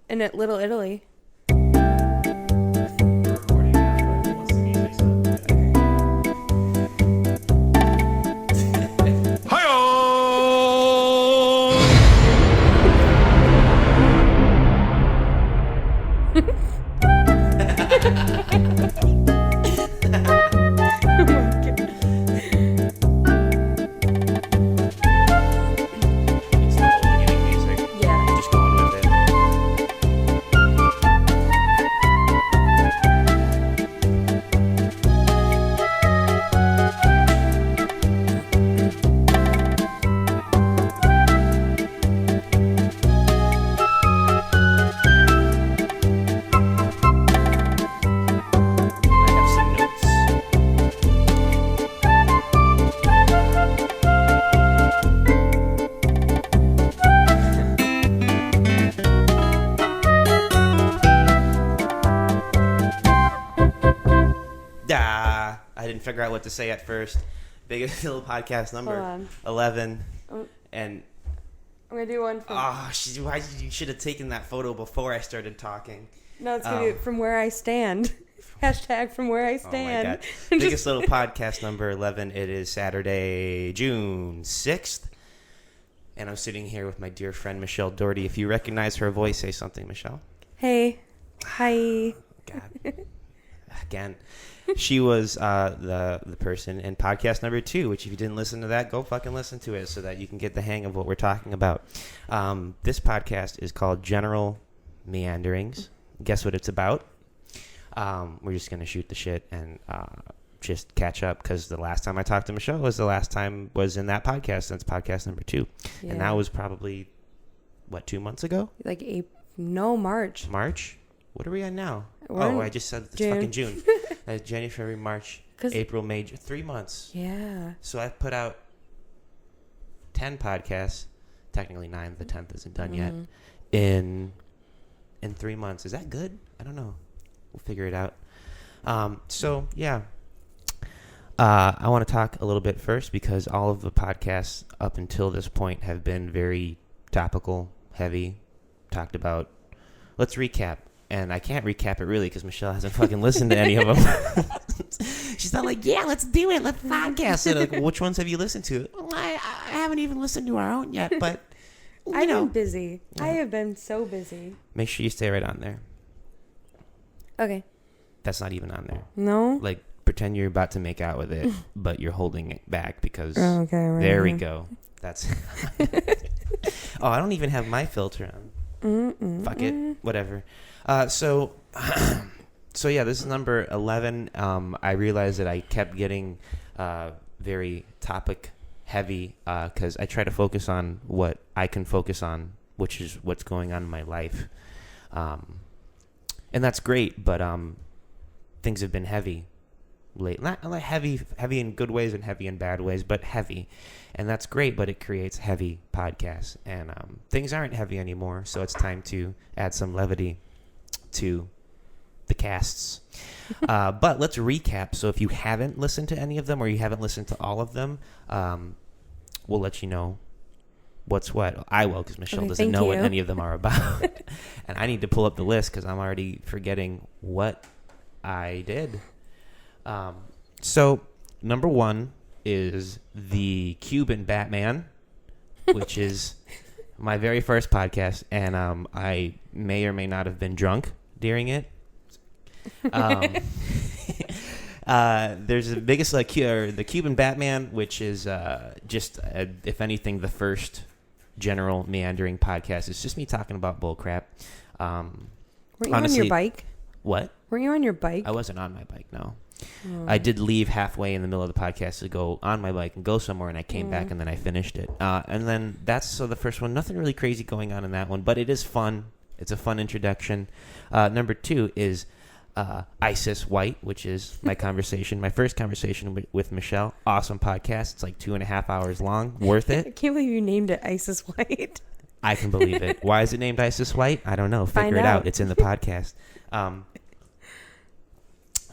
And at Little Italy. Figure out what to say at first. Biggest Little podcast number 11. And I'm gonna do one you should have taken that photo before I started talking. No, it's gonna be from where I stand. Hashtag from where I stand. Oh my God. Biggest Little podcast number 11. It is Saturday, June 6th. And I'm sitting here with my dear friend Michelle Doherty. If you recognize her voice, say something, Michelle. Hey. Hi. God. Again. She was the person in podcast number 2, which if you didn't listen to that, go fucking listen to it so that you can get the hang of what we're talking about. This podcast is called General Meanderings. Guess what it's about? We're just going to shoot the shit and just catch up because the last time I talked to Michelle was in that podcast. That's podcast number 2. Yeah. And that was probably, 2 months ago? March. March? What are we at now? I just said it's June. Fucking June. January, February, March, April, May, 3 months. Yeah. So I've put out 10 podcasts, technically 9. The 10th isn't done yet. In 3 months, is that good? I don't know. We'll figure it out. I want to talk a little bit first because all of the podcasts up until this point have been very topical, heavy. Talked about. Let's recap. And I can't recap it really because Michelle hasn't fucking listened to any of them. She's not like, yeah, let's do it. Let's podcast. So like, which ones have you listened to? Well, I haven't even listened to our own yet, but I've been busy. Yeah. I have been so busy. Make sure you stay right on there. Okay. That's not even on there. No? Like, pretend you're about to make out with it, but you're holding it back because right there here. We go. That's. Oh, I don't even have my filter on. Fuck it. Whatever. So yeah, this is number 11. I realized that I kept getting very topic heavy because I try to focus on what I can focus on, which is what's going on in my life. And that's great, but things have been heavy late. Not like heavy in good ways and heavy in bad ways, but heavy. And that's great, but it creates heavy podcasts. And things aren't heavy anymore, so it's time to add some levity to the casts. But let's recap. So if you haven't listened to any of them or you haven't listened to all of them, we'll let you know what's what. I will, because Michelle doesn't know what any of them are about. And I need to pull up the list because I'm already forgetting what I did. So number 1 is the Cuban Batman, which is my very first podcast, and I may or may not have been drunk during it. There's the biggest the Cuban Batman, which is if anything, the first General Meandering podcast. It's just me talking about bullcrap. Weren't you on your bike? What? Were you on your bike? I wasn't on my bike, no. I did leave halfway in the middle of the podcast to go on my bike and go somewhere, and I came back and then I finished it. And then that's the first one. Nothing really crazy going on in that one, but it is fun. It's a fun introduction. Number 2 is Isis White, which is my first conversation with Michelle. Awesome podcast. It's like 2.5 hours long. Worth it. I can't believe you named it Isis White. I can believe it. Why is it named Isis White? I don't know. Figure it out. It's in the podcast.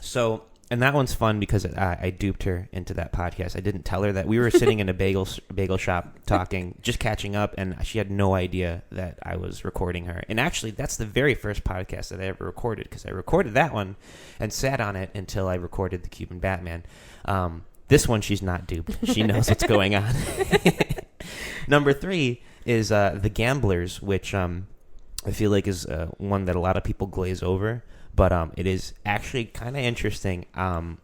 So And that one's fun because I duped her into that podcast. I didn't tell her that we were sitting in a bagel shop talking, just catching up, and she had no idea that I was recording her. And actually, that's the very first podcast that I ever recorded, because I recorded that one and sat on it until I recorded the Cuban Batman. This one, she's not duped. She knows what's going on. Number 3 is The Gamblers, which I feel like is one that a lot of people glaze over. But it is actually kind of interesting. I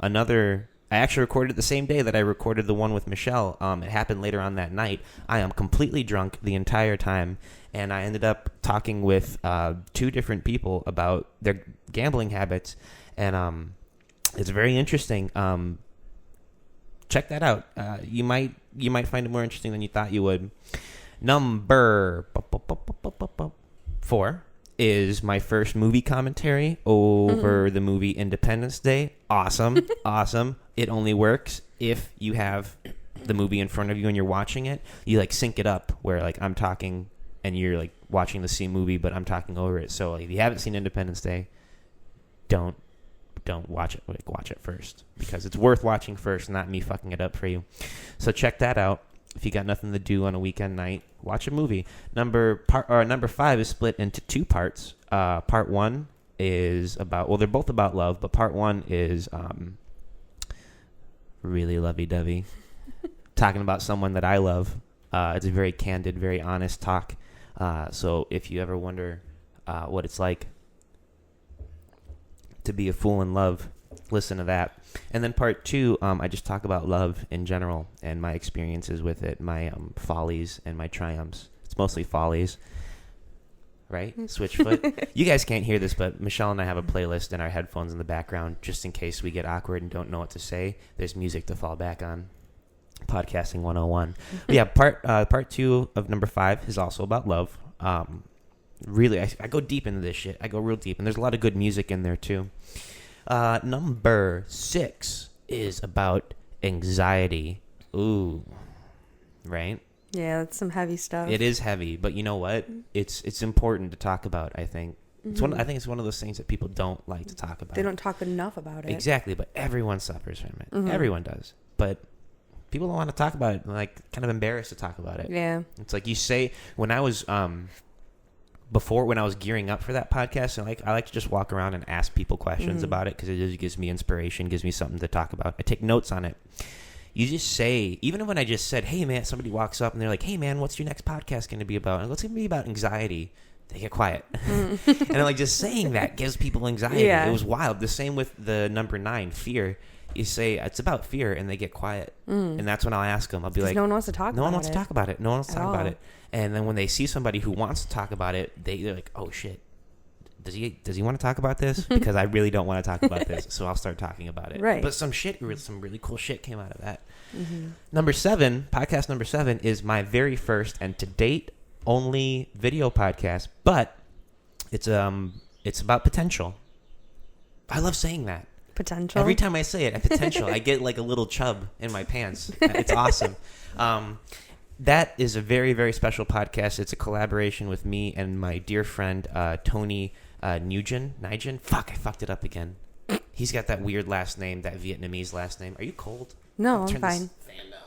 actually recorded it the same day that I recorded the one with Michelle. It happened later on that night. I am completely drunk the entire time, and I ended up talking with 2 different people about their gambling habits, and it's very interesting. Check that out. You might find it more interesting than you thought you would. Number 4 is my first movie commentary over the movie Independence Day. Awesome. Awesome. It only works if you have the movie in front of you and you're watching it. You like sync it up where like I'm talking and you're like watching the same movie, but I'm talking over it. So like, if you haven't seen Independence Day, don't watch it. Like, watch it first, because it's worth watching first, not me fucking it up for you. So check that out. If you got nothing to do on a weekend night, watch a movie. Number 5 is split into 2 parts. Part 1 is about, well, they're both about love, but part 1 is really lovey-dovey. Talking about someone that I love. It's a very candid, very honest talk. So if you ever wonder what it's like to be a fool in love, listen to that. And then part 2, I just talk about love in general and my experiences with it, my follies and my triumphs. It's mostly follies, right? Switchfoot. You guys can't hear this, but Michelle and I have a playlist in our headphones in the background, just in case we get awkward and don't know what to say. There's music to fall back on. Podcasting 101. But yeah, part 2 of number 5 is also about love. Really, I go deep into this shit. I go real deep, and there's a lot of good music in there too. Number 6 is about anxiety. Ooh, right? Yeah, that's some heavy stuff. It is heavy, but you know what? It's important to talk about, I think. I think it's one of those things that people don't like to talk about. They don't talk enough about it. Exactly, but everyone suffers from it. Everyone does. But people don't want to talk about it, like kind of embarrassed to talk about it. Yeah. It's like you say, when I was when I was gearing up for that podcast, and I like to just walk around and ask people questions about it, because it just gives me inspiration, gives me something to talk about. I take notes on it. You just say, even when I just said, hey man, somebody walks up and they're like, hey man, what's your next podcast going to be about? And it's going to be about anxiety. They get quiet. And like just saying that gives people anxiety. Yeah. It was wild. The same with the number 9, fear. You say it's about fear and they get quiet. And that's when I'll ask them. I'll be like, no one wants to talk about it. No one wants to talk about it. No one wants to talk about all. it. And then when they see somebody who wants to talk about it, they're like, oh shit. Does he want to talk about this? Because I really don't want to talk about this. So I'll start talking about it. Right. But some really cool shit came out of that. Number 7, podcast number 7 is my very first and to date only video podcast, but it's about potential. I love saying that. Potential. Every time I say it, potential, I get like a little chub in my pants. It's awesome. That is a very, very special podcast. It's a collaboration with me and my dear friend Tony Nugent. Fuck, I fucked it up again. He's got that weird last name, that Vietnamese last name. Are you cold? No, I'm Turn fine. this fan down.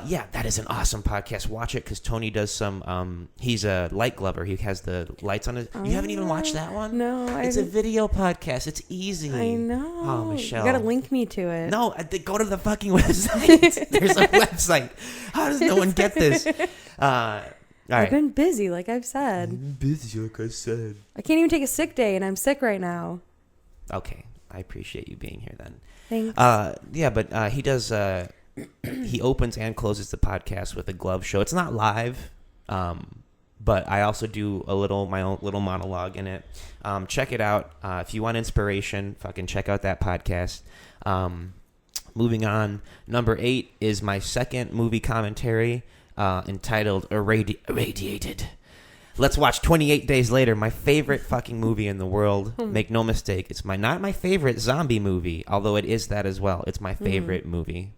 Yeah, that is an awesome podcast. Watch it, because Tony does some. He's a light glover. He has the lights on his. You haven't even watched that one? No, it's a video podcast. It's easy. I know. Oh, Michelle, you gotta link me to it. No, go to the fucking website. There's a website. How does no one get this? All right. I've been busy, like I've said. I'm busy, like I said. I can't even take a sick day, and I'm sick right now. Okay, I appreciate you being here then. Thanks. Yeah, but he does. He opens and closes the podcast with a glove show. It's not live, but I also do my own little monologue in it. Check it out. If you want inspiration, fucking check out that podcast. Moving on, number 8 is my second movie commentary entitled Irradiated. Let's watch 28 Days Later, my favorite fucking movie in the world. Make no mistake, it's not my favorite zombie movie, although it is that as well. It's my favorite movie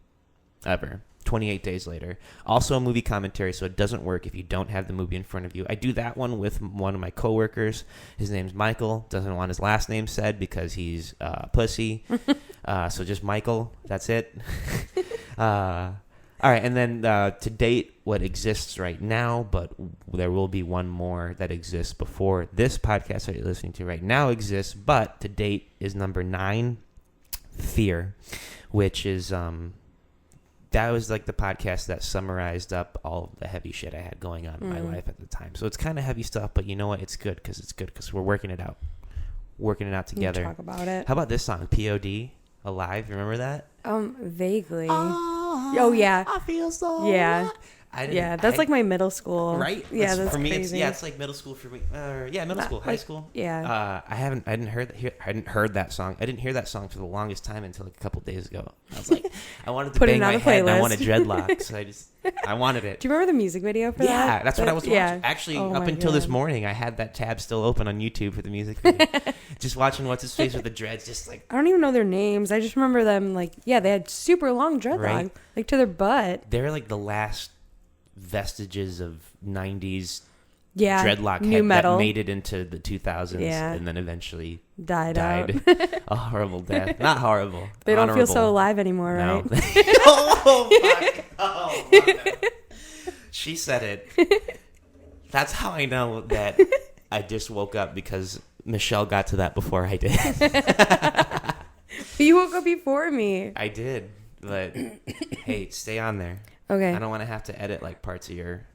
ever. 28 Days Later. Also a movie commentary, so it doesn't work if you don't have the movie in front of you. I do that one with one of my coworkers. His name's Michael. Doesn't want his last name said because he's pussy. So just Michael. That's it. All right, and then to date, what exists right now, but there will be one more that exists before this podcast that you're listening to right now exists, but to date is number 9, Fear, which is, that was like the podcast that summarized up all of the heavy shit I had going on in my life at the time. So it's kind of heavy stuff, but you know what? It's good because we're working it out. Working it out together. Talk about it. How about this song, P.O.D., Alive? You remember that? Vaguely. Oh yeah. I feel so. Yeah. That's like my middle school. Right? Yeah, that's for me. crazy. It's like middle school for me. Middle school, high school. Yeah. I hadn't heard that song. I didn't hear that song for the longest time until like a couple days ago. I was like, I wanted to Put it bang on my the head. And I playlist. wanted dreadlocks. I wanted it. Do you remember the music video for that? Yeah, that's what I was watching. Yeah. Actually, Oh up my until this God. morning, I had that tab still open on YouTube for the music video. Just watching what's his face with the dreads, just like. I don't even know their names. I just remember them like, they had super long dreadlocks, Right. like to their butt. They're like the last vestiges of 90s Yeah. dreadlock New head metal. that made it into the 2000s Yeah. and then eventually died out. a horrible death. Not horrible. They don't feel so honorable. alive anymore, No. right? Oh, fuck. Oh, fuck. She said it. That's how I know that I just woke up because Michelle got to that before I did. You woke up before me. I did, but hey, stay on there. Okay. I don't want to have to edit like parts of your...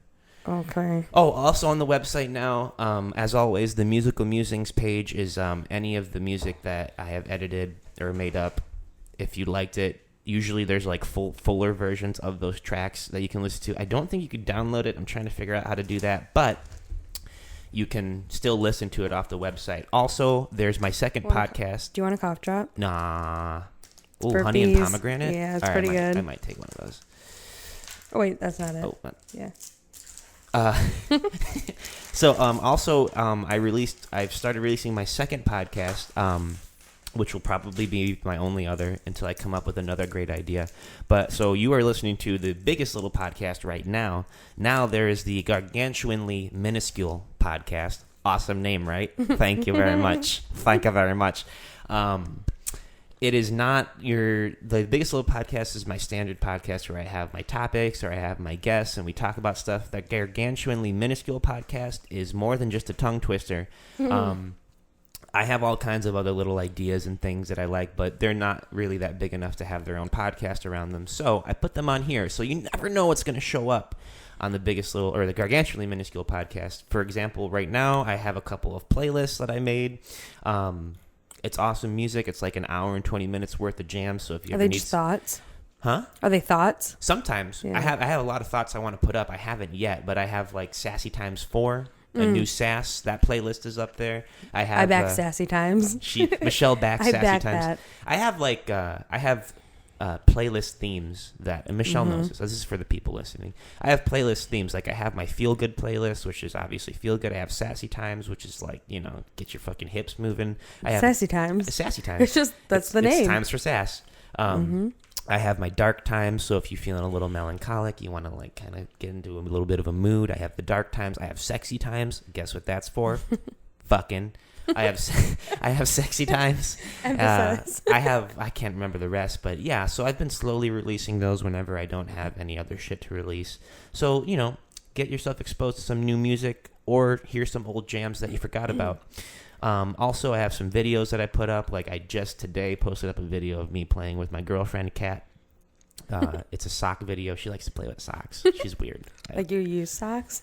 Okay. Oh, also on the website now, as always, the Musical Musings page is any of the music that I have edited or made up. If you liked it, usually there's like fuller versions of those tracks that you can listen to. I don't think you could download it. I'm trying to figure out how to do that, but you can still listen to it off the website. Also, there's my second podcast. Do you want a cough drop? Nah. Ooh, for honey and bees. pomegranate? Yeah, it's All right, pretty good. I might take one of those. Oh, wait, that's not it. Oh, Yeah. Also, I've started releasing my second podcast, which will probably be my only other until I come up with another great idea. But so you are listening to the biggest little podcast right now. Now there is the gargantuanly minuscule podcast. Awesome name, right? Thank you very much. Thank you very much. It is not the biggest little podcast is my standard podcast where I have my topics or I have my guests and we talk about stuff. The gargantuanly minuscule podcast is more than just a tongue twister. I have all kinds of other little ideas and things that I like, but they're not really that big enough to have their own podcast around them. So I put them on here. So you never know what's going to show up on the biggest little or the gargantuanly minuscule podcast. For example, right now I have a couple of playlists that I made. It's awesome music. It's like an hour and 20 minutes worth of jams. So if you Are ever they need just thoughts? Huh? Are they thoughts? Sometimes. Yeah. I have a lot of thoughts I want to put up. I haven't yet, but I have like Sassy Times 4, a new Sass. That playlist is up there. I back Sassy Times. Michelle backs I Sassy back Times. that. I have like playlist themes that, and Michelle knows this. This is for the people listening. I have playlist themes. Like I have my feel good playlist, which is obviously feel good. I have Sassy Times, which is like, get your fucking hips moving. I have Sassy Times. Sassy Times. It's just, that's the name. It's times for sass. I have my dark times, so if you're feeling a little melancholic, you want to like kind of get into a little bit of a mood, I have the dark times. I have sexy times. Guess what that's for? Fucking. I have sexy times. Emphasize. I can't remember the rest, but yeah, so I've been slowly releasing those whenever I don't have any other shit to release. So, get yourself exposed to some new music or hear some old jams that you forgot about. Also, I have some videos that I put up. Like I just today posted up a video of me playing with my girlfriend, Kat. It's a sock video. She likes to play with socks. She's weird. Like you use socks?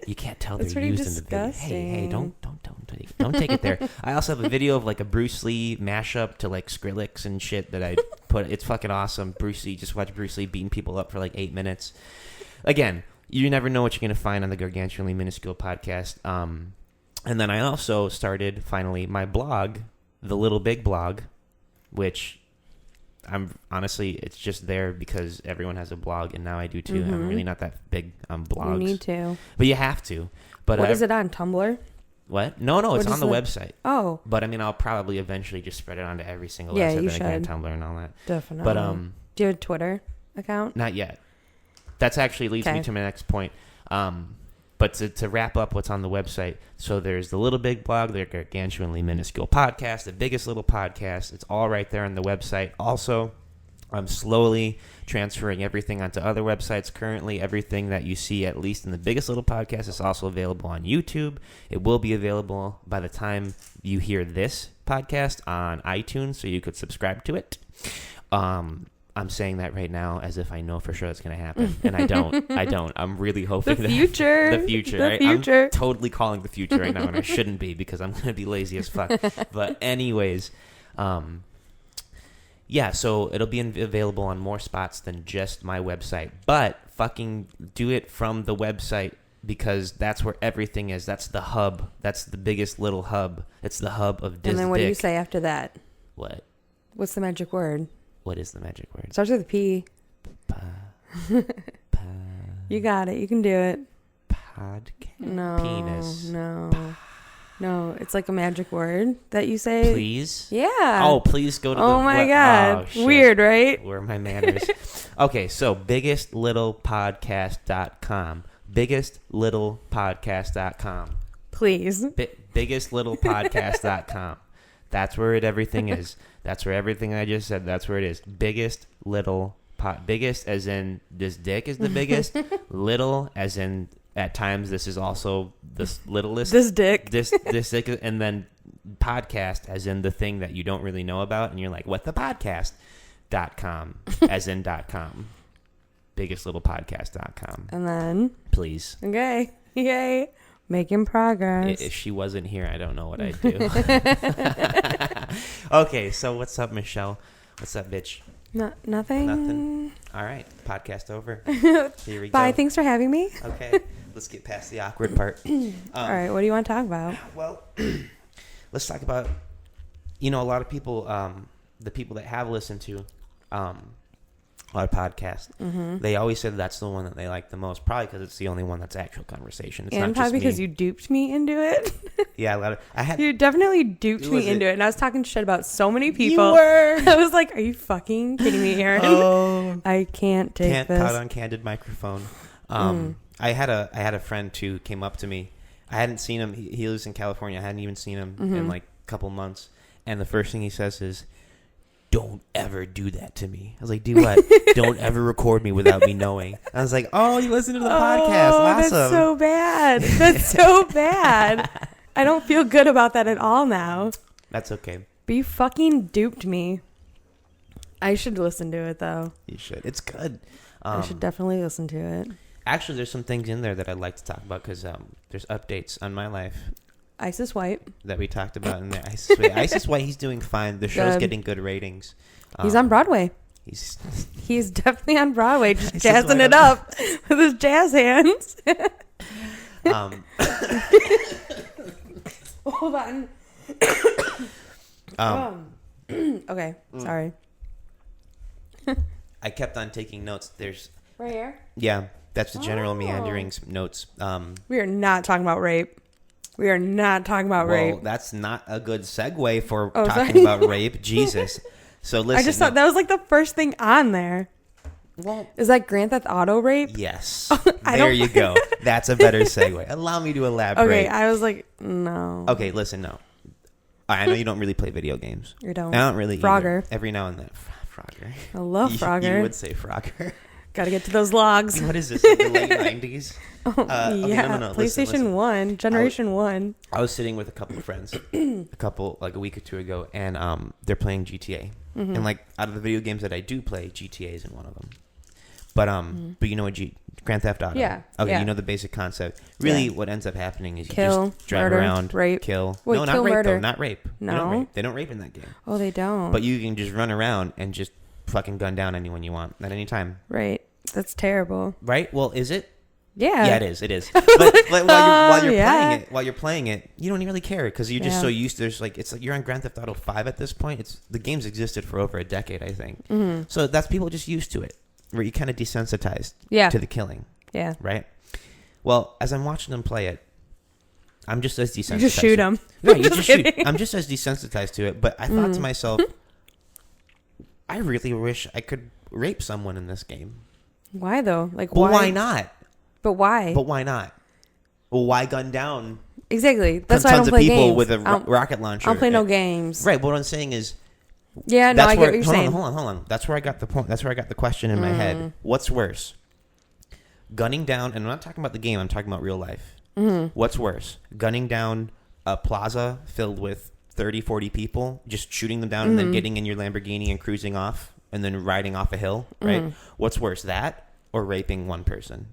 You can't tell they're That's pretty used in the video. disgusting. Hey, don't take it there. I also have a video of like a Bruce Lee mashup to like Skrillex and shit that I put. It's fucking awesome. Bruce Lee, just watch Bruce Lee beating people up for like 8 minutes. Again, you never know what you're gonna find on the Gargantuanly Minuscule podcast. And then I also started finally my blog, the Little Big Blog, which I'm honestly, it's just there because everyone has a blog, and now I do too. I'm really not that big on blogs. You need to. But you have to. But What is it on Tumblr? What? No, it's on the website. Oh. But I mean, I'll probably eventually just spread it onto every single Yeah, website you that I can, should. Tumblr and all that. Definitely. But do you have Twitter? account? Not yet. That's actually leads me to my next point. But to wrap up what's on the website, so there's the Little Big Blog, the Gargantuanly Minuscule Podcast, the Biggest Little Podcast. It's all right there on the website. Also, I'm slowly transferring everything onto other websites. Currently, everything that you see, at least in the Biggest Little Podcast, is also available on YouTube. It will be available by the time you hear this podcast on iTunes, so you could subscribe to it. I'm saying that right now as if I know for sure that's going to happen, and I don't. I'm really hoping The future. The future. The right? future. I'm totally calling the future right now, and I shouldn't be because I'm going to be lazy as fuck. But anyways, yeah, so it'll be available on more spots than just my website. But fucking do it from the website because that's where everything is. That's the hub. That's the biggest little hub. It's the hub of Dick. And then what do you say after that? What? What's the magic word? What is the magic word? Starts with a P. You got it. You can do it. Podcast. No. Penis. No, it's like a magic word that you say. Please? Yeah. Oh, please go to the... Oh, my God. Oh, shit. Weird, right? Where are my manners? Okay, so biggestlittlepodcast.com. Biggestlittlepodcast.com. Please. Biggestlittlepodcast.com. That's where everything is. That's where everything I just said, that's where it is. Biggest as in this dick is the biggest. Little as in at times this is also the littlest. This dick. This dick, and then podcast as in the thing that you don't really know about, and you're like, what the podcast.com as in .com. Biggestlittlepodcast.com. And then. Please. Okay. Yay. Making progress. If she wasn't here, I don't know what I'd do. Okay, so what's up, Michelle? What's up, bitch? Nothing. All right, podcast over. Here we Bye. go. Thanks for having me. Okay, let's get past the awkward part. All right. What do you want to talk about? Well, let's talk about, a lot of people, the people that have listened to our podcast, they always said that's the one that they like the most, probably because it's the only one that's actual conversation. It's and not probably just because me. you duped me into it. Yeah, You definitely duped me into it, and I was talking shit about so many people. You were. I was like, "Are you fucking kidding me, Aaron? Oh, I can't take this." Caught on candid microphone. I had a friend who came up to me. I hadn't seen him. He lives in California. I hadn't even seen him in like a couple months. And the first thing he says is, "Don't ever do that to me." I was like, "Do what?" "Don't ever record me without me knowing." I was like, "Oh, you listen to the podcast? Awesome." That's so bad. That's so bad. I don't feel good about that at all now. That's okay. But you fucking duped me. I should listen to it though. You should. It's good. I should definitely listen to it. Actually, there's some things in there that I'd like to talk about because there's updates on my life Isis White. that we talked about in there. Isis White, he's doing fine. The show's getting good ratings. He's on Broadway. He's definitely on Broadway, just jazzing it up with his jazz hands. Hold on. Okay, sorry. I kept on taking notes. There's Right here? Yeah, that's the General Meanderings notes. We are not talking about rape. We are not talking about rape. Well, that's not a good segue for Oh, talking sorry. about rape. Jesus. So listen. I just thought that was like the first thing on there. Well, is that Grand Theft Auto rape? Yes. There you go. That's a better segue. Allow me to elaborate. Okay, I was like, no. Okay, listen, no. I know you don't really play video games. You don't. I don't really Frogger. Either. Every now and then. Frogger. I love Frogger. You would say Frogger. Got to get to those logs. What is this, like the late 90s? Okay, yeah, no. PlayStation Listen. 1, Generation 1. I was sitting with a couple of friends like a week or two ago, and they're playing GTA. And like out of the video games that I do play, GTA isn't one of them. But but you know what Grand Theft Auto? Yeah. Okay, yeah. you know the basic concept. Really, what ends up happening is you Kill, just drive murder, around, rape. kill. Wait, No, kill, not rape murder. though. Not rape. No. They don't rape in that game. Oh, they don't. But you can just run around and just fucking gun down anyone you want at any time. Right. That's terrible. Right? Well, is it? Yeah. Yeah, it is. It is. But while you're playing it, you don't really care because you're just so used to. It's like you're on Grand Theft Auto 5 at this point. The game's existed for over a decade, I think. So that's people just used to it, where you kind of desensitized to the killing. Yeah. Right. Well, as I'm watching them play it, I'm just as desensitized. You just shoot them. No, you just shoot. I'm just as desensitized to it. But I thought to myself, I really wish I could rape someone in this game. Why though? Like Well, why not? But why? But why not? Well, why gun down? Exactly. That's why I don't tons play of people games. with a rocket launcher. I don't play no games. Right. But what I'm saying is, yeah, no, I get what you're saying. Hold on. That's where I got the point. That's where I got the question in my head. What's worse? Gunning down, and I'm not talking about the game. I'm talking about real life. What's worse? Gunning down a plaza filled with 30, 40 people, just shooting them down and then getting in your Lamborghini and cruising off and then riding off a hill, right? What's worse, that or raping one person?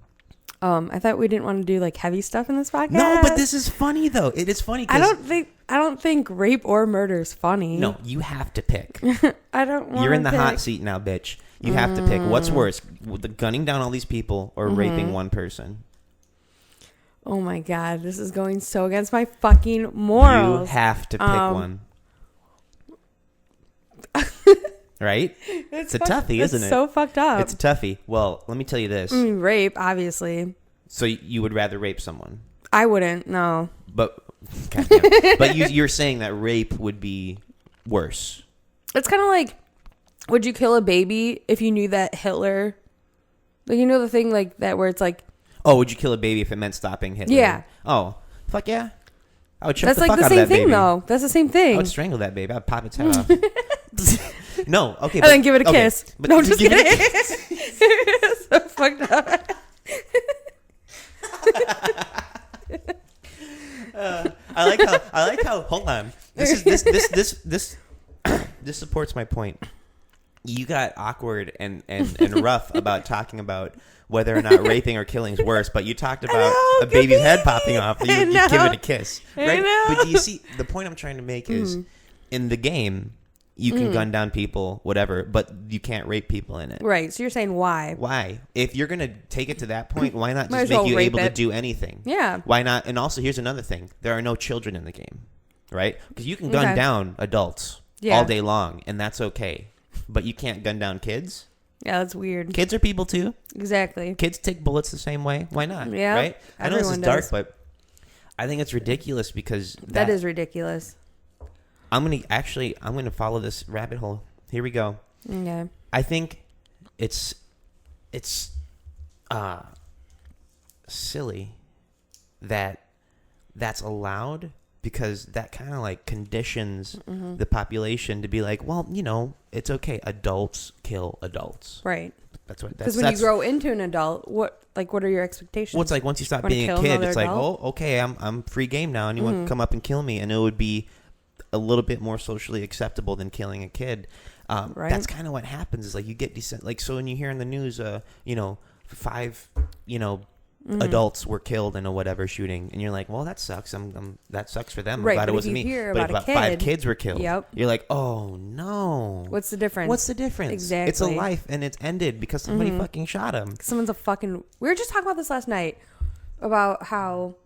I thought we didn't want to do like heavy stuff in this podcast. No, but this is funny though. It is funny. I don't think rape or murder is funny. No, you have to pick. I don't want You're in the hot seat now, bitch. You have to pick. What's worse, the gunning down all these people or raping one person? Oh my God, this is going so against my fucking morals. You have to pick one. Right? It's a toughie, isn't it? It's so fucked up. It's a toughie. Well, let me tell you this. Rape, obviously. So you would rather rape someone? I wouldn't, no. But goddamn. But you're saying that rape would be worse. It's kind of like, would you kill a baby if you knew that Hitler, like, you know the thing like that where it's like, oh, would you kill a baby if it meant stopping Hitler? Yeah. Oh, fuck yeah. I would choke that's the like fuck the out of same that thing baby. though. That's the same thing. I would strangle that baby. I'd pop its head off. No, okay. And then give it a kiss. But No, I'm just give kidding. it So fucked up. I like how. Hold on. This supports my point. You got awkward and rough about talking about whether or not raping or killing is worse, but you talked about a baby's head popping off. You give it a kiss, right? But do you see the point I'm trying to make is in the game you can gun down people, whatever, but you can't rape people in it. Right. So you're saying why? Why? If you're gonna take it to that point, why not Might just as well make you rape able to it. do anything? Yeah. Why not? And also, here's another thing: there are no children in the game, right? Because you can gun down adults all day long, and that's okay. But you can't gun down kids. Yeah, that's weird. Kids are people too. Exactly. Kids take bullets the same way. Why not? Yeah. Right? I know this is Everyone dark, does. but I think it's ridiculous because That is ridiculous. I'm gonna follow this rabbit hole. Here we go. Okay. I think it's silly that that's allowed because that kind of like conditions the population to be like, well, you know, it's okay. Adults kill adults. Right. That's what. Because when you grow into an adult, what are your expectations? Well, it's like once you stop Wanna being a kill kid, another it's like, adult? oh, okay, I'm free game now, and you want to come up and kill me, and it would be a little bit more socially acceptable than killing a kid. Right. That's kind of what happens. Is like you get decent. Like so when you hear in the news, 5, adults were killed in a whatever shooting, and you're like, well, that sucks. That sucks for them. Right, I'm glad but it if wasn't you me. hear But about if a 5 kid- kids were killed, Yep. you're like, oh no. What's the difference? What's the difference? Exactly. It's a life, and it's ended because somebody fucking shot him. Someone's a fucking. We were just talking about this last night about how,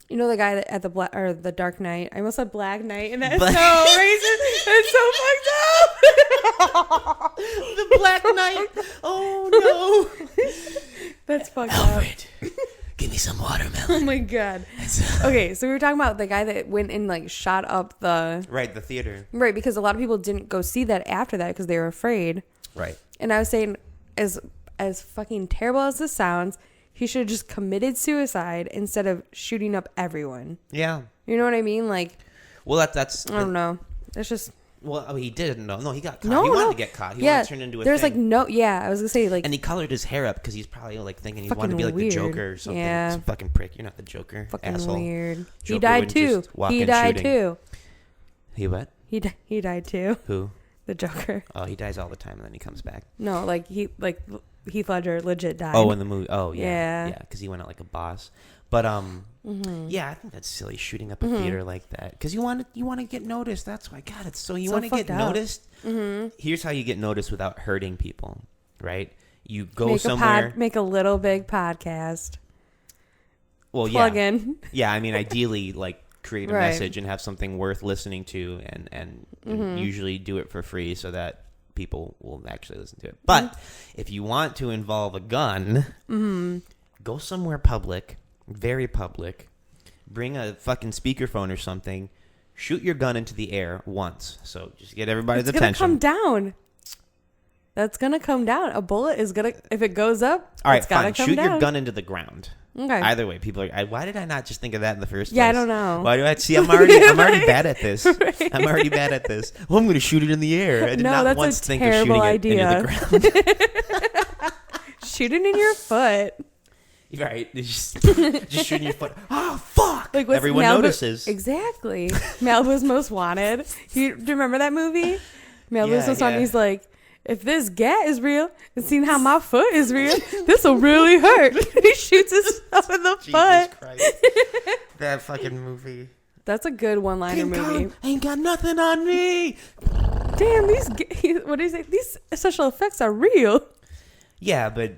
you know, the guy that at the Dark Knight. I almost said Black Knight, and that's so racist. That's so fucked up. The Black Knight. Oh no. That's fucked Alfred, give me some watermelon. up. Oh my God. Okay, so we were talking about the guy that went and like shot up the theater. Right, because a lot of people didn't go see that after that because they were afraid. Right. And I was saying, as fucking terrible as this sounds, he should have just committed suicide instead of shooting up everyone. Yeah. You know what I mean? Like, well, that's. I don't know. It's just. Well, he didn't know. No, he got caught. No, he wanted no. to get caught. He wanted to turn into a there's thing. like no. Yeah, I was gonna say like. And he colored his hair up because he's probably like thinking he Fucking wanted to be like weird. the Joker or something. Yeah. Some fucking prick. You're not the Joker. Fucking asshole. weird. Joker He died wouldn't too. just walk He in died shooting. too. He what? He died too. Who? The Joker. Oh, he dies all the time and then he comes back. No, like Heath Ledger legit died. Oh, in the movie. Oh, yeah. Yeah. Yeah, because he went out like a boss. But yeah, I think that's silly shooting up a theater like that because you want to get noticed. That's why. God, it's so you want to get noticed. Here's how you get noticed without hurting people, right? You go somewhere, make a little big podcast. Well, Plug yeah, in. Yeah. I mean, ideally, like create a Right. message and have something worth listening to, and usually do it for free so that people will actually listen to it. But if you want to involve a gun, go somewhere public. Very public. Bring a fucking speakerphone or something. Shoot your gun into the air once. So just get everybody's It's attention. gonna come down. that's gonna come down. A bullet is gonna, if it goes up, All right, it's gotta fine. come Shoot down. your gun into the ground. Okay. Either way, people are. Why did I not just think of that in the first place? Yeah, I don't know. Why do I see? I'm already bad at this. Right. I'm already bad at this. Well, I'm going to shoot it in the air. I did No, not that's once a think of terrible shooting idea. it into the ground. Shoot it in your foot. Right, just shooting your foot. Oh fuck! Like, what's Everyone notices. Exactly. Malibu's Most Wanted. Do you remember that movie? Malibu's Most Wanted. He's like, if this gat is real and seeing how my foot is real, this will really hurt. He shoots himself in the foot. Christ. That fucking movie. That's a good one-liner movie. Ain't got nothing on me. Damn, what do you say? These special effects are real. Yeah, but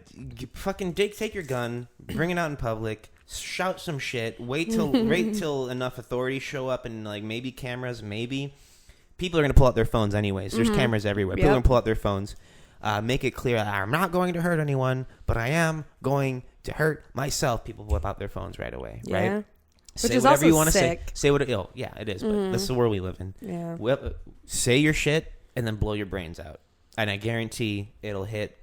fucking take your gun, bring it out in public, shout some shit, wait till enough authorities show up and like maybe cameras, maybe. People are going to pull out their phones anyways. There's cameras everywhere. People are going to pull out their phones. Make it clear I'm not going to hurt anyone, but I am going to hurt myself. People whip out their phones right away, right? Which is also sick. Say what yeah, it is, but that's the world we live in. Yeah. Say your shit and then blow your brains out. And I guarantee it'll hit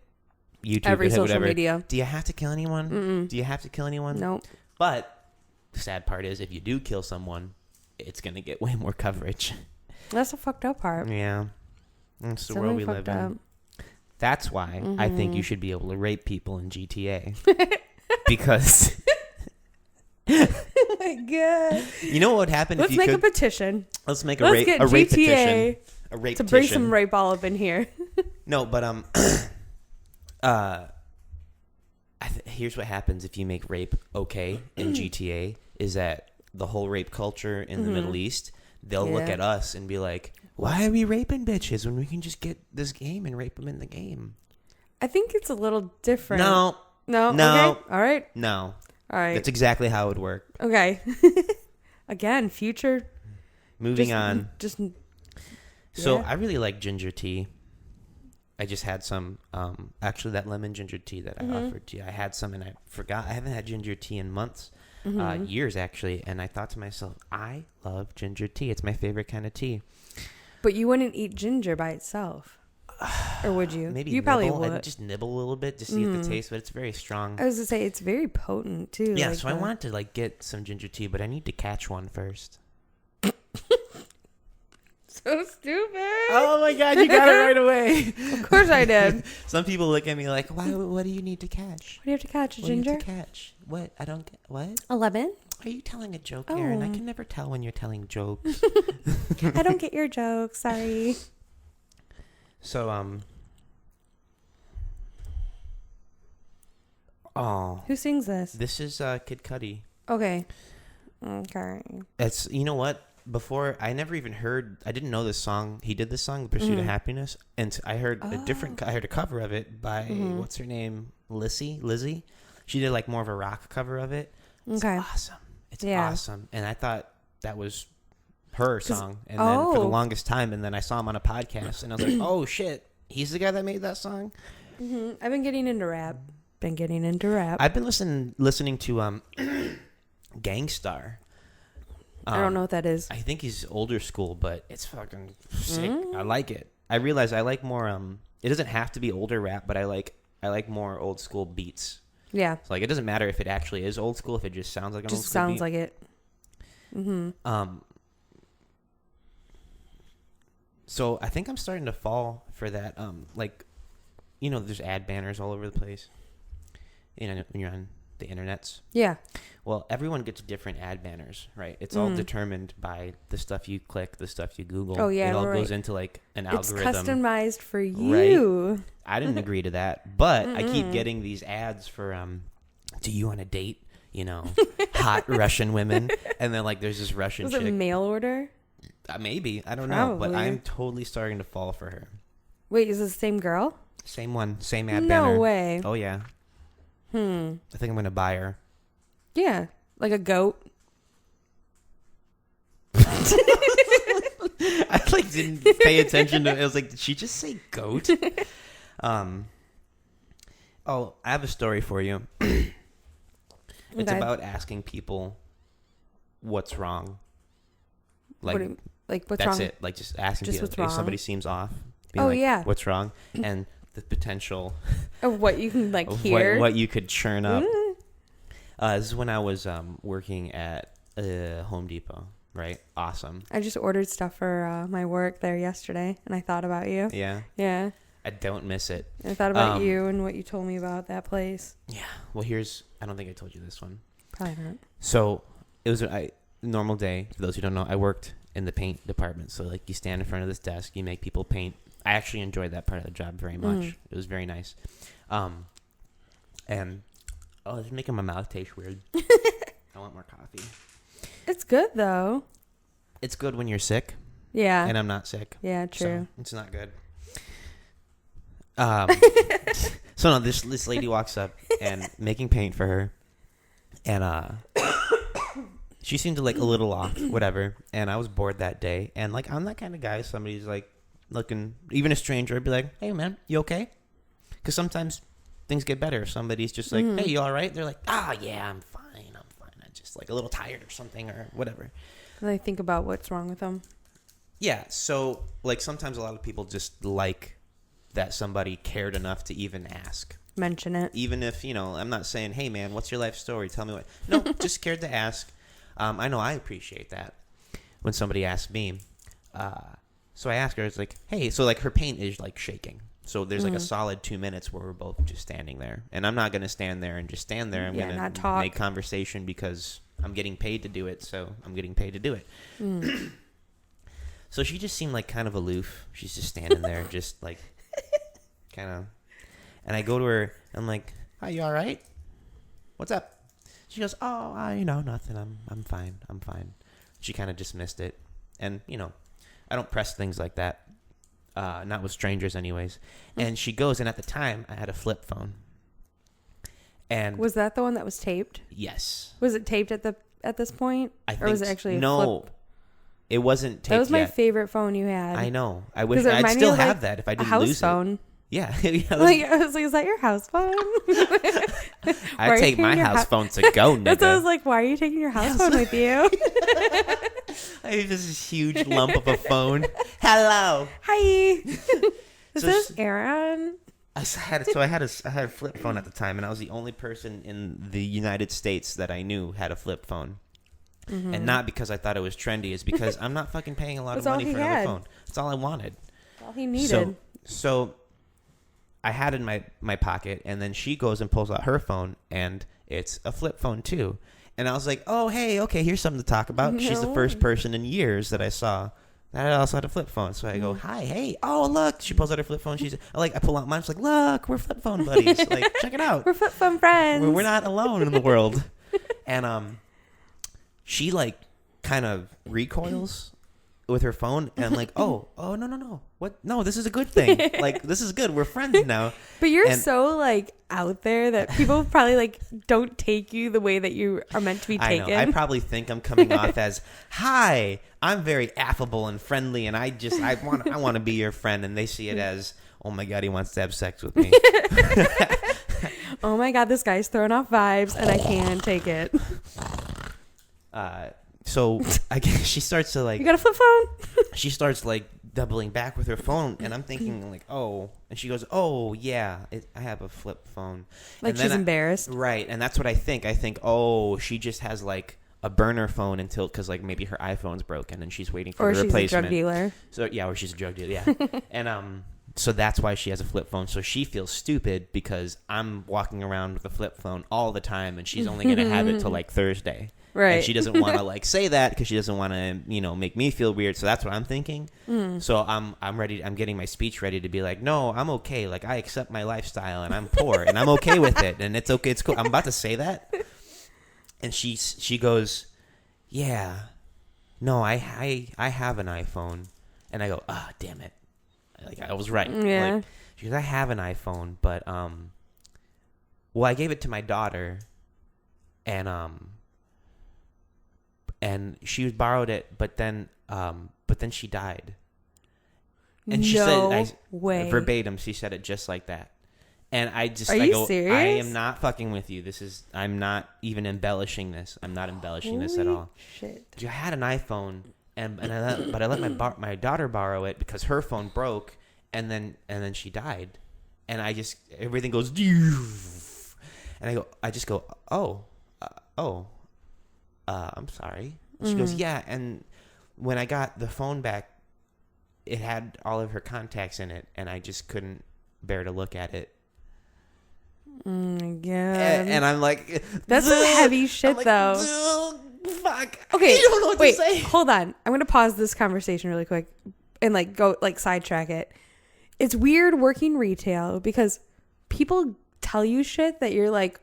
YouTube. Every social whatever. media. Do you have to kill anyone? Mm-mm. Do you have to kill anyone? Nope. But the sad part is if you do kill someone, it's going to get way more coverage. That's the fucked up part. Yeah. That's the world we live in. That's why I think you should be able to rape people in GTA. Because... Oh my god! You know what would happen Let's if you make could... a petition. Let's make Let's get a rape GTA petition. A rape to petition. bring some rape all up in here. No, but here's what happens if you make rape okay in GTA is that the whole rape culture in the Middle East, they'll look at us and be like, why are we raping bitches when we can just get this game and rape them in the game? I think it's a little different. No. Okay. All right. No. All right. That's exactly how it would work. Okay. Again, future. Moving on. So yeah. I really like ginger tea. I just had some, actually that lemon ginger tea that I offered to you. I had some and I forgot. I haven't had ginger tea in months, years actually. And I thought to myself, I love ginger tea. It's my favorite kind of tea. But you wouldn't eat ginger by itself. Or would you? Maybe you nibble. probably would. I'd just nibble a little bit to see if the taste, but it's very strong. I was going to say, it's very potent too. Yeah, like so I wanted to like get some ginger tea, but I need to catch one first. So stupid. Oh my god, you got it right away. Of course I did. Some people look at me like, "Why? What do you need to catch? What do you have to catch? A What do you ginger? have to catch? What? I don't get what? 11. Are you telling a joke, Aaron? I can never tell when you're telling jokes." I don't get your joke. Sorry. So oh, Who sings this? this is Kid Cudi. Okay. It's, you know what? Before, I never even heard, I didn't know this song. He did this song, The Pursuit of Happiness, and I heard I heard a cover of it by, what's her name? Lizzie. She did like more of a rock cover of it. It's awesome. It's awesome. And I thought that was her song. And then for the longest time, and then I saw him on a podcast, and I was like, oh shit, he's the guy that made that song? I've been getting into rap. I've been listening to Gangstar. I don't know what that is. I think he's older school, but it's fucking sick. I like it. I realize I like more. It doesn't have to be older rap, but I like more old school beats. Yeah. So like, it doesn't matter if it actually is old school. If it just sounds like an old school sounds beat. like it. So I think I'm starting to fall for that. Like, you know, there's ad banners all over the place. You know, when you're on the internets. Yeah. Well, everyone gets different ad banners, right? It's all determined by the stuff you click, the stuff you Google. Oh, yeah, it all goes into like an algorithm. It's customized for you. Right? I didn't agree to that, but I keep getting these ads for do you want to date, you know, hot Russian women? And then like there's this Russian Was chick. it mail order? Maybe, I don't know, but Probably. I'm totally starting to fall for her. Wait, is it the same girl? Same one, same ad banner. No way. Oh yeah. I think I'm gonna buy her. Yeah, like a goat. I like didn't pay attention to it. I was like, did she just say goat? Oh, I have a story for you. It's about asking people what's wrong. Like, what's that's wrong? it. Like just asking Just people what's if wrong. somebody seems off. Being like, yeah. what's wrong? And the potential of what you can like hear, what you could churn up. This is when I was working at Home Depot. Right, awesome. I just ordered stuff for my work there yesterday, and I thought about you. Yeah. Yeah. I don't miss it. I thought about you and what you told me about that place. Yeah. Well, I don't think I told you this one. Probably not. So it was a normal day. For those who don't know, I worked in the paint department. So like you stand in front of this desk, you make people paint. I actually enjoyed that part of the job very much. It was very nice. And it's making my mouth taste weird. I want more coffee. It's good though. It's good when you're sick. Yeah. And I'm not sick. Yeah, true. So it's not good. So no, this lady walks up and making paint for her, and she seemed like a little off, whatever. And I was bored that day, and like I'm that kind of guy. Somebody's like looking, even a stranger, I'd be like, "Hey man, you okay?" Because sometimes things get better. Somebody's just like, "Hey, you all right?" They're like, "Ah, yeah, I'm fine. I'm just like a little tired or something or whatever." And I think about what's wrong with them. Yeah, so like sometimes a lot of people just like that somebody cared enough to even ask. Mention it. Even if, I'm not saying, "Hey man, what's your life story? Tell me what." No, just cared to ask. I know I appreciate that when somebody asks me. So I asked her, it's like, "Hey," so like her paint is like shaking. So there's like a solid 2 minutes where we're both just standing there. And I'm not going to stand there and just stand there. I'm going to make conversation because I'm getting paid to do it. So I'm getting paid to do it. So she just seemed like kind of aloof. She's just standing there, just like kind of. And I go to her. I'm like, "Hi, you all right? What's up?" She goes, "Oh, nothing. I'm fine. I'm fine." She kind of dismissed it. And, I don't press things like that. Not with strangers anyways. And she goes, and at the time, I had a flip phone. And was that the one that was taped? Yes. Was it taped at this point? Or was it actually a flip? It wasn't taped. That was my favorite phone you had. I know. I wish I'd still have that if I didn't lose it. A house phone. Yeah. I was like, is that your house phone? I take my house phone to go, nigga. That's what I was like, why are you taking your house phone with you? I have this huge lump of a phone. Hello. Hi. Is this Aaron? I had a flip phone at the time, and I was the only person in the United States that I knew had a flip phone. And not because I thought it was trendy, it's because I'm not fucking paying a lot of money for another phone. That's all I wanted. That's all he needed. So I had it in my pocket, and then she goes and pulls out her phone, and it's a flip phone too. And I was like, "Oh, hey, okay, here's something to talk about." No. She's the first person in years that I saw that also had a flip phone. So I go, "Hi, hey, oh look." She pulls out her flip phone. I pull out mine. She's like, "Look, we're flip phone buddies. Like, check it out. We're flip phone friends. We're not alone in the world." And she like kind of recoils with her phone, and I'm like, oh no, what? No, this is a good thing. Like, this is good. We're friends now. But you're so like out there that people probably like don't take you the way that you are meant to be taken. I know. I probably think I'm coming off as, "Hi, I'm very affable and friendly, and I want to be your friend," and they see it as, "Oh my God, he wants to have sex with me." Oh my God, this guy's throwing off vibes, and I can't take it. So I guess she starts to like. You got a flip phone? She starts like doubling back with her phone, and I'm thinking like, "Oh," and she goes, "Oh yeah, I have a flip phone." Like, and she's embarrassed, right? And that's what I think. I think, oh, she just has like a burner phone because like maybe her iPhone's broken and she's waiting for the replacement. Or she's a drug dealer. So yeah, or she's a drug dealer. Yeah, and so that's why she has a flip phone. So she feels stupid because I'm walking around with a flip phone all the time, and she's only gonna have it till like Thursday. Right. And she doesn't want to like say that because she doesn't want to, make me feel weird. So that's what I'm thinking. So I'm ready. I'm getting my speech ready to be like, "No, I'm okay. Like, I accept my lifestyle, and I'm poor, and I'm okay with it, and it's okay. It's cool." I'm about to say that, and she goes, "Yeah, no, I have an iPhone," and I go, "Ah, damn it, like I was right." Yeah. Like, she goes, "I have an iPhone, but well, I gave it to my daughter, and she borrowed it, but then she died." And she said, verbatim, she said it just like that. And I go, serious? I am not fucking with you. I'm not even embellishing this. I'm not embellishing this at all. Shit. I had an iPhone, but I let my daughter borrow it because her phone broke, and then she died. and everything goes, and I just go, I'm sorry. She goes, yeah, and when I got the phone back, it had all of her contacts in it, and I just couldn't bear to look at it. Oh my God. And I'm like, that's some heavy shit, like, though. Fuck. Okay, I don't know what to say. Hold on. I'm gonna pause this conversation really quick and like go like sidetrack it. It's weird working retail because people tell you shit that you're like,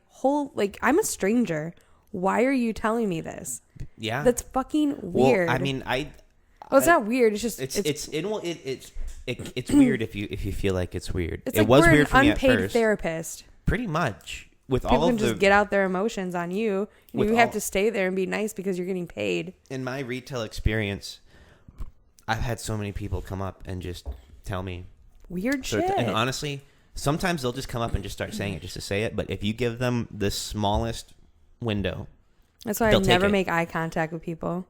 I'm a stranger. Why are you telling me this? Yeah, that's fucking weird. Well, I mean, it's not weird. It's just it's weird if you feel like it's weird. It's it like was we're weird an for me unpaid at first. therapist. Pretty much with people all of can just get out their emotions on you. You have to stay there and be nice because you're getting paid. In my retail experience, I've had so many people come up and just tell me weird shit. And honestly, sometimes they'll just come up and just start saying it just to say it. But if you give them the smallest window, that's why I never make eye contact with people.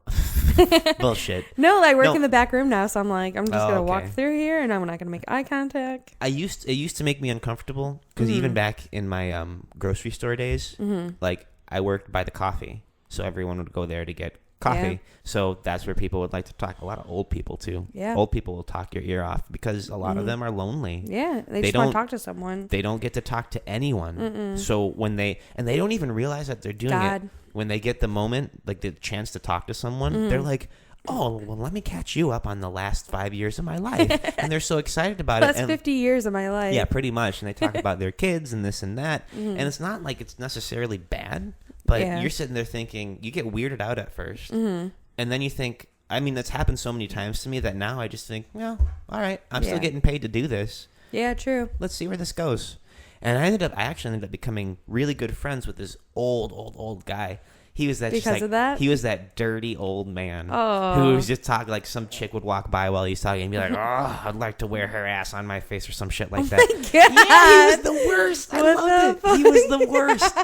Bullshit. No, I work in the back room now, so I'm like, I'm just gonna walk okay. through here, and I'm not gonna make eye contact. It used to make me uncomfortable because even back in my grocery store days, like I worked by the coffee, so everyone would go there to get coffee. Yeah. So that's where people would like to talk. A lot of old people too. Yeah, old people will talk your ear off because a lot of them are lonely. Yeah, they just want to talk to someone. They don't get to talk to anyone. So when they don't even realize that they're doing it. When they get the moment, like the chance to talk to someone, they're like, oh, well, let me catch you up on the last 5 years of my life. And they're so excited about it. That's 50 years of my life. Yeah, pretty much. And they talk about their kids and this and that. And it's not like it's necessarily bad, but you're sitting there thinking, you get weirded out at first. And then you think, I mean, that's happened so many times to me that now I just think, well, all right, I'm still getting paid to do this. Yeah, true. Let's see where this goes. And I actually ended up becoming really good friends with this old guy. He was that because of that? He was that dirty old man who was just talking like some chick would walk by while he's talking and be like, "Oh, I'd like to wear her ass on my face" or some shit like that. My God. Yeah, he was the worst. I loved it. He was the worst.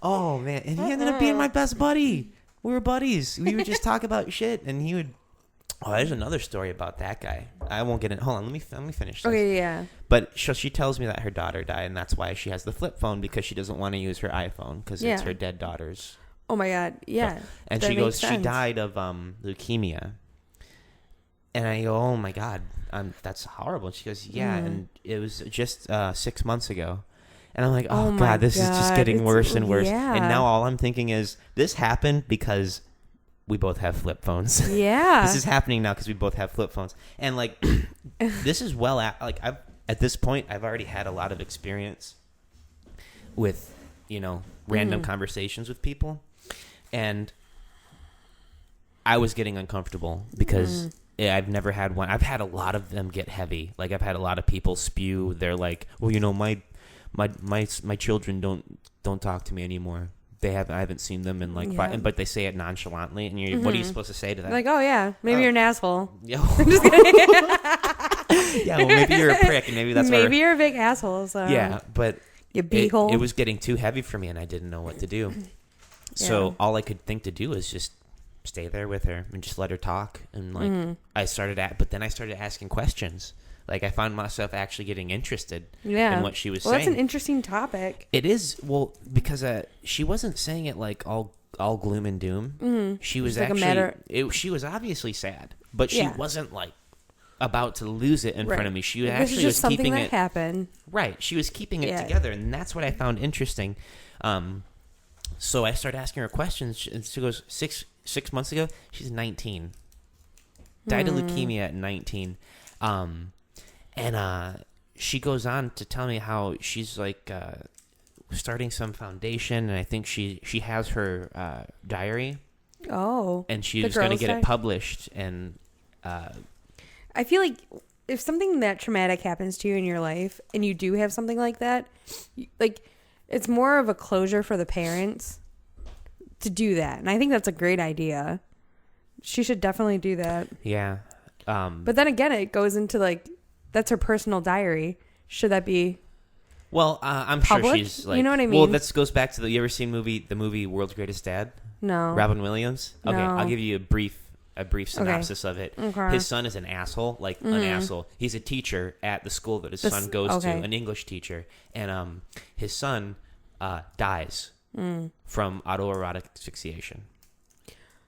Oh man, and he ended up being my best buddy. We were buddies. We would just talk about shit, and he would. Oh, there's another story about that guy. I won't get in. Hold on, let me finish this. Okay, yeah. But she tells me that her daughter died, and that's why she has the flip phone because she doesn't want to use her iPhone because it's her dead daughter's. Oh my God, yeah. So, and she goes, she died of leukemia. And I go, oh my God, that's horrible. And she goes, yeah, and it was just 6 months ago. And I'm like, oh God, this is just getting worse and worse. Yeah. And now all I'm thinking is, this happened because we both have flip phones. Yeah. This is happening now because we both have flip phones. And like, this is at this point, I've already had a lot of experience with, random conversations with people. And I was getting uncomfortable because I've never had one. I've had a lot of them get heavy. Like I've had a lot of people spew. They're like, well, my children don't talk to me anymore. I haven't seen them in like 5, but they say it nonchalantly. And what are you supposed to say to that? Like, oh yeah, maybe you're an asshole. Yeah. Yeah, well, maybe you're a prick, and maybe that's maybe you're a big asshole. So yeah, but you beehole. It was getting too heavy for me, and I didn't know what to do. So all I could think to do was just stay there with her and just let her talk. And like but then I started asking questions. Like I found myself actually getting interested in what she was saying. Well, that's an interesting topic. It is. Well, because she wasn't saying it like all gloom and doom. She was actually she was obviously sad, but she wasn't like about to lose it in front of me. She actually was keeping it. Happened. Right. She was keeping it together, and that's what I found interesting. So I started asking her questions, and she goes, six months ago, she's 19. Died of leukemia at 19. And she goes on to tell me how she's like starting some foundation, and I think she has her diary. Oh. And she's going to get it published. And I feel like if something that traumatic happens to you in your life, and you do have something like that, like... it's more of a closure for the parents to do that. And I think that's a great idea. She should definitely do that. Yeah. But then again, it goes into like, that's her personal diary. Should that be Well, I'm public? Sure she's like... You know what I mean? Well, that goes back to you ever seen the movie World's Greatest Dad? No. Robin Williams? Okay, no. I'll give you a brief a brief synopsis of it. Okay. His son is an asshole, like an asshole. He's a teacher at the school that his son goes to, an English teacher, and his son dies from autoerotic asphyxiation.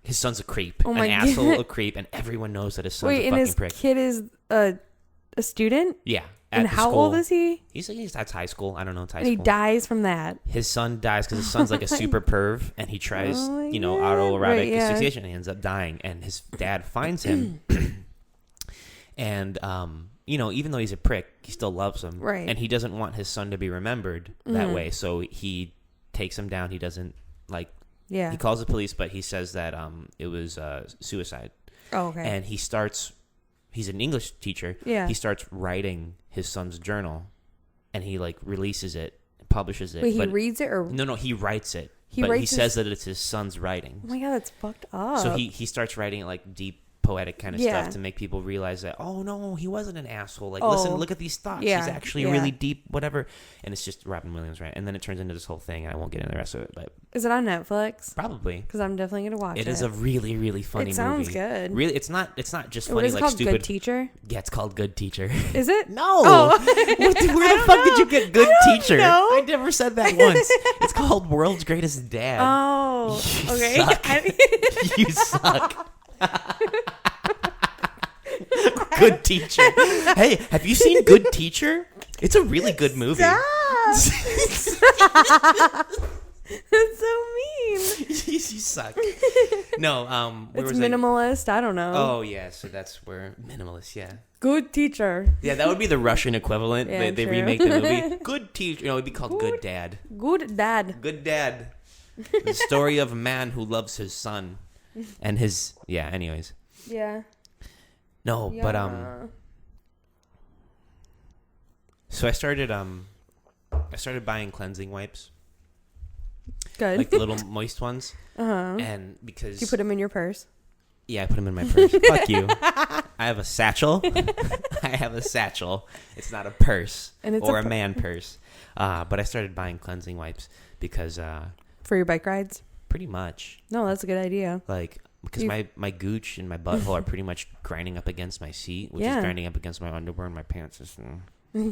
His son's a creep, an asshole, a creep, and everyone knows that his son's a fucking prick. Wait, and his kid is a student? Yeah. And how old is he? He's at high school. I don't know. It's high and school. He dies from that. His son dies because his son's like a super perv, and he tries, autoerotic asphyxiation, and he ends up dying. And his dad finds him, and even though he's a prick, he still loves him, right? And he doesn't want his son to be remembered that way, so he takes him down. He doesn't he calls the police, but he says that it was suicide. Oh, okay. And he's an English teacher. Yeah. He starts writing his son's journal, and he releases it, publishes it. Wait, he reads it or no? He writes it. He writes says that it's his son's writing. Oh my god, that's fucked up. So he starts writing it deep, poetic kind of stuff to make people realize that, oh no, he wasn't an asshole. Listen, look at these thoughts. He's actually really deep, whatever. And it's just Robin Williams, right? And then it turns into this whole thing. I won't get into the rest of it, but is it on Netflix? Probably, because I'm definitely gonna watch it. It is a really, really funny movie. It sounds good. Really, it's not just funny. What is it called? Stupid. Good Teacher? Yeah, it's called Good Teacher. Is it? No. Oh. Where the fuck did you get Good Teacher? Know. I never said that once. It's called World's Greatest Dad. Oh, you okay. Suck. You suck. Good Teacher. Hey, have you seen Good Teacher? It's a really good movie. Stop. That's so mean. You suck. No, it's minimalist. I don't know. Oh yeah, so that's where minimalist. Yeah. Good Teacher. Yeah, that would be the Russian equivalent. Yeah, they remake the movie. Good Teacher. It'd be called Good Dad. Good Dad. Good Dad. The story of a man who loves his son, and his Anyways. Yeah. No, but So I started buying cleansing wipes. Good. Like the little moist ones. Uh-huh. And because you put them in your purse? Yeah, I put them in my purse. Fuck you. I have a satchel. It's not a purse or a man purse. But I started buying cleansing wipes because for your bike rides? Pretty much. No, that's a good idea. Because my gooch and my butthole are pretty much grinding up against my seat, which is grinding up against my underwear and my pants. It's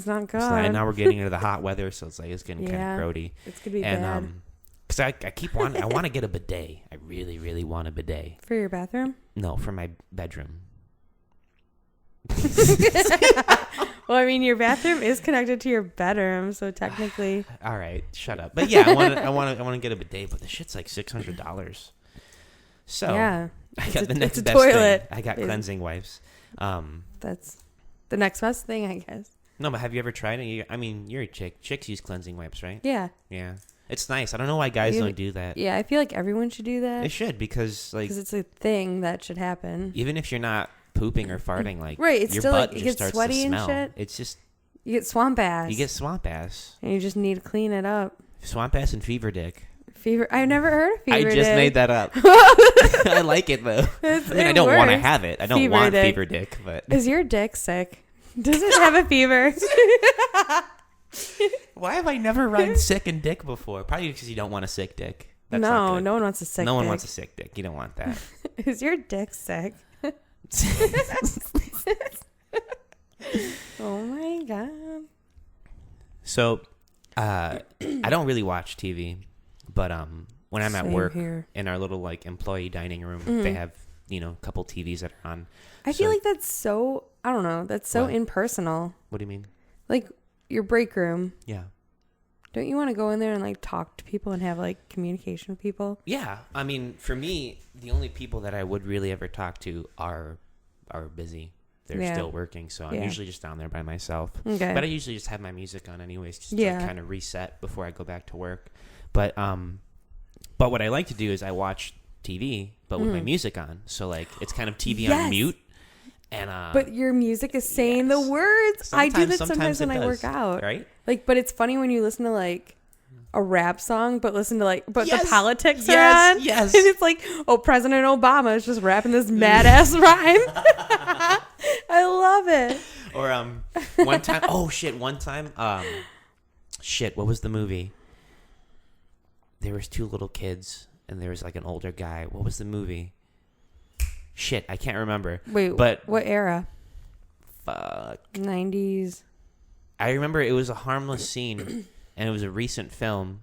not good. And now we're getting into the hot weather, so it's getting kind of grody. It's gonna be bad. Because I want to get a bidet. I really, really want a bidet. For your bathroom? No, for my bedroom. Well, I mean, your bathroom is connected to your bedroom, so technically. All right, shut up. But yeah, I want to get a bidet, but the shit's like $600. So yeah, I got the next best toilet. thing. I got cleansing wipes. That's the next best thing, I guess. No, but have you ever tried it? You're a chick. Chicks use cleansing wipes, right? Yeah. Yeah. It's nice. I don't know why guys don't do that. Yeah, I feel like everyone should do that. They should because it's a thing that should happen. Even if you're not pooping or farting, right, it's your still butt it just gets starts sweaty to and smell. shit. It's just you get swamp ass. You get swamp ass, and you just need to clean it up. Swamp ass and fever dick. I've never heard of fever dick. I just made that up. I like it though. I don't want to have it. I don't want fever dick, but is your dick sick? Does it have a fever? Why have I never run sick and dick before? Probably because you don't want a sick dick. That's no one wants a sick dick. No one wants a sick dick. You don't want that. Is your dick sick? Oh my god. So, I don't really watch TV, but when I'm at work in our little employee dining room, they have a couple TVs that are on. I feel like that's so I don't know. That's so impersonal. What do you mean? Like your break room. Yeah. Don't you want to go in there and talk to people and have communication with people? Yeah. I mean, for me, the only people that I would really ever talk to are busy. They're still working, so I'm usually just down there by myself. Okay. But I usually just have my music on anyways, just to kind of reset before I go back to work. But what I like to do is I watch TV, but with my music on. So it's kind of TV on mute. And but your music is saying the words. I do that sometimes when I work out. Right? But it's funny when you listen to a rap song, but listen to the politics are on. Yes. And it's President Obama is just rapping this mad ass rhyme. I love it. Or one time what was the movie? There was two little kids and there was an older guy. What was the movie? Shit, I can't remember. Wait, but what era? Fuck. 90s. I remember it was a harmless scene, and it was a recent film.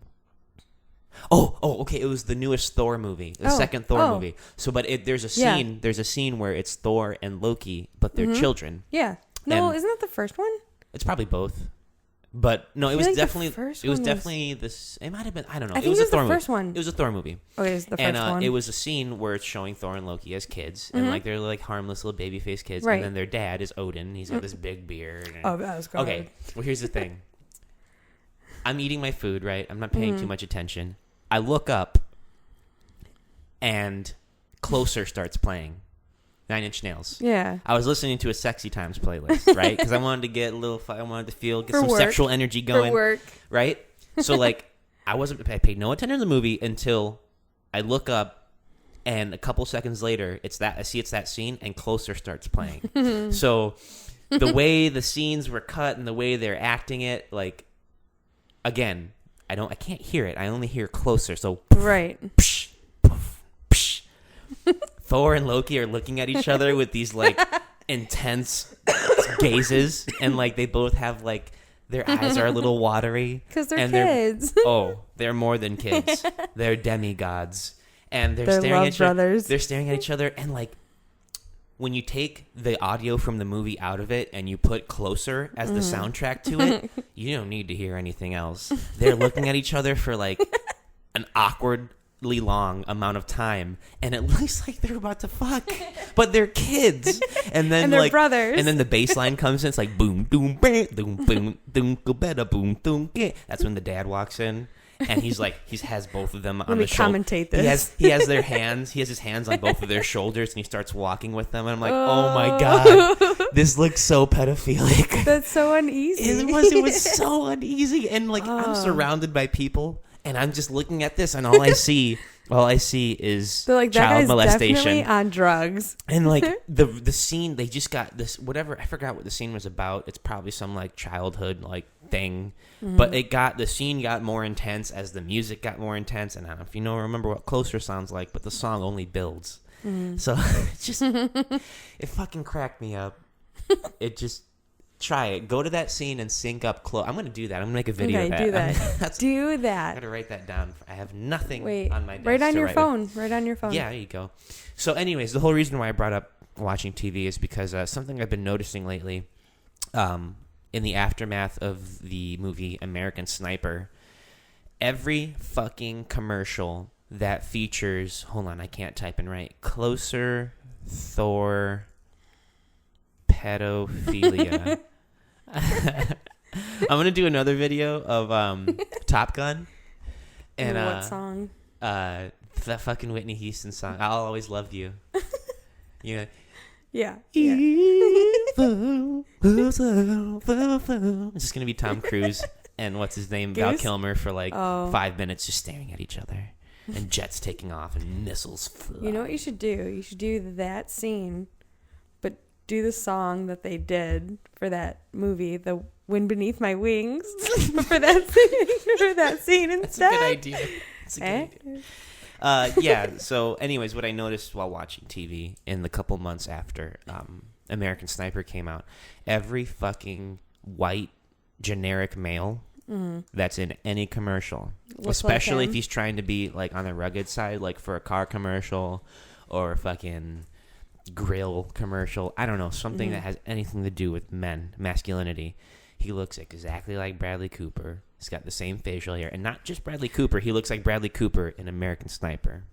Oh, okay. It was the newest Thor movie, the second Thor movie. So, but there's a scene. Yeah. There's a scene where it's Thor and Loki, but they're children. Yeah. No, isn't that the first one? It's probably both. But no, it was definitely. It was definitely this. It might have been. I don't know. I think it was the first one. It was a Thor movie. Okay, it was the first one. And it was a scene where it's showing Thor and Loki as kids, and like they're like harmless little baby faced kids, and then their dad is Odin. He's got this big beard. Oh, that was good. Okay. Well, here's the thing. I'm eating my food, right? I'm not paying too much attention. I look up, and Closer starts playing. 9 Inch Nails. Yeah. I was listening to a Sexy Times playlist, right? Because I wanted to get get some sexual energy going. For work. Right? So, like, I paid no attention to the movie until I look up, and a couple seconds later, it's that scene, and Closer starts playing. So, the way the scenes were cut and the way they're acting it, like, again, I can't hear it. I only hear Closer. So, right. Psh, poof, psh. Thor and Loki are looking at each other with these like intense gazes, and like they both have like their eyes are a little watery because they're kids. They're more than kids. They're demigods, and they're staring at brothers. They're staring at each other, and like when you take the audio from the movie out of it and you put Closer as the soundtrack to it, you don't need to hear anything else. They're looking at each other for like an awkwardly long amount of time, and it looks like they're about to fuck, but they're kids, and then they're like brothers, and then the bass line comes in. It's like boom, boom, boom, boom, boom, boom, go better, boom, boom. That's when the dad walks in, and he has both of them on the shoulder. Commentate this. He has their hands. He has his hands on both of their shoulders, and he starts walking with them. And I'm like, oh my god, this looks so pedophilic. That's so uneasy. It was so uneasy, and like I'm surrounded by people. And I'm just looking at this, and all I see is like, child molestation. Definitely on drugs. And like the scene, they just got this whatever. I forgot what the scene was about. It's probably some like childhood like thing, but the scene got more intense as the music got more intense. And I don't know if you remember what Closer sounds like, but the song only builds. So it just it fucking cracked me up. It just. Try it. Go to that scene and sync up close. I'm going to do that. I'm going to make a video of that. Do that. Do that. I got to write that down. I have nothing on my desk. Right on your phone. Right on your phone. Yeah, there you go. So anyways, the whole reason why I brought up watching TV is because something I've been noticing lately in the aftermath of the movie American Sniper, every fucking commercial that features, hold on, I can't type and write, Closer, Thor, pedophilia. I'm gonna do another video of Top Gun and what song? That fucking Whitney Houston song. I'll Always Love You. Yeah. It's just gonna be Tom Cruise and what's his name, Val Kilmer, for like 5 minutes just staring at each other, and jets taking off and missiles fly. You know what you should do? You should do that scene, do the song that they did for that movie, The Wind Beneath My Wings, for that scene instead. That's a good idea. That's a good idea. Yeah, so anyways, what I noticed while watching TV in the couple months after American Sniper came out, every fucking white generic male that's in any commercial, especially if he's trying to be like on the rugged side, like for a car commercial or a fucking grill commercial, I don't know, something that has anything to do with masculinity. He looks exactly like Bradley Cooper. He's got the same facial hair, and not just Bradley Cooper. He looks like Bradley Cooper in American Sniper.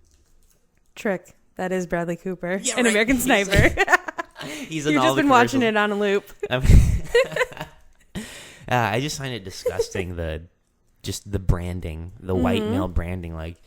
Trick. That is Bradley Cooper in American Sniper. He's in You've all just the been watching it on a loop. I just find it disgusting, the branding, the white male branding, like.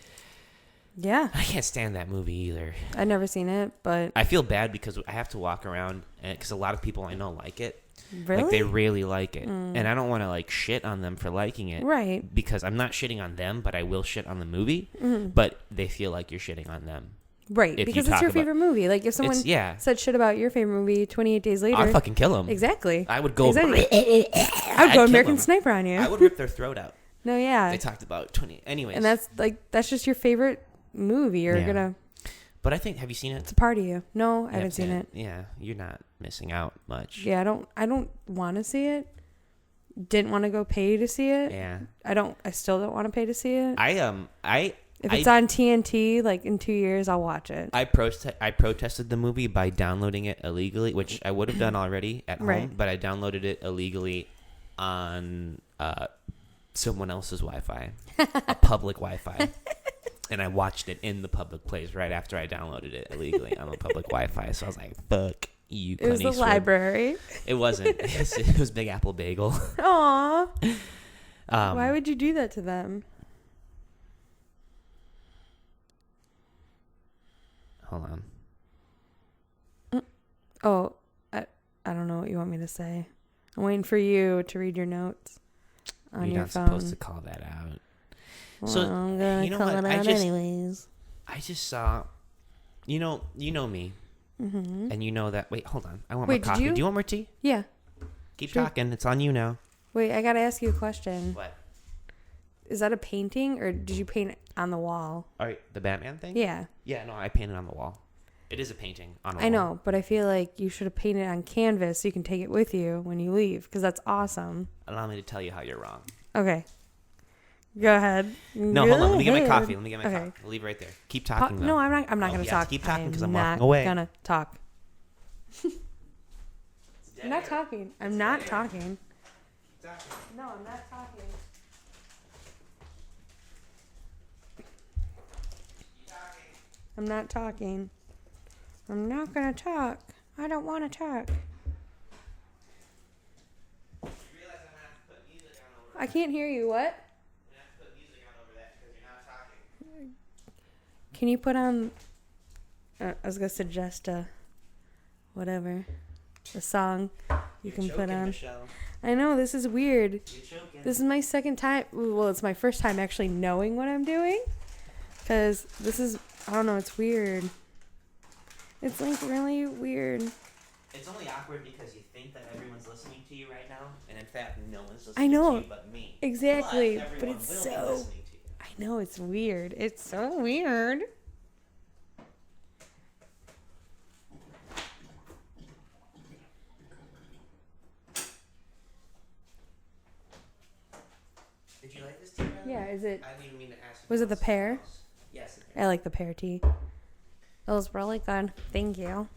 Yeah. I can't stand that movie either. I've never seen it, but I feel bad because I have to walk around, because a lot of people I know like it. Really? Like, they really like it. And I don't want to, like, shit on them for liking it. Right. Because I'm not shitting on them, but I will shit on the movie. But they feel like you're shitting on them. Right. Because it's your favorite movie. Like, if someone said shit about your favorite movie 28 Days later. I'd fucking kill them. Exactly. I would go. Exactly. I would go American Sniper on you. I would rip their throat out. No, yeah. They talked about 20. Anyways. And that's just your favorite movie. You're going to. But I think, have you seen it? It's a part of you. No, I haven't seen it. Yeah, you're not missing out much. Yeah, I don't want to see it. Didn't want to go pay to see it. Yeah. I still don't want to pay to see it. If it's on TNT, like in 2 years, I'll watch it. I protested the movie by downloading it illegally, which I would have done already at home, but I downloaded it illegally on someone else's Wi-Fi, a public Wi-Fi. And I watched it in the public place right after I downloaded it illegally on the public Wi-Fi. So I was like, fuck you, Clint It was the library. It wasn't. It was Big Apple Bagel. Aw. Why would you do that to them? Hold on. Oh, I don't know what you want me to say. I'm waiting for you to read your notes on your phone. You're not supposed to call that out. Well, So, I'm going to call it out anyways. I just saw, you know me. Mm-hmm. And you know that. Wait, hold on. I want more coffee. Do you want more tea? Yeah. Keep talking. It's on you now. Wait, I got to ask you a question. What? Is that a painting or did you paint it on the wall? All right, the Batman thing? Yeah. Yeah, no, I painted on the wall. It is a painting on a wall. I know, but I feel like you should have painted on canvas so you can take it with you when you leave because that's awesome. Allow me to tell you how you're wrong. Okay. Go ahead. No, hold on. Let me get my coffee. Coffee. I'll leave it right there. Keep talking, though. No, I'm not going to talk. Keep talking because I'm walking away. I'm not going to talk. I'm not talking. I'm not talking. No, I'm not talking. I'm not talking. I'm not going to talk. I don't want to talk. I can't hear you. What? Can you put on... I was going to suggest a song you can put on. Michelle. I know, this is weird. This is my second time. Well, it's my first time actually knowing what I'm doing. Because this is... I don't know, it's weird. It's like really weird. It's only awkward because you think that everyone's listening to you right now, and in fact, no one's listening to you but me. Exactly, but it's so... I know, it's weird. It's so weird. Did you like this tea? Yeah, is it... I didn't even mean to ask. Was it the pear? Yes. I like the pear tea. It was really good. Thank you.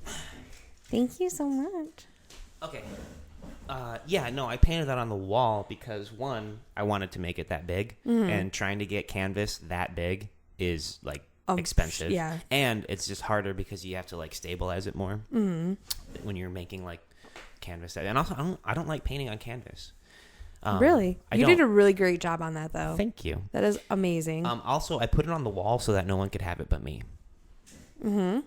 Thank you so much. Okay. Yeah, no, I painted that on the wall because, one, I wanted to make it that big. Mm-hmm. And trying to get canvas that big is, like, expensive. Yeah. And it's just harder because you have to, like, stabilize it more when you're making, like, canvas. And also, I don't like painting on canvas. Really? You did a really great job on that, though. Thank you. That is amazing. Also, I put it on the wall so that no one could have it but me. Mm-hmm.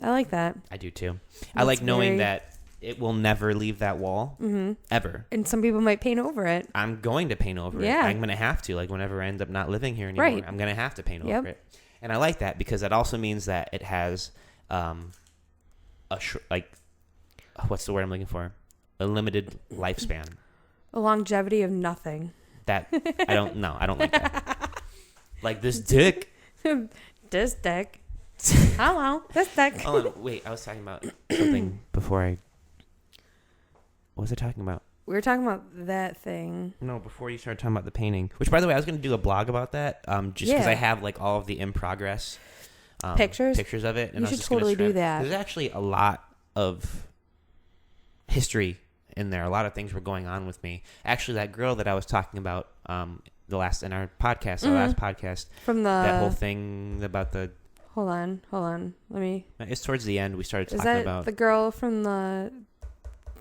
I like that. I do, too. I like knowing that it will never leave that wall. Mm-hmm. Ever. And some people might paint over it. I'm going to paint over it. I'm going to have to. Like, whenever I end up not living here anymore, right. I'm going to have to paint over it. And I like that because that also means that it has what's the word I'm looking for? A limited lifespan. A longevity of nothing. That I don't like that. Like this dick. This dick. Hello, this dick. Oh wait, I was talking about something before I. What was I talking about? We were talking about that thing. No, before you started talking about the painting. Which, by the way, I was going to do a blog about that. Just because I have like all of the in progress pictures of it. And you should totally do that. There's actually a lot of history in there. A lot of things were going on with me. Actually, that girl that I was talking about in our last podcast from that whole thing about the. Hold on. Let me. It's towards the end. We started talking about the girl from the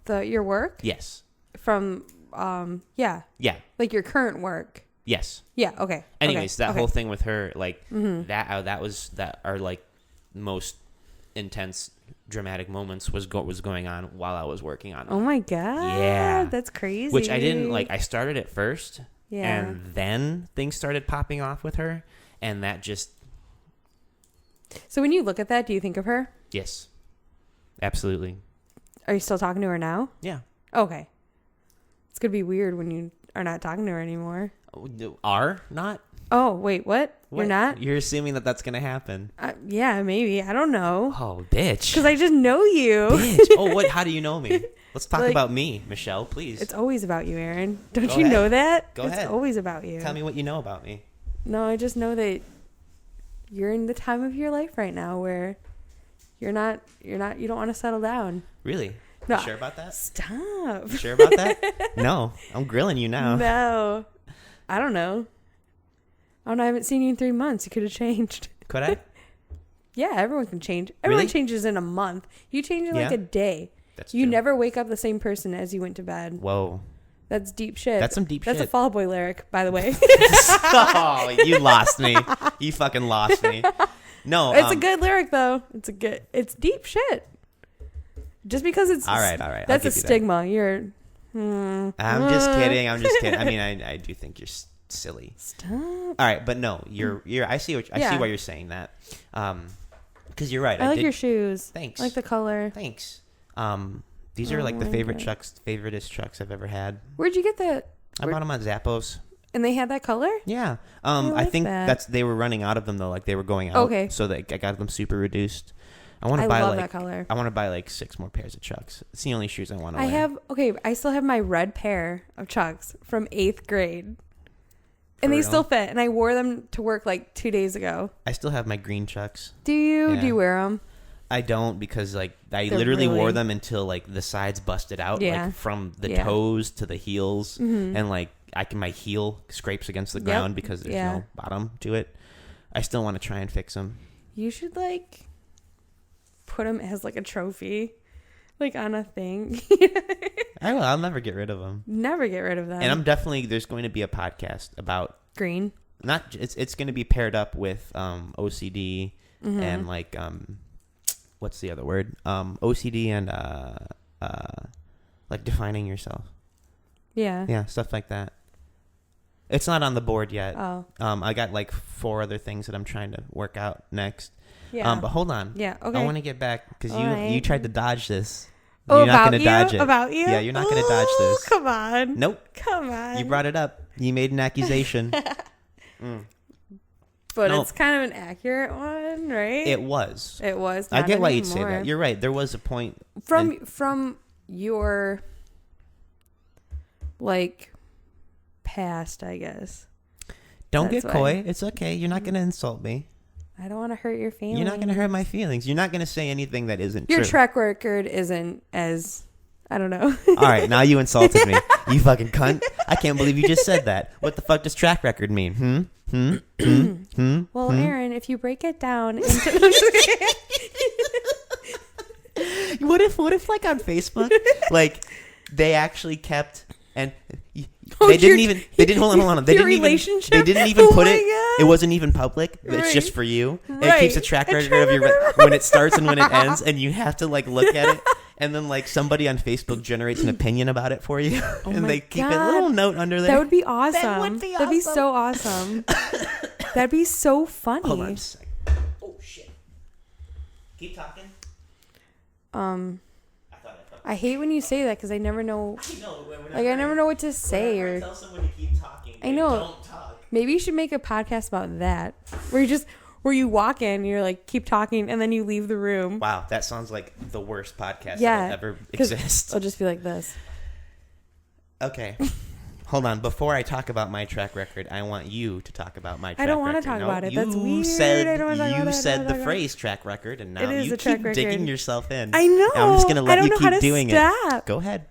your work. Yes. From yeah. Like your current work. Yes. Yeah. Okay. Anyways, that whole thing with her, like that our like most intense dramatic moments was going on while I was working on it. Oh my god. Yeah. That's crazy. Which I didn't like. I started it first. Yeah. And then things started popping off with her, and that just. So when you look at that, do you think of her? Yes. Absolutely. Are you still talking to her now? Yeah. Okay. It's going to be weird when you are not talking to her anymore. Are not? Oh, wait, what? What? You're not? You're assuming that that's gonna happen. Yeah, maybe. I don't know. Oh, bitch. Because I just know you. Bitch. Oh, what? How do you know me? Let's talk about me, Michelle, please. It's always about you, Aaron. Don't Go you ahead. know that? Go ahead. It's always about you. Tell me what you know about me. No, I just know that you're in the time of your life right now where you don't want to settle down. Really? No. You sure about that? Stop. You sure about that? No. I'm grilling you now. No. I don't know. I haven't seen you in 3 months. You could have changed. Could I? Yeah, everyone can change. Everyone Really? changes in a month. You change in like a day. That's you true. never wake up the same person as you went to bed. Whoa. That's deep shit. That's some deep shit. That's a Fall Out Boy lyric, by the way. Oh, you lost me. You fucking lost me. No. It's a good lyric, though. It's deep shit. Just because it's... All right. That's a stigma. You're... I'm just kidding. I mean, I do think you're silly. Stop. All right, but no, you're. I see why you're saying that. Because you're right. I like your shoes. Thanks. I like the color. Thanks. These are like the favoriteest trucks I've ever had. Where'd you get that? I bought them on Zappos. And they had that color? Yeah. I think that. they were running out of them though. Like they were going out. Okay. So I got them super reduced. I love that color. I want to buy like 6 more pairs of Chucks. It's the only shoes I want to wear. I still have my red pair of Chucks from 8th grade. And they real? still fit. And I wore them to work like 2 days ago. I still have my green Chucks. Do you? Yeah. Do you wear them? I don't because like I They're literally really... wore them until like the sides busted out, like from the toes to the heels, and like my heel scrapes against the ground because there's no bottom to it. I still want to try and fix them. You should like put them as like a trophy, like on a thing. I will. I'll never get rid of them. Never get rid of them. And there's going to be a podcast about green. It's going to be paired up with OCD and like what's the other word? OCD and like defining yourself. Yeah, stuff like that. It's not on the board yet. Oh. I got like 4 other things that I'm trying to work out next. Yeah. But hold on. Yeah. Okay. I want to get back because you tried to dodge this. Oh, you're not going to dodge it. About you? Yeah, you're not going to dodge this. Come on. Nope. Come on. You brought it up. You made an accusation. But it's kind of an accurate one, right? It was. It was. I get why you'd say that. You're right. There was a point from your like past, I guess. Don't get coy. It's okay. You're not going to insult me. I don't want to hurt your feelings. You're not going to hurt my feelings. You're not going to say anything that isn't true. Your track record isn't as, I don't know. All right, now you insulted me. You fucking cunt. I can't believe you just said that. What the fuck does track record mean? Well, Aaron, if you break it down into... What if like on Facebook, like they actually kept and they didn't hold on. They didn't even put it. God. It wasn't even public. Right. It's just for you. Right. It keeps a track record of your when it starts and when it ends, and you have to like look at it. And then like somebody on Facebook generates an opinion about it for you, and they keep a little note under there. That would be awesome. That'd be so awesome. That'd be so funny. Hold on a second. Oh shit! Keep talking. I hate when you say that because I never know. I know. I never know what to say or. Tell someone to keep talking. I know. Don't talk. Maybe you should make a podcast about that, where you walk in, you're like, keep talking, and then you leave the room. Wow, that sounds like the worst podcast that will ever exist. I'll just be like this. Okay. Hold on. Before I talk about my track record, I want you to talk about my track record. I don't want to talk about it. That's weird. You said the phrase track record, and now you keep digging yourself in. I know. I'm just going to let you keep doing it. Go ahead.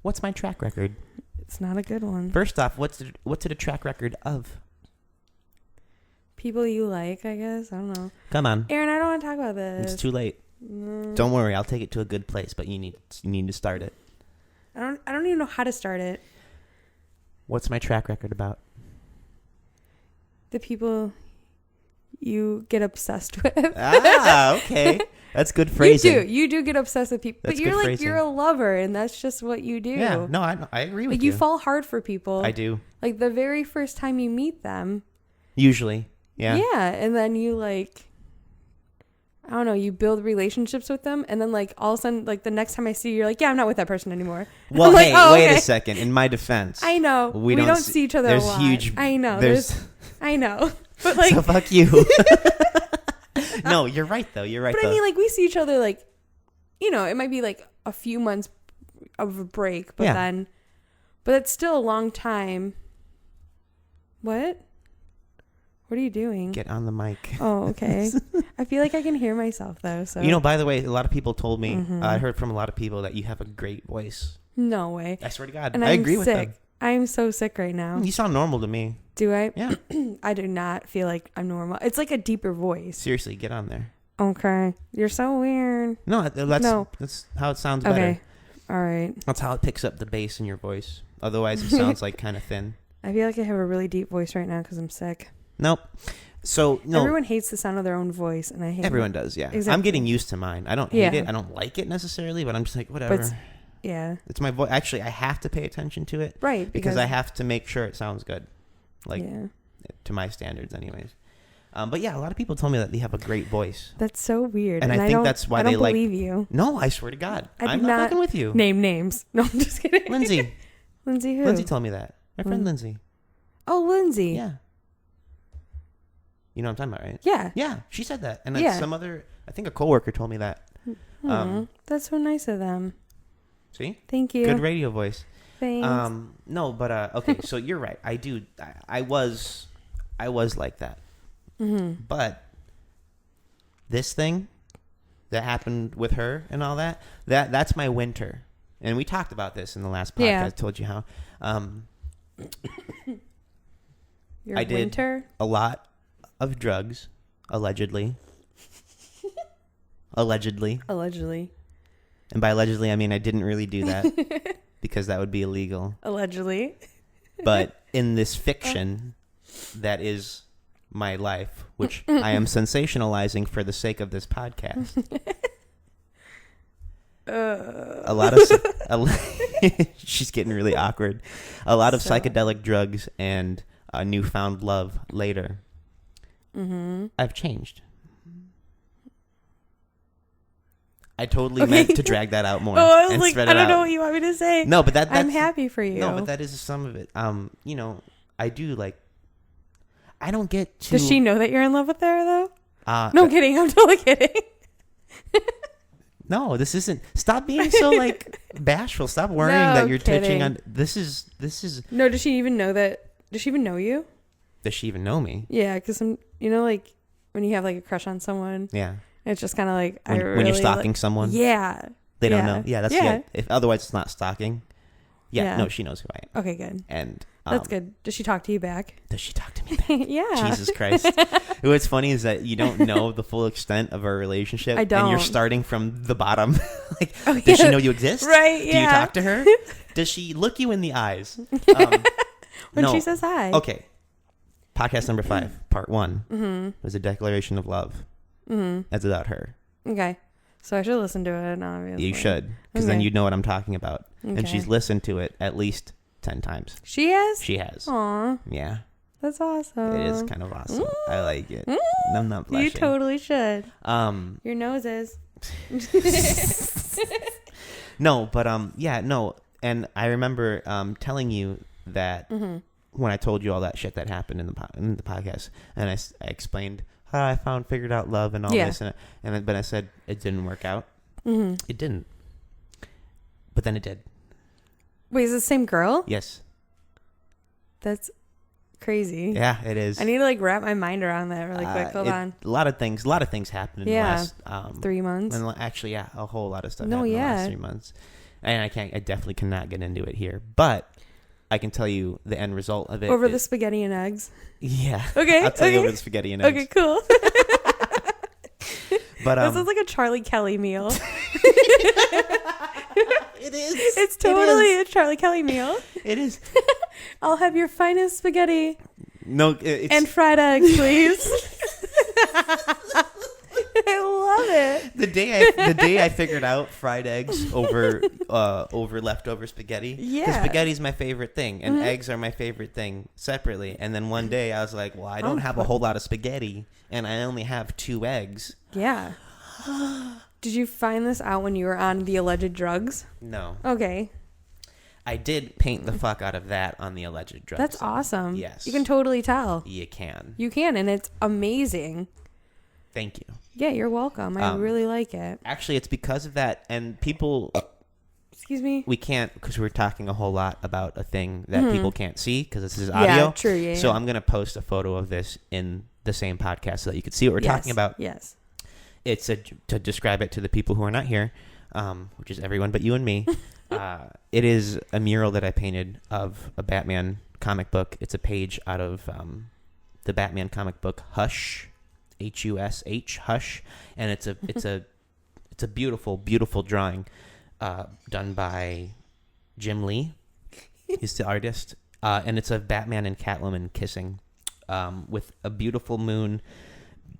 What's my track record? It's not a good one. First off, what's it a track record of? People you like, I guess. I don't know. Come on. Aaron, I don't want to talk about this. It's too late. Don't worry. I'll take it to a good place, but you need to start it. I don't even know how to start it. What's my track record about? The people you get obsessed with. Okay. That's good phrasing. You do get obsessed with people. That's but you're good like, phrasing. you're a lover, and that's just what you do. Yeah. No, I agree with you. You fall hard for people. I do. Like the very first time you meet them. Usually. Yeah. Yeah. And then you like, I don't know, you build relationships with them. And then like all of a sudden, like the next time I see you, you're like, yeah, I'm not with that person anymore. Well, like, hey, oh, wait okay. a second. In my defense. I know. We don't see each other a lot. I know. I know. But like, so fuck you. No, you're right though. You're right. But I mean, like, we see each other, like, you know, it might be like a few months of a break, but but it's still a long time. What are you doing? Get on the mic. Oh, okay. I feel like I can hear myself though. So, you know, by the way, a lot of people told me, I heard from a lot of people that you have a great voice. No way. I swear to God. And I agree with them. I'm so sick right now. You sound normal to me. Do I? Yeah. I do not feel like I'm normal. It's like a deeper voice. Seriously, get on there. Okay. You're so weird. No, that's how it sounds better. Okay. All right. That's how it picks up the bass in your voice. Otherwise, it sounds like kind of thin. I feel like I have a really deep voice right now because I'm sick. Nope. So, no. Everyone hates the sound of their own voice, and I hate Everyone it. does, yeah. Exactly. I'm getting used to mine. I don't hate it. I don't like it necessarily, but I'm just like, whatever. Yeah. It's my voice. Actually, I have to pay attention to it. Right. Because I have to make sure it sounds good. Like, yeah. To my standards anyways. But yeah, a lot of people told me that they have a great voice. That's so weird. And I think that's why they like... I don't believe you. No, I swear to God. I'm not fucking with you. Name names. No, I'm just kidding. Lindsay. Lindsay who? Lindsay told me that. My friend Lindsay. Oh, Lindsay. Yeah. You know what I'm talking about, right? Yeah. Yeah, she said that. And then some other... I think a coworker told me that. That's so nice of them. See? Thank you. Good radio voice. Thanks. No, but okay, so you're right. I do. I was like that. Mm-hmm. But this thing that happened with her and all that's my winter. And we talked about this in the last podcast. Yeah. I told you how. Your I did winter? A lot of drugs, allegedly. Allegedly. And by allegedly, I mean I didn't really do that because that would be illegal. Allegedly. But in this fiction that is my life, which I am sensationalizing for the sake of this podcast. She's getting really awkward. A lot of psychedelic drugs and a newfound love later. Mm-hmm. I've changed. I totally meant to drag that out more. Oh, I was like, I don't know what you want me to say. No, but I'm happy for you. No, but that is some of it. You know, I do like. I don't get to. Does she know that you're in love with her though? No, I'm kidding. I'm totally kidding. No, this isn't. Stop being so like bashful. Stop worrying that you're touching on. This is. No, does she even know that? Does she even know you? Does she even know me? Yeah, because you know, like when you have like a crush on someone. Yeah. It's just kind of like when you're stalking someone. Yeah. They don't know. Yeah, that's it. If otherwise it's not stalking. Yeah. No, she knows who I am. Okay, good. And that's good. Does she talk to you back? Does she talk to me back? Yeah. Jesus Christ. What's funny is that you don't know the full extent of our relationship. I don't. And you're starting from the bottom. Like, does she know you exist? Right. Yeah. Do you talk to her? Does she look you in the eyes? When she says hi. Okay. Podcast number 5, part 1 was a declaration of love. That's about her. Okay. So I should listen to it, obviously. You should, because then you'd know what I'm talking about. Okay. And she's listened to it at least 10 times. She has? She has. Aw. Yeah. That's awesome. It is kind of awesome. I like it. I'm not blushing. You totally should. Your nose is. No, but yeah, no. And I remember telling you that when I told you all that shit that happened in the podcast, and I explained how I figured out love and all this, but I said it didn't work out. It didn't. But then it did. Wait, is it the same girl? Yes. That's crazy. Yeah, it is. I need to like wrap my mind around that really quick. Hold on. A lot of things happened in the last 3 months. Actually, a whole lot of stuff happened in the last 3 months. And I definitely cannot get into it here, but I can tell you the end result of it. Over the spaghetti and eggs? Yeah. Okay. I'll tell you over the spaghetti and eggs. Okay, cool. But this is like a Charlie Kelly meal. It is. It's totally a Charlie Kelly meal. It is. I'll have your finest spaghetti. No, and fried eggs, please. I love it. The day I figured out fried eggs over leftover spaghetti. Yeah. Because spaghetti is my favorite thing, and eggs are my favorite thing separately. And then one day I was like, well, I don't have a whole lot of spaghetti, and I only have 2 eggs. Yeah. Did you find this out when you were on the alleged drugs? No. Okay. I did paint the fuck out of that on the alleged drug. That's scene. awesome. Yes. You can totally tell. You can. You can, and it's amazing. Thank you. Yeah, you're welcome. I really like it. Actually, it's because of that, and people... Excuse me? We can't, because we're talking a whole lot about a thing that people can't see, because this is audio. Yeah, true, yeah. So I'm going to post a photo of this in the same podcast so that you can see what we're talking about. Yes. It's to describe it to the people who are not here, which is everyone but you and me. It is a mural that I painted of a Batman comic book. It's a page out of the Batman comic book Hush, Hush, Hush, and it's a beautiful, beautiful drawing done by Jim Lee. He's the artist, and it's of Batman and Catwoman kissing with a beautiful moon.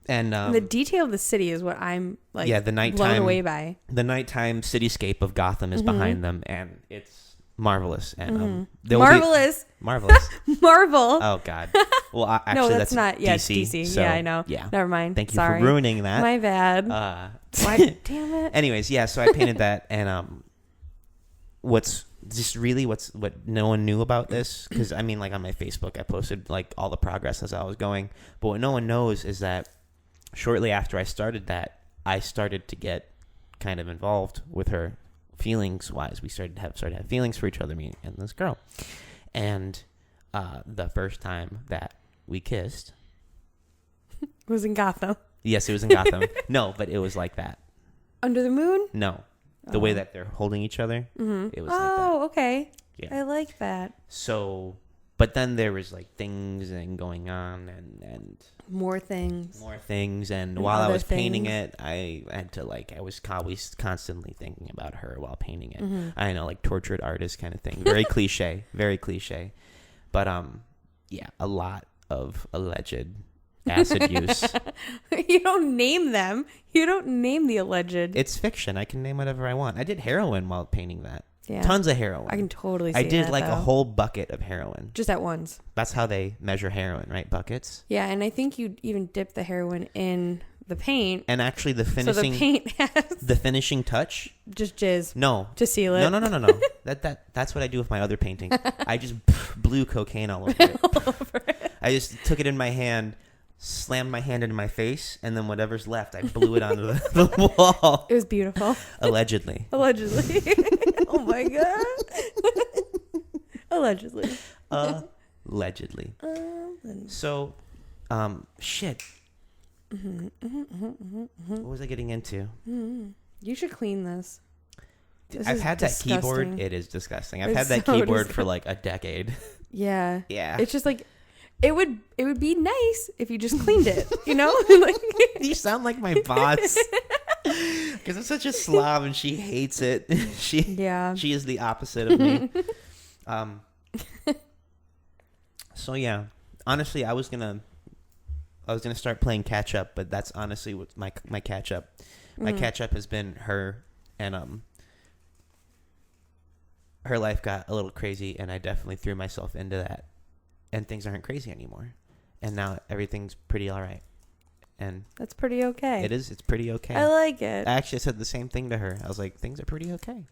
And the detail of the city is what I'm like the nighttime, blown away by. The nighttime cityscape of Gotham is behind them, and it's marvelous. And marvelous. Marvelous. Marvel. Oh, God. Well, actually, no, that's not. DC. Yeah, DC. So, yeah, I know. Yeah. Never mind. Thank you Sorry. for ruining that. My bad. Why? Damn it. Anyways, yeah, so I painted that, and what no one knew about this, because, I mean, like, on my Facebook, I posted, like, all the progress as I was going, but what no one knows is that shortly after I started that, I started to get kind of involved with her feelings-wise. We started to have feelings for each other, me and this girl. And the first time that we kissed... was in Gotham. Yes, it was in Gotham. No, but it was like that. Under the moon? No. The way that they're holding each other, it was like that. Oh, okay. Yeah. I like that. So, but then there was like things and going on and more things. And while I was painting it, I had to I was always constantly thinking about her while painting it. I know, like tortured artist kind of thing. Very cliche, very cliche. But yeah, a lot of alleged acid use. You don't name them. You don't name the alleged. It's fiction. I can name whatever I want. I did heroin while painting that. Yeah. Tons of heroin. I can totally see I did that, a whole bucket of heroin. Just at once. That's how they measure heroin, right? Buckets. Yeah, and I think you even dip the heroin in the paint. And actually the finishing... So the paint has... The finishing touch... Just jizz. No. To seal it. No. That's what I do with my other painting. I just blew cocaine all over it. All over it. I just took it in my hand, slammed my hand into my face, and then whatever's left, I blew it onto the wall. It was beautiful. Allegedly. Oh my God. Allegedly. Allegedly. So, shit. What was I getting into? You should clean this. I've had that keyboard. It is disgusting. I've had that keyboard for like a decade. Yeah. Yeah. It's just like... It would be nice if you just cleaned it, you know? You sound like my boss. Because I'm such a slob and she hates it. She is the opposite of me. So yeah, honestly, I was gonna start playing catch up, but that's honestly what my catch up. My catch up has been her, and her life got a little crazy, and I definitely threw myself into that. And things aren't crazy anymore. And now everything's pretty all right. And that's pretty okay. It is. It's pretty okay. I like it. I actually said the same thing to her. I was like, things are pretty okay.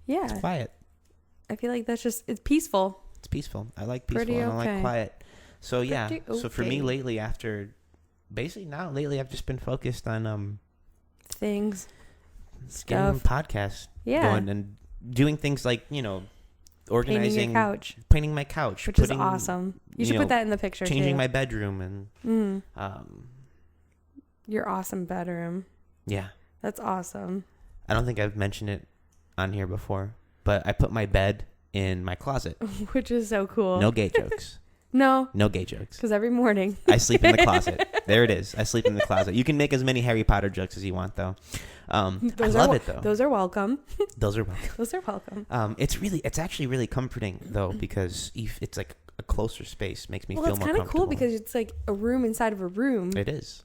Yeah. It's quiet. I feel like it's peaceful. It's peaceful. I like peaceful. Pretty and I okay. like quiet. So yeah. Pretty So for me okay. lately, lately I've just been focused on things. getting podcasts going and doing things like, organizing, painting my couch, which is awesome. You should put that in the picture. Changing too. my bedroom and your awesome bedroom. Yeah, that's awesome. I don't think I've mentioned it on here before, but I put my bed in my closet, which is so cool. No gay jokes. No gay jokes. Because every morning I sleep in the closet. There it is. I sleep in the closet. You can make as many Harry Potter jokes as you want, though. I love it, though. Those are welcome. Those are welcome. Those are welcome. It's actually really comforting, though, because it's like a closer space. Makes me feel more comfortable. Well, it's kind of cool because it's like a room inside of a room. It is.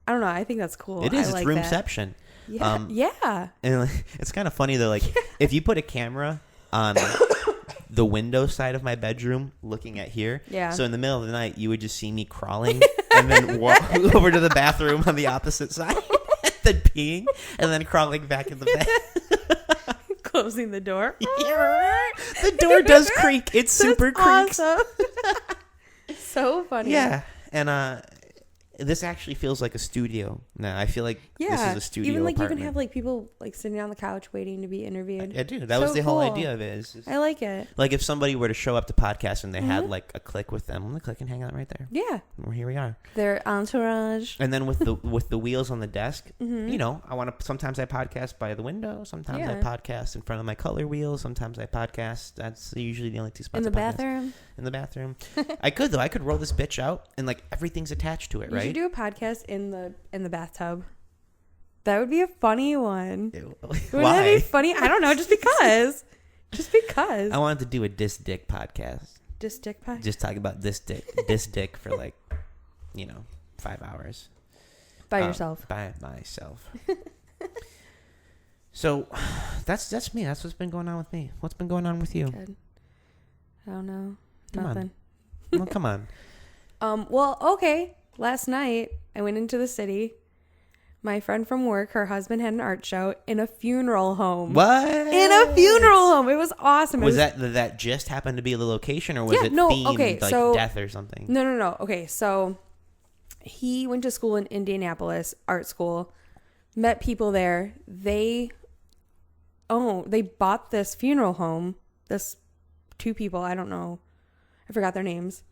I don't know. I think that's cool. It is. It's roomception. Yeah. Yeah. And it's kind of funny, though. Like, if you put a camera on the window side of my bedroom looking at here. Yeah. So in the middle of the night, you would just see me crawling and then walk over to the bathroom on the opposite side, then peeing, and then crawling back in the bed. closing the door. The door does creak. It's super creaks. Awesome. So funny. Yeah, and this actually feels like a studio. No, I feel like this is a studio even like apartment. you can have like people like sitting on the couch waiting to be interviewed. I do. That was the whole idea of it. I like it. Like if somebody were to show up to podcast and they had like a click with them, I'm gonna click and hang out right there. Yeah. Well, here we are. Their entourage. And then with the wheels on the desk, you know, I want to. Sometimes I podcast by the window. Sometimes I podcast in front of my color wheel. Sometimes I podcast. That's usually the only two spots. In the bathroom. In the bathroom. I could though. I could roll this bitch out and like everything's attached to it, right? You should do a podcast in the bathtub. That would be a funny one. Wouldn't that be funny? I don't know. Just because. Just because. I wanted to do a Dis Dick podcast. Dis Dick podcast? Just talk about this dick for like, 5 hours. By yourself. By myself. So, that's me. That's what's been going on with me. What's been going on with you? Good. I don't know. Come Nothing. On. Well, come on. Well, okay. Last night, I went into the city. My friend from work, her husband had an art show in a funeral home. What? In a funeral home. It was awesome. Was that just happened to be the location, or was it themed like death or something? No. Okay, so he went to school in Indianapolis, art school, met people there. They bought this funeral home. This two people, I don't know. I forgot their names.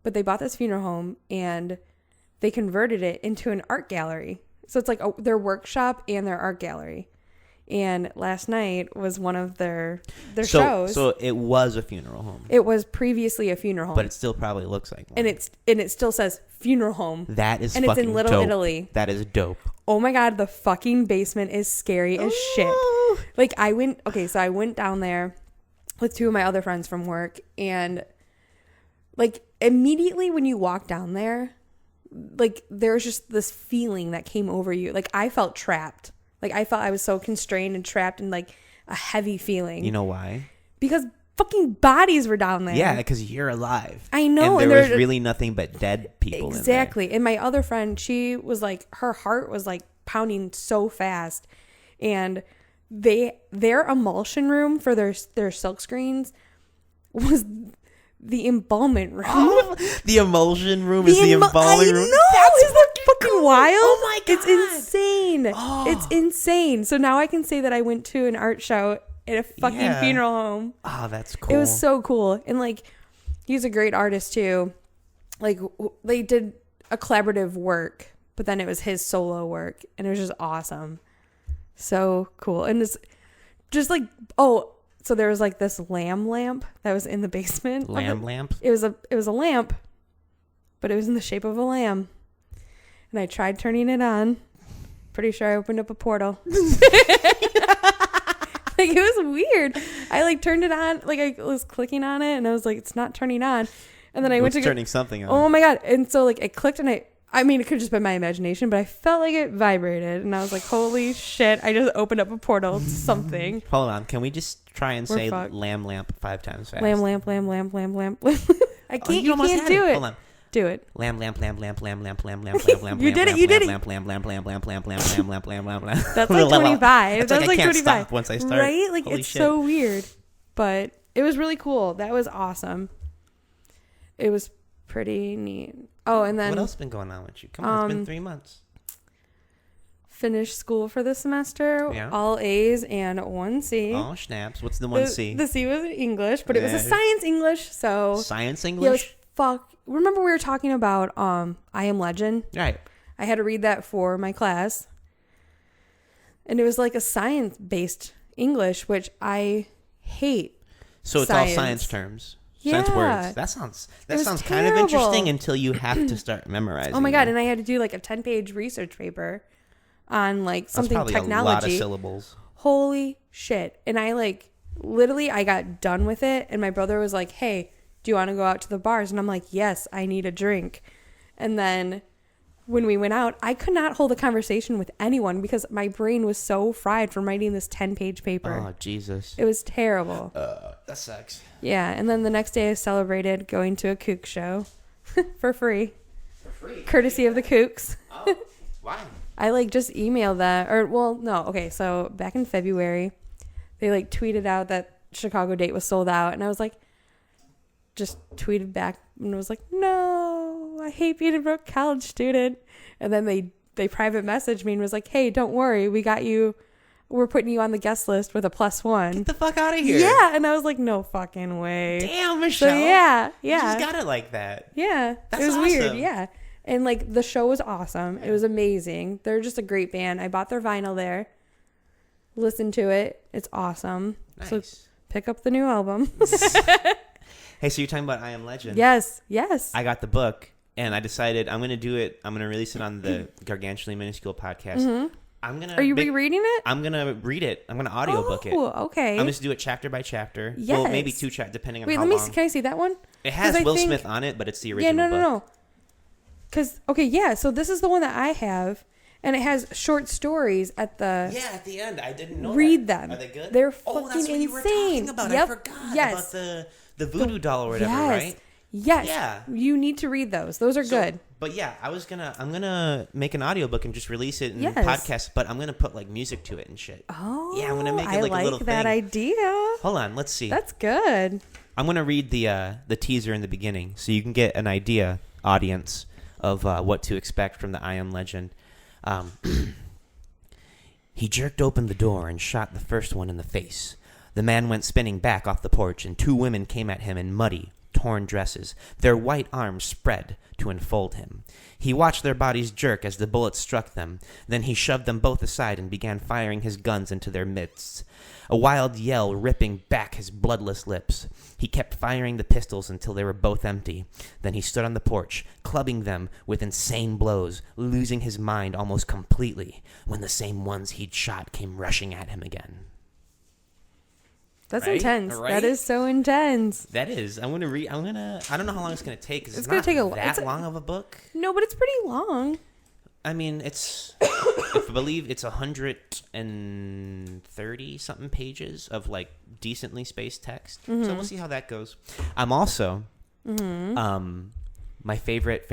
But they bought this funeral home and they converted it into an art gallery. So it's like their workshop and their art gallery. And last night was one of their shows. So it was a funeral home. It was previously a funeral home. But it still probably looks like one. And it still says funeral home. That is and fucking it's in Little dope. Italy. That is dope. Oh my God, the fucking basement is scary as shit. Like I went down there with two of my other friends from work, and like immediately when you walk down there, like there's just this feeling that came over you. Like I felt trapped. Like I felt I was so constrained and trapped in like a heavy feeling. You know why? Because fucking bodies were down there. Yeah, because you're alive. I know. And there was really nothing but dead people exactly. in there. And my other friend, she was like, her heart was like pounding so fast. And their emulsion room for their silk screens was the embalmment room. Oh, the emulsion room is the embalming room. That's isn't that fucking wild? Oh my God. It's insane. Oh. It's insane. So now I can say that I went to an art show at a fucking funeral home. Oh, that's cool. It was so cool. And like, he's a great artist too. Like they did a collaborative work, but then it was his solo work, and it was just awesome. So cool. And it's just like, so there was like this lamp that was in the basement. Lamp? It was a lamp, but it was in the shape of a lamb. And I tried turning it on. Pretty sure I opened up a portal. Like it was weird. I like turned it on, like I was clicking on it, and I was like, it's not turning on. And then I went to turning something on. Oh my God. And so like I clicked, and I mean, it could have just been my imagination, but I felt like it vibrated, and I was like, holy shit, I just opened up a portal to something. Hold on. Can we just try and say fucked. lamp 5 times fast? Lamp. I can't, you can't do it. Hold on. Do it. Lamp. You did it. Lamp. That's like 25. That's like 25. Stop once I start. Right? Like Holy it's shit. so weird. But it was really cool. That was awesome. It was pretty neat. Oh, and then what else has been going on with you? Come on, it's been 3 months. Finished school for the semester. Yeah. All A's and 1 C. Oh, snaps. What's the 1 C? The C was English, but it was a science English, so Science English? Remember we were talking about I Am Legend? Right. I had to read that for my class. And it was like a science-based English, which I hate. So it's all science terms. Yeah. Science words. That sounds kind of interesting until you have to start memorizing. Oh my God, and I had to do like a 10-page research paper on like something That's probably technology. a lot of syllables. Holy shit. And I like literally I got done with it, and my brother was like, "Hey, do you want to go out to the bars?" And I'm like, "Yes, I need a drink." And then when we went out, I could not hold a conversation with anyone because my brain was so fried from writing this 10-page paper. Oh, Jesus. It was terrible. That sucks. Yeah, and then the next day I celebrated going to a kook show for free. For free? Courtesy of the Kooks. Oh, why? I like just emailed that. So back in February, they like tweeted out that Chicago date was sold out, and I was like, just tweeted back and was like, no, I hate being a broke college student. And then they private messaged me and was like, hey, don't worry, we got you. We're putting you on the guest list with a +1. Get the fuck out of here. Yeah. And I was like, no fucking way. Damn, Michelle. So yeah. You just got it like that. Yeah. That's it was awesome. weird. Yeah. And like the show was awesome. It was amazing. They're just a great band. I bought their vinyl there. Listen to it. It's awesome. Nice. So pick up the new album. Hey, so you're talking about I Am Legend. Yes. I got the book, and I decided I'm going to do it. I'm going to release it on the Gargantually Minuscule podcast. Mm-hmm. Are you rereading it? I'm going to read it. I'm going to audiobook it. Oh, okay. I'm just do it chapter by chapter. Yes. Well, maybe 2 chapters, depending on Wait, how long. can I see that one? It has Will Smith on it, but it's the original book. No. Because, okay, yeah, so this is the one that I have, and it has short stories at the... Yeah, at the end. I didn't know Read that. them. Are they good? They're fucking that's what insane. You were talking about. Yep. I forgot Yes. about the voodoo doll or whatever, right? Yes. Yeah. You need to read those. Those are good. But yeah, I'm gonna make an audiobook and just release it in podcast, but I'm gonna put like music to it and shit. Oh. Yeah, I'm gonna make it like a little thing. that idea. Hold on, let's see. That's good. I'm gonna read the teaser in the beginning so you can get an idea, audience, of what to expect from the I Am Legend. He jerked open the door and shot the first one in the face. The man went spinning back off the porch, and 2 women came at him in muddy, torn dresses, their white arms spread to enfold him. He watched their bodies jerk as the bullets struck them. Then he shoved them both aside and began firing his guns into their midst, a wild yell ripping back his bloodless lips. He kept firing the pistols until they were both empty. Then he stood on the porch, clubbing them with insane blows, losing his mind almost completely when the same ones he'd shot came rushing at him again. That's intense. Right? That is so intense. That is. I don't know how long it's going to take. It's going to take that long of a book. No, but it's pretty long. I mean, if I believe it's 130 something pages of like decently spaced text. Mm-hmm. So we'll see how that goes. I'm also, my favorite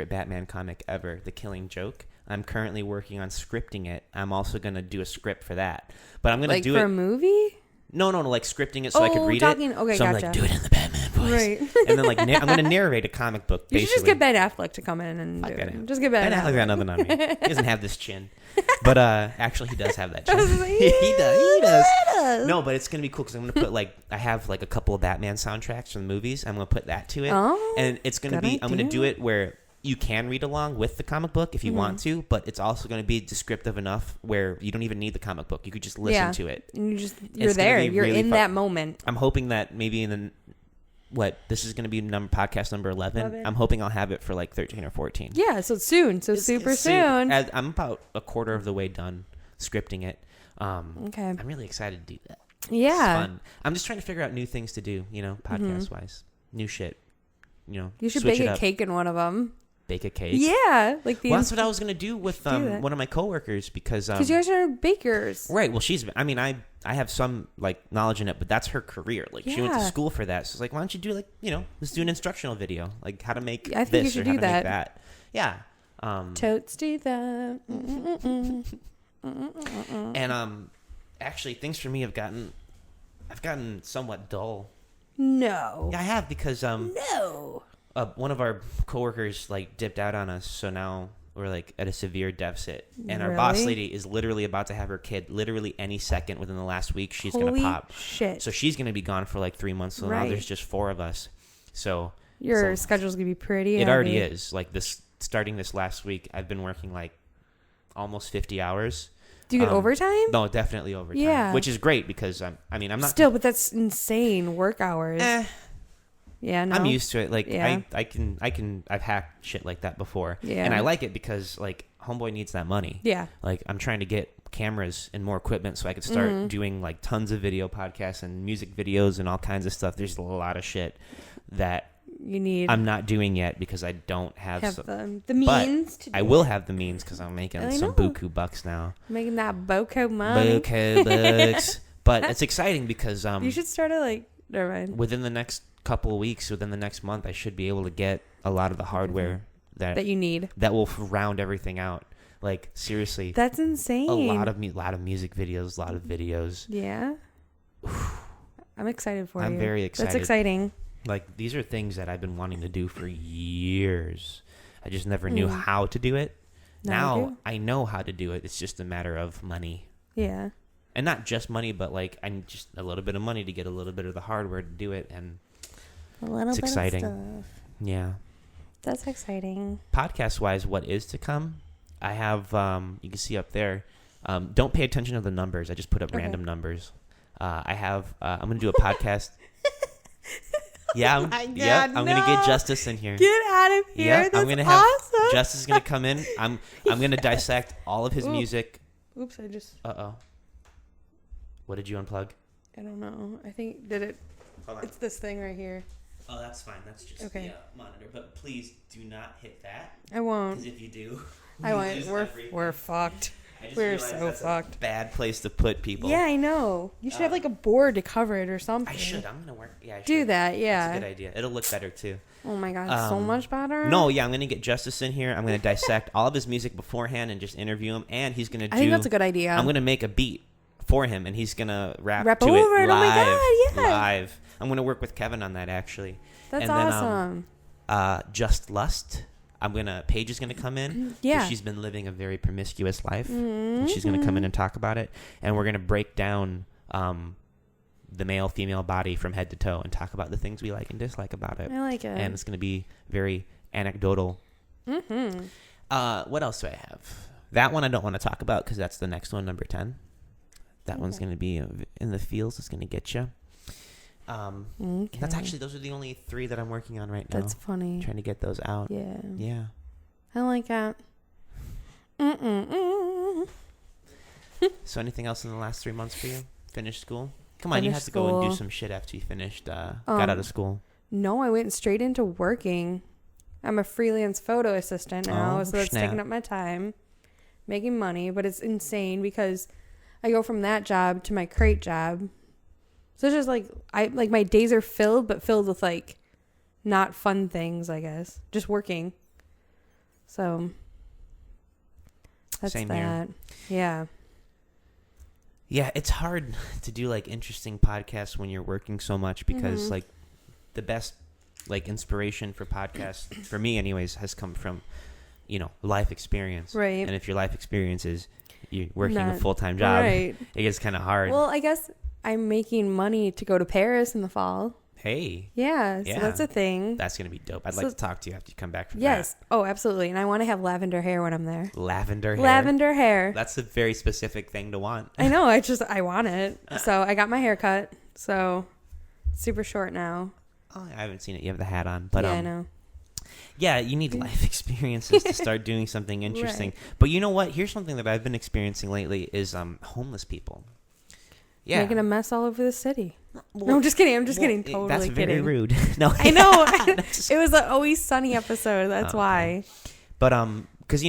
Batman comic ever, The Killing Joke. I'm currently working on scripting it. I'm also going to do a script for that. But I'm going to do it. Like for a movie? No, like scripting it so I could read it. Okay, so gotcha. I'm like, do it in the Batman voice. Right. And then like, I'm going to narrate a comic book, basically. You should just get Ben Affleck to come in and do it. Just get Ben Affleck. Ben Affleck got nothing on me. He doesn't have this chin. But actually, he does have that chin. He does. No, but it's going to be cool because I'm going to put I have like a couple of Batman soundtracks from the movies. I'm going to put that to it. Oh, and it's going to be, I'm going to do it where you can read along with the comic book if you want to, but it's also going to be descriptive enough where you don't even need the comic book. You could just listen to it. And you're there. You're really in that moment. I'm hoping that maybe in this is going to be podcast number 11. I'm hoping I'll have it for like 13 or 14. Yeah, so soon. So it's super soon. I'm about a quarter of the way done scripting it. Okay. I'm really excited to do that. Yeah. It's fun. I'm just trying to figure out new things to do, podcast-wise. New shit. You should bake a cake in one of them. Bake a cake? Yeah. That's what I was going to do with one of my coworkers because you guys are bakers. Right. Well, I have some like knowledge in it, but that's her carear. Like she went to school for that. So it's like, why don't you do let's do an instructional video, like how to make I think this you should or how do to that. make that. Yeah. Totes do that. And actually things for me have gotten somewhat dull. No. Yeah, I have because No. One of our coworkers like dipped out on us, so now we're like at a severe deficit. And our boss lady is literally about to have her kid literally any second within the last week. She's going to pop. Shit. So she's going to be gone for like 3 months. So now there's just 4 of us. So your schedule's going to be pretty It heavy. already is. Like starting this last week, I've been working like almost 50 hours. Do you get overtime? No, definitely overtime. Yeah. Which is great because I'm not still, but that's insane work hours. Yeah, no. I'm used to it. Like I've hacked shit like that before. Yeah. And I like it because like homeboy needs that money. Yeah. Like I'm trying to get cameras and more equipment so I could start doing like tons of video podcasts and music videos and all kinds of stuff. There's a lot of shit that you need. I'm not doing yet because I don't have the means to do I will have the means because I'm making some buku bucks now. Making that boko money. Boko bucks. But it's exciting because you should start never mind. Within the next couple of weeks, within the next month, I should be able to get a lot of the hardware that you need that will round everything out. Like seriously, that's insane. A lot of music videos, a lot of videos. Yeah. I'm excited for you. I'm very excited. That's exciting. Like, these are things that I've been wanting to do for years. I just never knew how to do it. Now I know how to do it. It's just a matter of money. Yeah. And not just money, but like I need just a little bit of money to get a little bit of the hardware to do it, and it's exciting. Of stuff. Yeah. That's exciting. Podcast wise, what is to come? I have you can see up there. Don't pay attention to the numbers. I just put up random numbers. I'm gonna do a podcast. Yeah, I'm gonna get Justice in here. Get out of here! Yeah, That's I'm gonna have awesome. Justice is gonna come in. I'm gonna dissect all of his music. Oops! I just. What did you unplug? I don't know. I think did it. It's this thing right here. Oh, that's fine. That's just the monitor. But please do not hit that. I won't. Because if you do, I won't. We're fucked. We're so fucked. A bad place to put people. Yeah, I know. You should have like a board to cover it or something. I should. I'm gonna work. Yeah, I should. Do that. Yeah. That's a good idea. It'll look better too. Oh my god, so much better. No, yeah, I'm gonna get Justice in here. I'm gonna dissect all of his music beforehand and just interview him. And he's gonna do. I think that's a good idea. I'm gonna make a beat for him, and he's gonna rap to over it live. Oh my god, yeah. Live. I'm gonna work with Kevin on that actually. That's and awesome. Then, Just Lust. Paige is gonna come in. Yeah. She's been living a very promiscuous life, and she's gonna come in and talk about it. And we're gonna break down the male female body from head to toe and talk about the things we like and dislike about it. I like it. And it's gonna be very anecdotal. What else do I have? That one I don't want to talk about because that's the next one, number 10. That one's gonna be in the fields. It's gonna get you. That's actually, those are the only 3 that I'm working on right now. That's funny. Trying to get those out. Yeah. I like that. So anything else in the last 3 months for you? Finished school? Come on, you have to go and do some shit after you finished, got out of school. No, I went straight into working. I'm a freelance photo assistant now, so that's taking up my time, making money, but it's insane because I go from that job to my crate job. So it's just like my days are filled, but filled with like not fun things, I guess. Just working. So that's Same that. here. Yeah. Yeah, it's hard to do like interesting podcasts when you're working so much because like the best like inspiration for podcasts for me anyways has come from, life experience. Right. And if your life experience is you working a full-time job, it gets kind of hard. Well, I guess I'm making money to go to Paris in the fall. Hey. Yeah, so that's a thing. That's going to be dope. I'd like to talk to you after you come back from that. Yes. Oh, absolutely. And I want to have lavender hair when I'm there. Lavender hair? Lavender hair. That's a very specific thing to want. I know. I want it. So I got my hair cut. So super short now. Oh, I haven't seen it. You have the hat on. But, yeah, I know. Yeah, you need life experiences to start doing something interesting. Right. But you know what? Here's something that I've been experiencing lately is homeless people. Yeah. Making a mess all over the city. Well, no, I'm just kidding. Totally kidding. That's very rude. No, I know. It was an Always Sunny episode. That's why. But because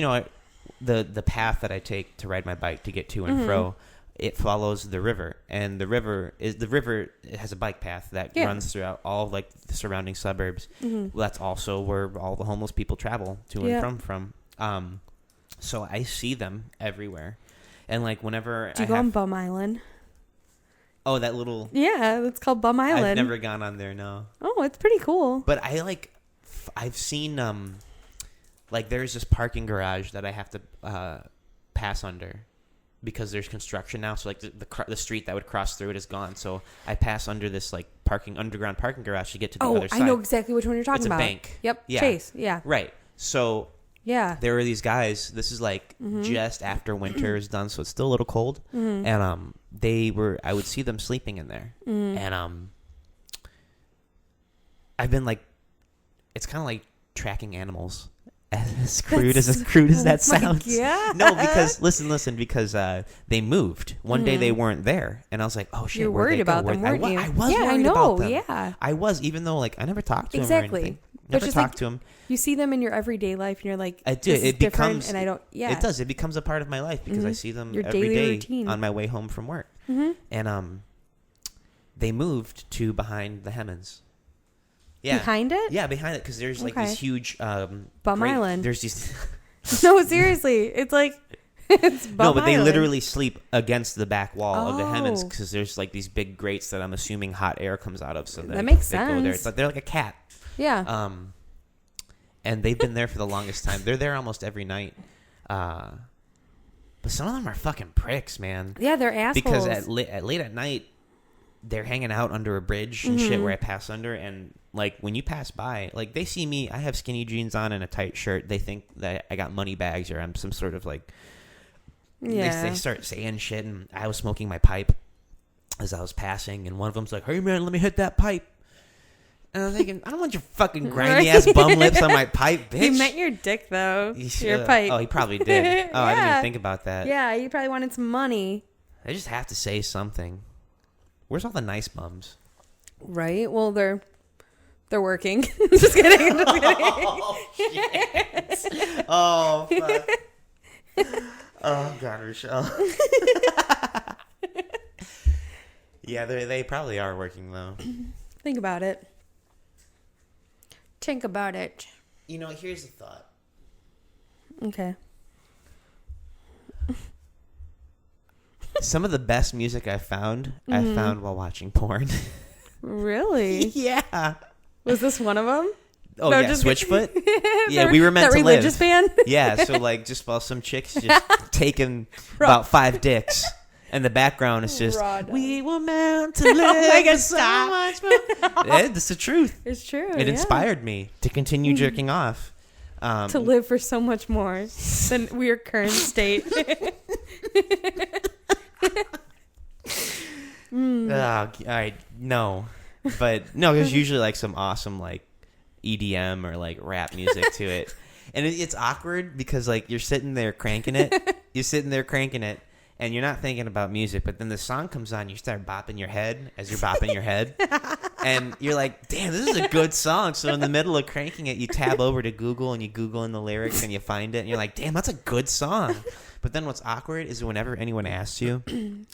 the path that I take to ride my bike to get to and fro, it follows the river, and the river it has a bike path that runs throughout all like the surrounding suburbs. Well, that's also where all the homeless people travel to and from. So I see them everywhere, and like whenever do you go on Bum Island? Oh, that little... Yeah, it's called Bum Island. I've never gone on there, no. Oh, it's pretty cool. But I've seen, there's this parking garage that I have to pass under because there's construction now. So, like, the street that would cross through it is gone. So I pass under this, like, underground parking garage to get to the other side. I know exactly which one you're talking about. It's a bank. Yep, yeah. Chase, yeah. Right. So... Yeah. There were these guys. This is like just after winter is done, so it's still a little cold. And I would see them sleeping in there. And I've been like, it's kind of like tracking animals. As crude as that sounds. Yeah. No, because listen, because they moved. One day they weren't there, and I was like, "Oh shit!" You're worried about them, weren't you? I was worried about them. Yeah, I was, even though like I never talked to them or anything. Never talked to them. You see them in your everyday life, and you're like, I do. It becomes, and I don't. Yeah, it does. It becomes a part of my life because I see them your every daily day routine. On my way home from work. And they moved to behind the Hemmons. Yeah. Behind it? Yeah, behind it, because there's like these huge... Bum Island. There's these... No, seriously. It's like... It's no, but they Island. literally sleep against the back wall of the Hemmons Oh. because there's like these big grates that I'm assuming hot air comes out of. So That makes they go there. sense. It's like they're like a cat. Yeah. And they've been there for the longest time. They're there almost every night. But some of them are fucking pricks, man. Yeah, they're assholes. Because at late at night, they're hanging out under a bridge and shit where I pass under, and like when you pass by, like they see me, I have skinny jeans on and a tight shirt. They think that I got money bags or I'm some sort of like. Yeah. They start saying shit, and I was smoking my pipe as I was passing, and one of them's like, "Hey man, let me hit that pipe." And I'm thinking, I don't want your fucking grindy ass bum lips on my pipe, bitch. He meant your dick though. Your pipe. Oh, he probably did. Oh, I didn't Yeah. even think about that. Yeah, you probably wanted some money. I just have to say something. Where's all the nice bums? Right? Well, they're working. Just kidding. Just kidding. Oh, shit. Oh, fuck. Oh, God, Rochelle. Yeah, they probably are working, though. Think about it. Think about it. You know, here's the thought. Okay. Some of the best music I found while watching porn. Really? Yeah. Was this one of them? Oh, No, yeah, just- Switchfoot? Yeah, we were meant that to religious live. band? Yeah, so like just while some chicks just taking about 5 dicks, and the background is just Raw dog. we were meant to live. my God, for so stop. much more. Yeah, that's the truth. It's true. It yeah. inspired me to continue jerking off. To live for so much more than your current state. All right, no, but no, there's usually like some awesome like EDM or like rap music to it, and it's awkward because like you're sitting there cranking it, and you're not thinking about music, but then the song comes on, you start bopping your head as you're bopping your head, and you're like, damn, this is a good song. So in the middle of cranking it, you tab over to Google and you Google in the lyrics and you find it, and you're like, damn, that's a good song. But then what's awkward is whenever anyone asks you,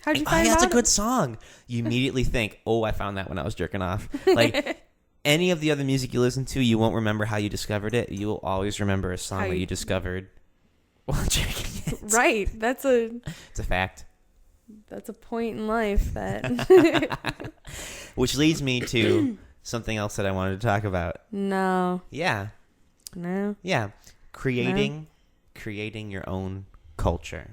How'd you oh, find yeah, that's out? a good song, you immediately think, oh, I found that when I was jerking off. Like any of the other music you listen to, you won't remember how you discovered it. You will always remember a song that you discovered while jerking it. Right. It's a fact. That's a point in life that. Which leads me to something else that I wanted to talk about. No. Yeah. Creating your own culture.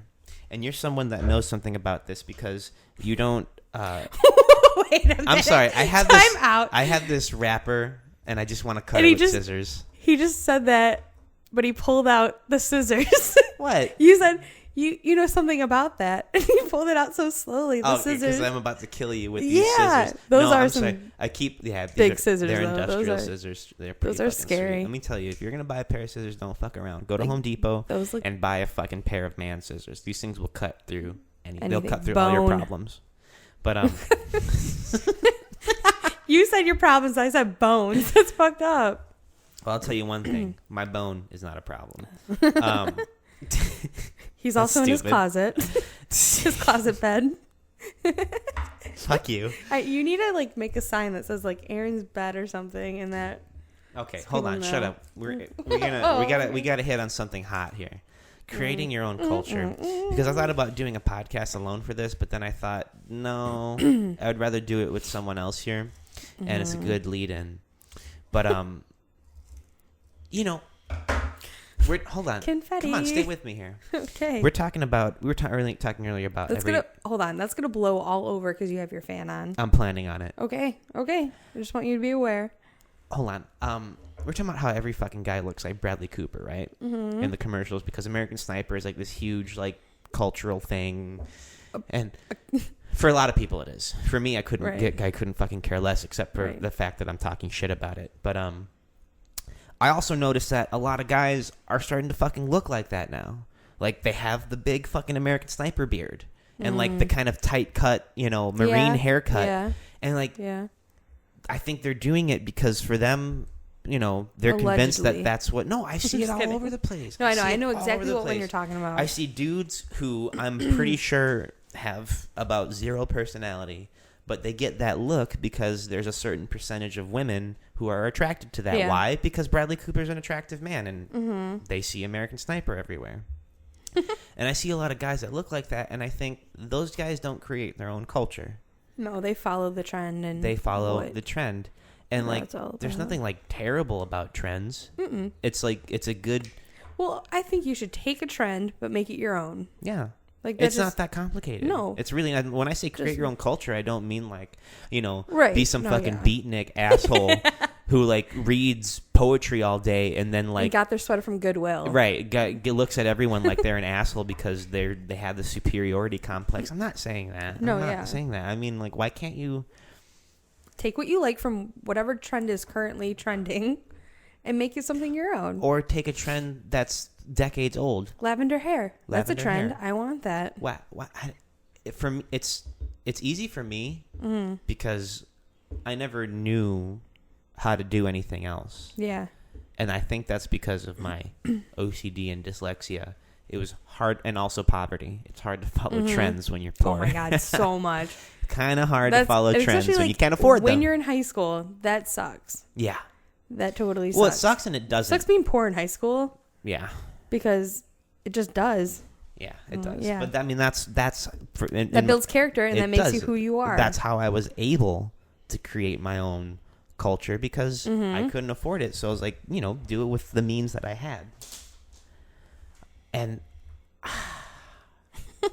And you're someone that knows something about this because you don't Wait a minute. I'm sorry. I have Time this out. I have this wrapper and I just want to cut And it he with just- scissors. He just said that, but he pulled out the scissors. What? You said you know something about that. And you pulled it out so slowly. The Oh, scissors. because I'm about to kill you with these Yeah, scissors. those no, are I'm some sorry. I keep these big are, scissors, They're though. Those industrial are- scissors. They're pretty those are fucking scary. Sweet. Let me tell you, if you're gonna buy a pair of scissors, don't fuck around. Go to Like, Home Depot those look and buy a fucking pair of man scissors. These things will cut through anything. They'll Anything. cut through all your Bone. problems. But You said your problems. I said bones. That's fucked up. well, I'll tell you one thing. My bone is not a problem. He's That's also in his stupid. closet. His closet bed. Fuck you. You need to like make a sign that says like Aaron's bed or something, and that. Okay, So hold on. people Shut know. up. We gotta hit on something hot here. Creating your own culture. Because I thought about doing a podcast alone for this, but then I thought, no, I would rather do it with someone else here, and it's a good lead-in. But you know, hold on. Confetti. Come on, stay with me here. Okay. We were talking earlier about Hold on. That's gonna blow all over because you have your fan on. I'm planning on it. Okay. I just want you to be aware. Hold on. We're talking about how every fucking guy looks like Bradley Cooper, right? Mm-hmm. In the commercials, because American Sniper is like this huge like cultural thing, and for a lot of people it is. For me, I couldn't fucking care less, except for the fact that I'm talking shit about it. But I also noticed that a lot of guys are starting to fucking look like that now. Like they have the big fucking American Sniper beard and like the kind of tight cut, marine haircut, and like I think they're doing it because for them, they're convinced that that's what. No, I see it all over the place. No, I know. I know it all exactly over the what one place. you're talking about. I see dudes who I'm pretty sure have about zero personality, but they get that look because there's a certain percentage of women who are attracted to that. Yeah. Why? Because Bradley Cooper's an attractive man, and they see American Sniper everywhere. And I see a lot of guys that look like that, and I think those guys don't create their own culture. No, they follow the trend, and they follow the trend. And like, there's nothing like terrible about trends. Mm-mm. It's like, it's a good. Well, I think you should take a trend, but make it your own. Yeah. Like it's not that complicated. No. It's really, when I say create your own culture, I don't mean like, be some fucking beatnik asshole who like reads poetry all day and then like. And got their sweater from Goodwill. Right. looks at everyone like they're an asshole because they have the superiority complex. I'm not saying that. No, I'm not saying that. I mean, like, why can't you. Take what you like from whatever trend is currently trending and make it something your own. Or take a trend that's decades old. Lavender hair. That's a trend. Hair. I want that. For me, it's easy for me because I never knew how to do anything else. Yeah. And I think that's because of my OCD and dyslexia. It was hard, and also poverty. It's hard to follow trends when you're poor. Oh my God, so much. Kind of hard to follow trends when like you can't afford them. When you're in high school, that sucks. Yeah. That totally sucks. Well, it sucks and it doesn't. It sucks being poor in high school. Yeah. Because it just does. Yeah, it does. Yeah. But I mean, that builds character, and that makes you who you are. That's how I was able to create my own culture because I couldn't afford it. So I was like, do it with the means that I had. And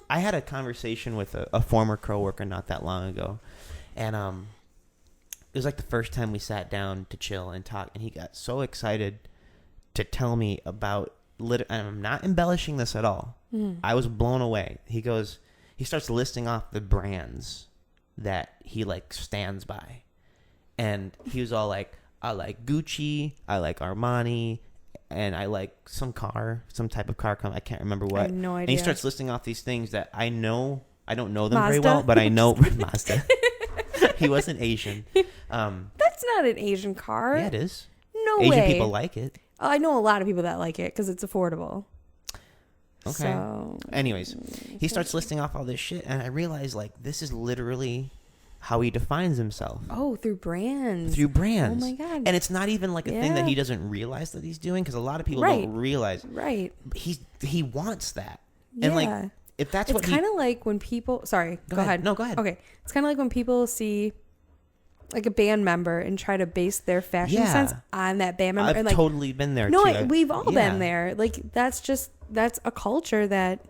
I had a conversation with a former coworker not that long ago, and it was like the first time we sat down to chill and talk, and he got so excited to tell me about. And I'm not embellishing this at all. I was blown away. He starts listing off the brands that he like stands by, and he was all like, "I like Gucci, I like Armani." And I like some type of car company. I can't remember what. I have no idea. And he starts listing off these things that I know. I don't know them Mazda? very well, but I know Mazda. He wasn't Asian. That's not an Asian car. Yeah, it is. No Asian way. Asian people like it. I know a lot of people that like it because it's affordable. Okay. So, anyways, he starts listing off all this shit, and I realize like this is literally how he defines himself. Oh, through brands. Through brands. Oh my God. And it's not even like a thing that he doesn't realize that he's doing, because a lot of people don't realize. Right. He wants that. Yeah. And like, if that's it's kind of like when people. Sorry. Go ahead. No, go ahead. Okay. It's kind of like when people see like a band member and try to base their fashion sense on that band member. I've and like, totally been there. No, too. we've all been there. Like that's a culture that.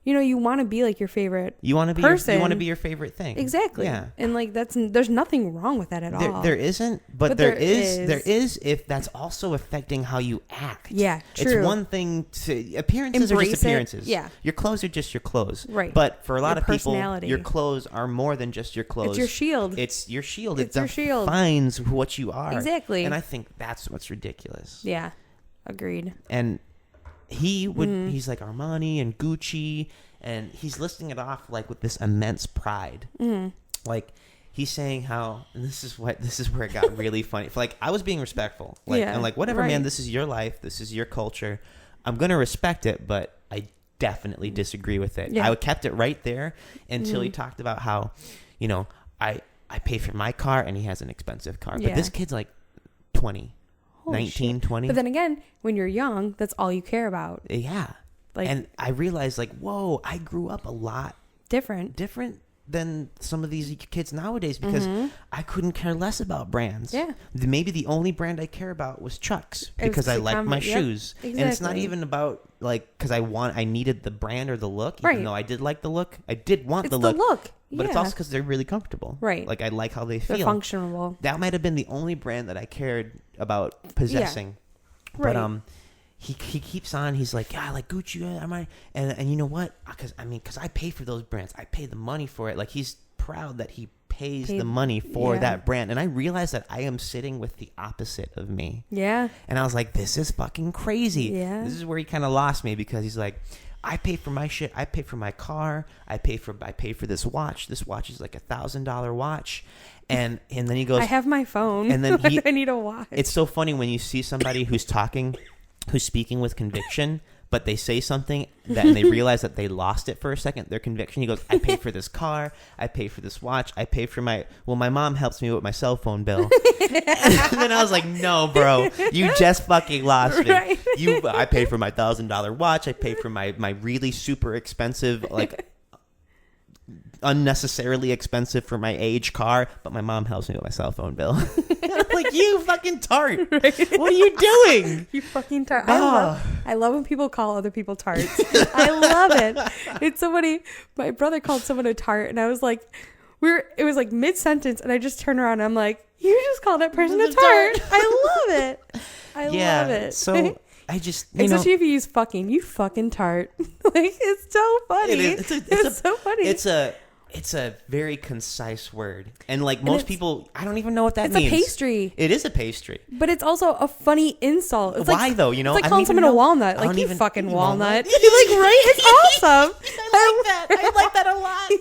You want to be like your favorite you want to be person. You want to be your favorite thing. Exactly. Yeah. And like there's nothing wrong with that at all. There isn't, but there is if that's also affecting how you act. Yeah, true. It's one thing to appearances are just appearances. Yeah. Your clothes are just your clothes. Right. But for a lot of people, personality. your clothes are more than just your clothes. It's your shield. It's your shield. It's your shield. It defines what you are. Exactly. And I think that's what's ridiculous. Yeah. Agreed. And he's like Armani and Gucci, and he's listing it off like with this immense pride. Like he's saying how, and this is where it got really funny. Like I was being respectful. Like I'm like, whatever, man, this is your life, this is your culture. I'm gonna respect it, but I definitely disagree with it. I kept it right there until he talked about how, I pay for my car and he has an expensive car. But this kid's like 20. Holy 19, shit. 20. But then again, when you're young, that's all you care about. Yeah. Like, and I realized like, whoa, I grew up a lot different than some of these kids nowadays because I couldn't care less about brands. Yeah. Maybe the only brand I care about was Chuck's because I like my shoes. Exactly. And it's not even about like, because I needed the brand or the look, even though I did like the look. I did want the look. But it's also because they're really comfortable. Right. Like I like how they feel. They're functional. That might have been the only brand that I cared about possessing. Yeah. Right. But he keeps on. He's like, yeah, I like Gucci. And you know what? Because I pay for those brands. I pay the money for it. Like he's proud that he pays the money for that brand. And I realized that I am sitting with the opposite of me. Yeah. And I was like, this is fucking crazy. Yeah. This is where he kind of lost me because he's like, I pay for my shit. I pay for my car. I pay for this watch. This watch is like $1,000 watch. And then he goes, I have my phone. And then I need a watch. It's so funny when you see somebody who's speaking with conviction, but they say something and they realize that they lost it for a second, their conviction. He goes, I pay for this car, I pay for this watch, I pay for my mom helps me with my cell phone bill. And then I was like, no, bro, you just fucking lost me. Right. I pay for my $1,000 watch, I pay for my really super expensive, like unnecessarily expensive for my age car, but my mom helps me with my cell phone bill. I'm like, you fucking tart. Right. What are you doing? You fucking tart. I love when people call other people tarts. I love it. It's so funny. My brother called someone a tart, and I was like, it was like mid-sentence, and I just turned around and I'm like, you just called that person a tart. I love it. I love it. So I just, especially if you use fucking, you fucking tart. Like, it's so funny. It is. It's so funny. It's a very concise word. And like most people, I don't even know what that means. It's a pastry. It is a pastry. But it's also a funny insult. It's why though? You know, it's like calling someone a walnut. Like, you fucking walnut. You're like, right? It's awesome. I like that a lot.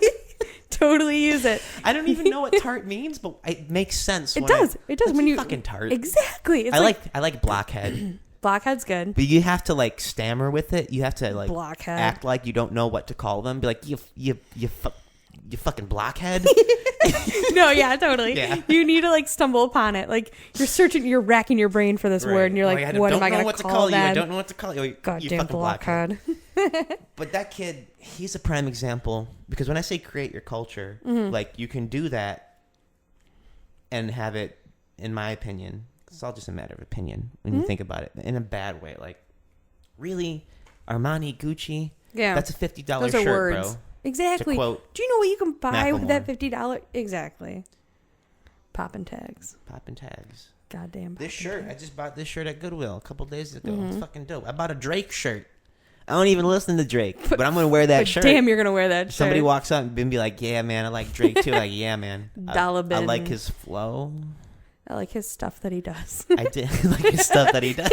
Totally use it. I don't even know what tart means, but it makes sense. It does. When you fucking tart. Exactly. It's I like blockhead. Blockhead's good. But you have to like stammer with it. You have to like blockhead. Act like you don't know what to call them. Be like, you fucking blockhead. No, yeah, totally. Yeah. You need to like stumble upon it. Like you're racking your brain for this word, and you're like, what am I going to call that? I don't know what to call you. Goddamn blockhead. But that kid, he's a prime example, because when I say create your culture, like you can do that and have it, in my opinion, it's all just a matter of opinion when you think about it, in a bad way. Like, really, Armani, Gucci, that's a $50 Those shirt, words. bro. Exactly. Do you know what you can buy with that Macklemore. $50? Exactly. Poppin' tags. Goddamn. This shirt, I just bought this shirt at Goodwill a couple days ago. It's fucking dope. I bought a Drake shirt. I don't even listen to Drake, but I'm going to wear that shirt. Damn, you're going to wear that shirt. Somebody walks up and be like, yeah, man, I like Drake too. Like, yeah, man. I like his flow. I like his stuff that he does. I did like his stuff that he does.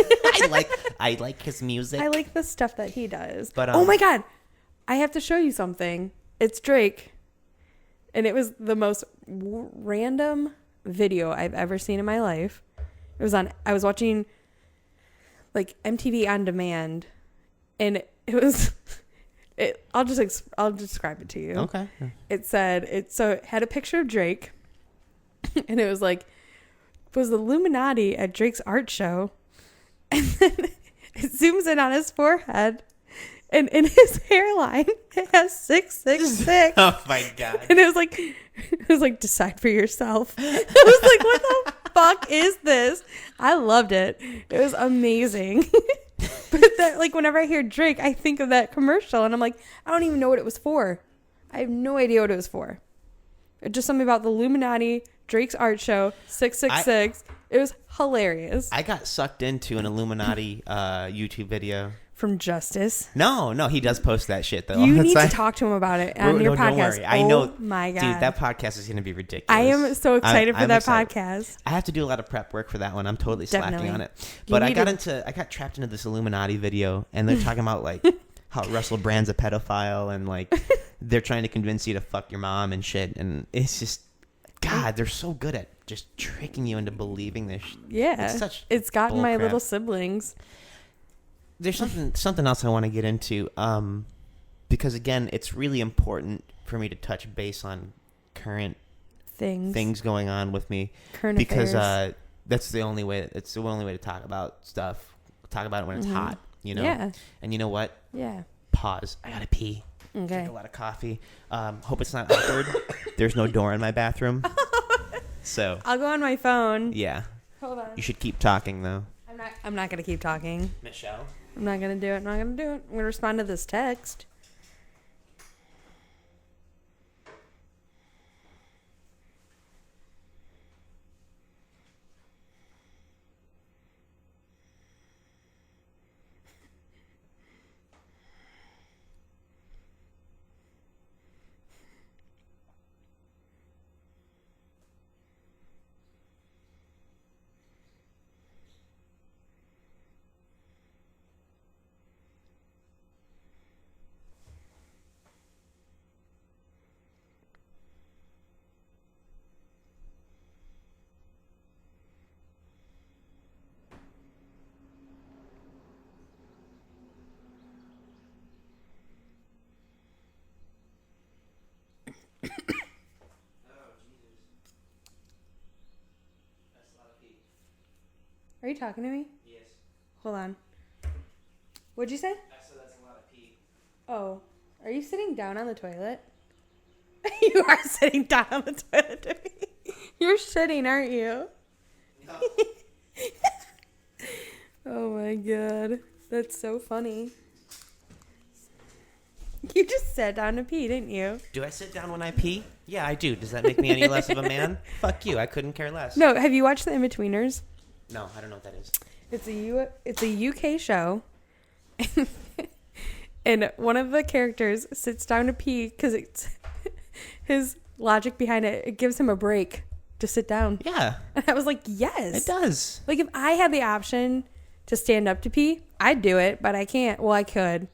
I like his music. I like the stuff that he does. But oh my God. I have to show you something. It's Drake. And it was the most random video I've ever seen in my life. I was watching like MTV On Demand, and it was, I'll describe it to you. Okay. It had a picture of Drake, and it was like, was the Illuminati at Drake's art show, and then it zooms in on his forehead, and in his hairline it has 666. Oh my God. And it was like decide for yourself. I was like, what the fuck is this? I loved it. It was amazing. But that, like, whenever I hear Drake, I think of that commercial, and I'm like, I don't even know what it was for. I have no idea what it was for. It's just something about the Illuminati, Drake's art show, 666. It was hilarious. I got sucked into an Illuminati YouTube video. From Justice. No, he does post that shit though. You need to talk to him about it on your podcast. Don't worry. I know. My God. Dude, that podcast is going to be ridiculous. I am so excited for that excited. podcast. I have to do a lot of prep work for that one. I'm totally slacking on it. You But I got trapped into this Illuminati video, and they're talking about like how Russell Brand's a pedophile, and like they're trying to convince you to fuck your mom and shit. And it's just, God, they're so good at just tricking you into believing this. Yeah. It's gotten my little siblings. There's something else I want to get into, because again, it's really important for me to touch base on current things going on with me, because that's the only way. It's the only way to talk about stuff. Talk about it when it's hot, you know. Yeah. And you know what? Yeah. Pause. I gotta pee. Okay. Drink a lot of coffee. Hope it's not awkward. There's no door in my bathroom, so I'll go on my phone. Yeah. Hold on. You should keep talking though. I'm not gonna keep talking. Michelle. I'm not going to do it. I'm going to respond to this text. Are you talking to me? Yes. Hold on. What'd you say? I said that's a lot of pee. Oh, are you sitting down on the toilet? You are sitting down on the toilet. You're shitting, aren't you? No. Oh my god. That's so funny. You just sat down to pee, didn't you? Do I sit down when I pee? Yeah, I do. Does that make me any less of a man? Fuck you. I couldn't care less. No, have you watched The In-Betweeners? No, I don't know what that is. It's a UK show. And one of the characters sits down to pee because it's his logic behind it. It gives him a break to sit down. Yeah. And I was like, yes. It does. Like, if I had the option to stand up to pee, I'd do it, but I can't. Well, I could,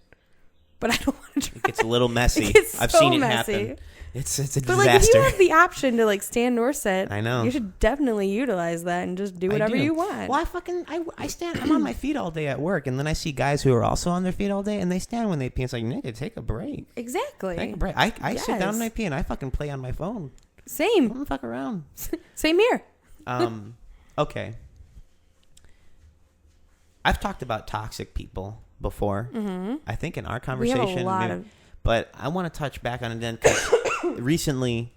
but I don't want to try. It gets a little messy. I've seen it messy. happen. It's a But disaster. like, if you have the option to like stand or sit, I know. you should definitely utilize that and just do whatever you want. Well, I stand. I'm on my feet all day at work, and then I see guys who are also on their feet all day, and they stand when they pee. It's like, nigga, take a break. Exactly. Take a break. I Yes. sit down and I pee, and I fucking play on my phone. Same. Don't fuck around. Same here. Okay. I've talked about toxic people before. Mm-hmm. I think in our conversation, we have a lot of. But I want to touch back on it then because recently,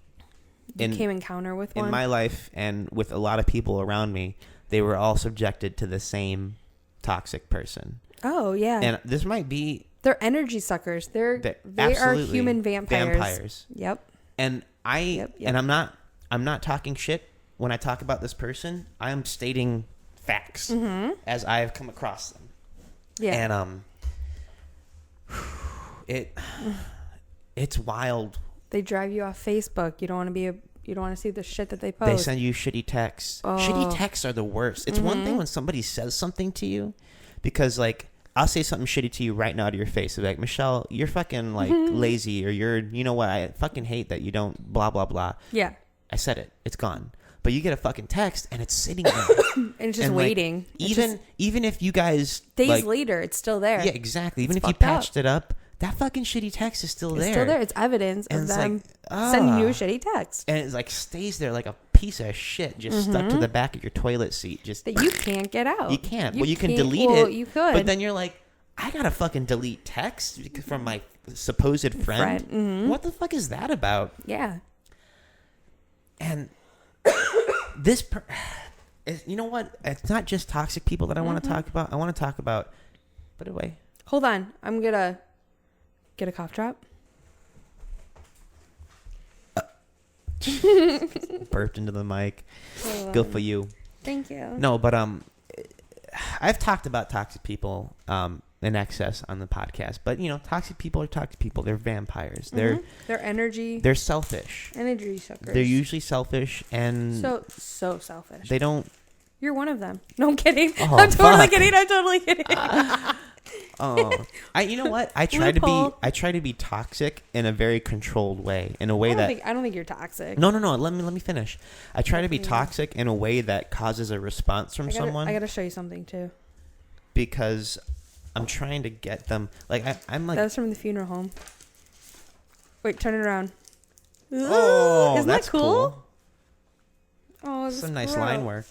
Came encounter with one in my life and with a lot of people around me, they were all subjected to the same toxic person. Oh yeah. And this might be They're energy suckers. They are absolutely human vampires. Yep. And and I'm not talking shit when I talk about this person. I am stating facts as I have come across them. Yeah. And it's wild. They drive you off Facebook. You don't want to see the shit that they post. They send you shitty texts. Oh. Shitty texts are the worst. It's one thing when somebody says something to you, because like I'll say something shitty to you right now to your face. Like, Michelle, you're fucking like lazy, or you know what? I fucking hate that you don't blah blah blah. Yeah. I said it. It's gone. But you get a fucking text and it's sitting there. And it's just and waiting. Like, even if you guys days later, it's still there. Yeah, exactly. Even it's if you patched it up, that fucking shitty text is still there. It's still there. It's evidence and of them sending you a shitty text. And it like stays there like a piece of shit just stuck to the back of your toilet seat. Just that you can't get out. You can't. You can delete it. You could. But then you're like, I gotta fucking delete text from my supposed friend. Mm-hmm. What the fuck is that about? Yeah. And you know what? It's not just toxic people that I want to talk about. I want to talk about. Put it away. Hold on. I'm gonna get a cough drop. Burped into the mic. Good for you. Thank you. No, but I've talked about toxic people in excess on the podcast, but you know, toxic people are toxic people. They're vampires. They're energy. They're selfish. Energy suckers. They're usually selfish and so selfish. They don't. You're one of them. No, I'm kidding. Oh, I'm totally kidding. I'm totally kidding. You know what? I try to be toxic in a very controlled way, in a way I don't think you're toxic. No. Let me finish. I try to be toxic in a way that causes a response from someone. I gotta show you something too. Because I'm trying to get them. Like I'm like. That's from the funeral home. Wait, turn it around. Oh, isn't that's that cool? Oh, that's some nice line work.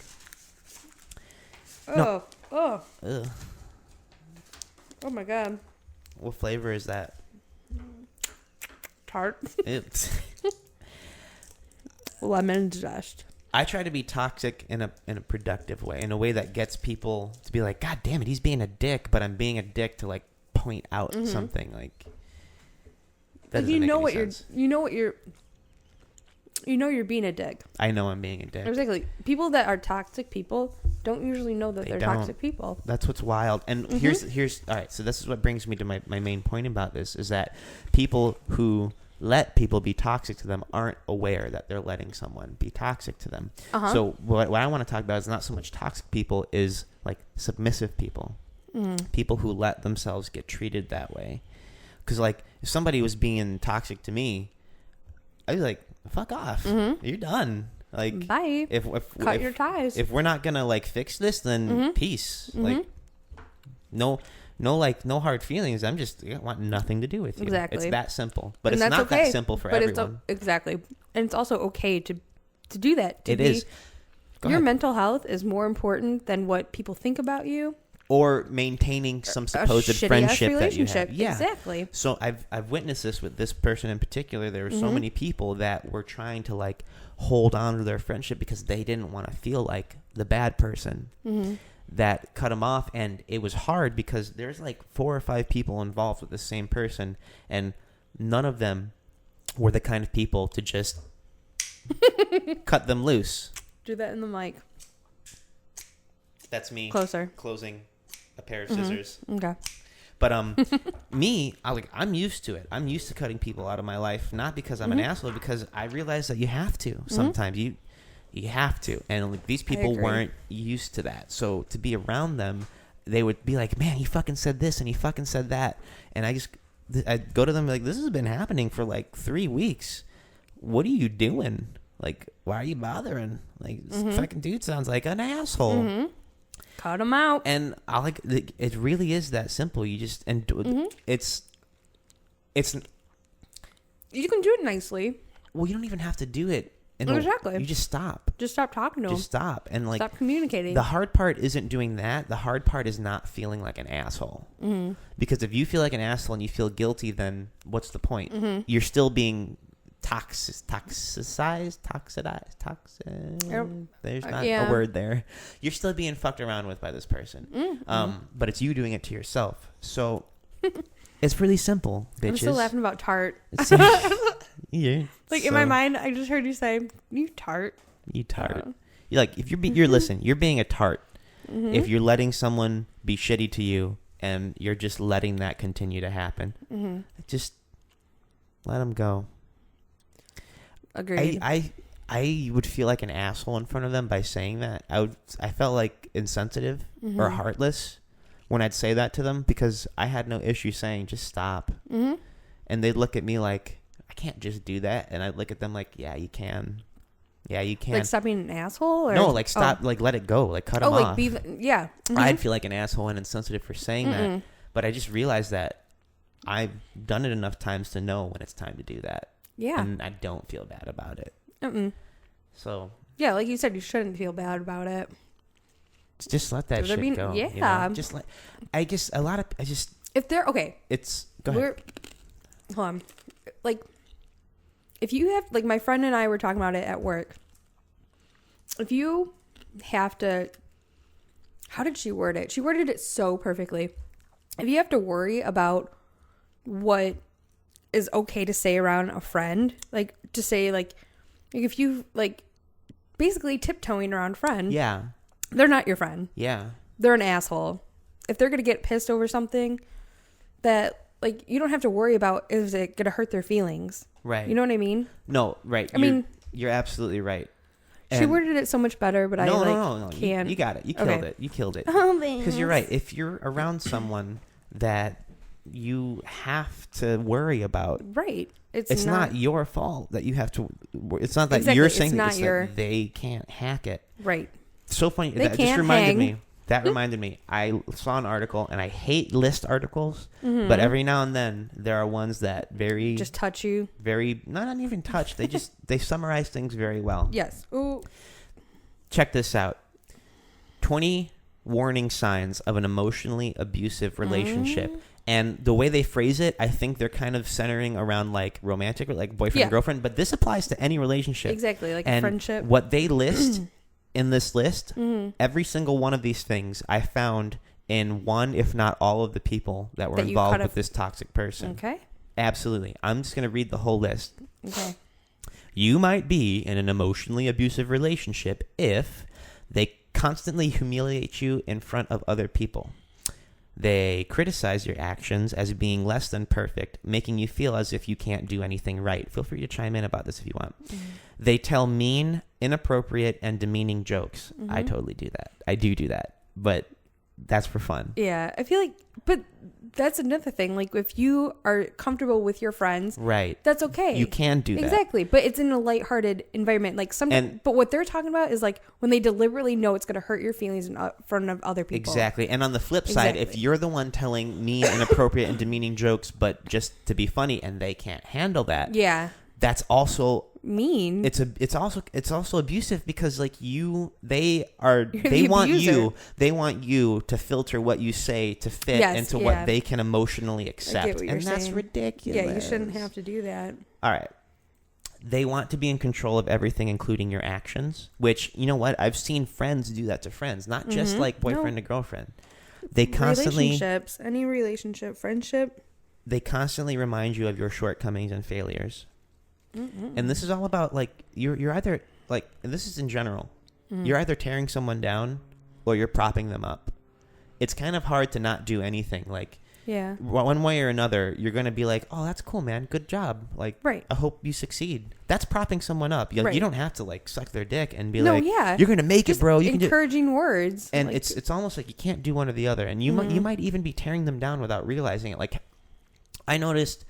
Oh, Ugh. Oh my god. What flavor is that? Tart. It's Lemon zest. I try to be toxic in a productive way, in a way that gets people to be like, God damn it, he's being a dick, but I'm being a dick to like point out something like. That you know what you're being a dick. I know I'm being a dick. Exactly. People that are toxic people don't usually know that they're toxic people. That's what's wild. And here's all right. So this is what brings me to my main point about this is that people who let people be toxic to them aren't aware that they're letting someone be toxic to them. So what I want to talk about is not so much toxic people, is like submissive people. People who let themselves get treated that way. Because like if somebody was being toxic to me, I'd be like, fuck off. You're done. Like, bye. If cut your ties. If we're not gonna like fix this, then peace. Like, no no hard feelings. I want nothing to do with you. Exactly. It's that simple. But and it's not okay. that simple for everyone. Exactly. And it's also okay to do that. It is. Your mental health is more important than what people think about you. Or maintaining some supposed friendship that you have. Yeah. Exactly. So I've witnessed this with this person in particular. There were so many people that were trying to like hold on to their friendship because they didn't want to feel like the bad person that cut them off. And it was hard because there's like 4 or 5 people involved with the same person, and none of them were the kind of people to just cut them loose. Do that in the mic. That's me. Closer. Closing a pair of scissors. Okay. But I'm used to it. I'm used to cutting people out of my life, not because I'm an asshole, because I realize that you have to. Sometimes you have to. And like, these people weren't used to that. So to be around them, they would be like, "Man, he fucking said this and he fucking said that." And I'd go to them like, "This has been happening for like 3 weeks. What are you doing? Like, why are you bothering? Like, this fucking dude sounds like an asshole." Cut them out. And it really is that simple. You just it's you can do it nicely. Well, you don't even have to do it. Exactly. You just stop. Just stop talking to them. Just stop and like stop communicating. The hard part isn't doing that. The hard part is not feeling like an asshole. Because if you feel like an asshole and you feel guilty, then what's the point? You're still being toxicized. There's not a word there. You're still being fucked around with by this person. But it's you doing it to yourself. So it's really simple, bitches. I'm still laughing about tart. Yeah. Like in my mind, I just heard you say, "You tart." You tart. You're like, if you're being a tart. If you're letting someone be shitty to you and you're just letting that continue to happen, just let them go. Agreed. I would feel like an asshole in front of them by saying that. I felt like insensitive or heartless when I'd say that to them, because I had no issue saying just stop. And they'd look at me like, I can't just do that. And I'd look at them like, yeah, you can. Yeah, you can. Like stop being an asshole? Or? No, like stop, like let it go, like cut them off. Yeah. I'd feel like an asshole and insensitive for saying that. But I just realized that I've done it enough times to know when it's time to do that. Yeah. And I don't feel bad about it. So. Yeah, like you said, you shouldn't feel bad about it. Just let that shit go. Yeah. You know? Just let. I guess a lot of. If they're okay. Go ahead. Hold on. Like, if you have, like, my friend and I were talking about it at work. If you have to. How did she word it? She worded it so perfectly. If you have to worry about what is okay to say around a friend, like to say like if you like basically tiptoeing around a friend, they're not your friend. They're an asshole. If they're gonna get pissed over something that like you don't have to worry about, is it gonna hurt their feelings, right? You know what I mean? No, right. You're absolutely right. She worded it so much better, but no. Can't. You got it. You killed it. You killed it. Because you're right. If you're around someone that you have to worry about, right? It's not your fault that you have to. It's not that you're saying that they can't hack it, right? So funny. That just reminded me. That reminded me. I saw an article, and I hate list articles, but every now and then there are ones that just touch you. Not even touch. They summarize things very well. Yes. Ooh. Check this out. 20 warning signs of an emotionally abusive relationship. And the way they phrase it, I think they're kind of centering around like romantic or like boyfriend and girlfriend, but this applies to any relationship. Exactly, like and a friendship. What they list in this list, every single one of these things I found in one, if not all of the people that were involved with this toxic person. Okay. Absolutely. I'm just going to read the whole list. Okay. You might be in an emotionally abusive relationship if they constantly humiliate you in front of other people. They criticize your actions as being less than perfect, making you feel as if you can't do anything right. Feel free to chime in about this if you want. They tell mean, inappropriate, and demeaning jokes. I totally do that. I do that. But that's for fun. Yeah, I feel like, but that's another thing. Like, if you are comfortable with your friends, right, that's okay. You can do that. Exactly, but it's in a lighthearted environment. Like but what they're talking about is like when they deliberately know it's going to hurt your feelings in front of other people. Exactly. And on the flip side, if you're the one telling mean, inappropriate, and demeaning jokes, but just to be funny, and they can't handle that, that's also mean. It's also abusive because like they want you to filter what you say to fit into what they can emotionally accept, and that's ridiculous. Yeah, you shouldn't have to do that. All right. They want to be in control of everything, including your actions, which, you know what? I've seen friends do that to friends, not just like boyfriend to girlfriend. They constantly relationships, any relationship, friendship. They constantly remind you of your shortcomings and failures. And this is all about like you're either like, and this is in general, you're either tearing someone down or you're propping them up. It's kind of hard to not do anything. Like, one way or another, you're going to be like, oh, that's cool, man. Good job. Like, I hope you succeed. That's propping someone up. You don't have to like suck their dick and be you're going to make it, bro. You encouraging words. And like, it's almost like you can't do one or the other. And you might even be tearing them down without realizing it. Like, I noticed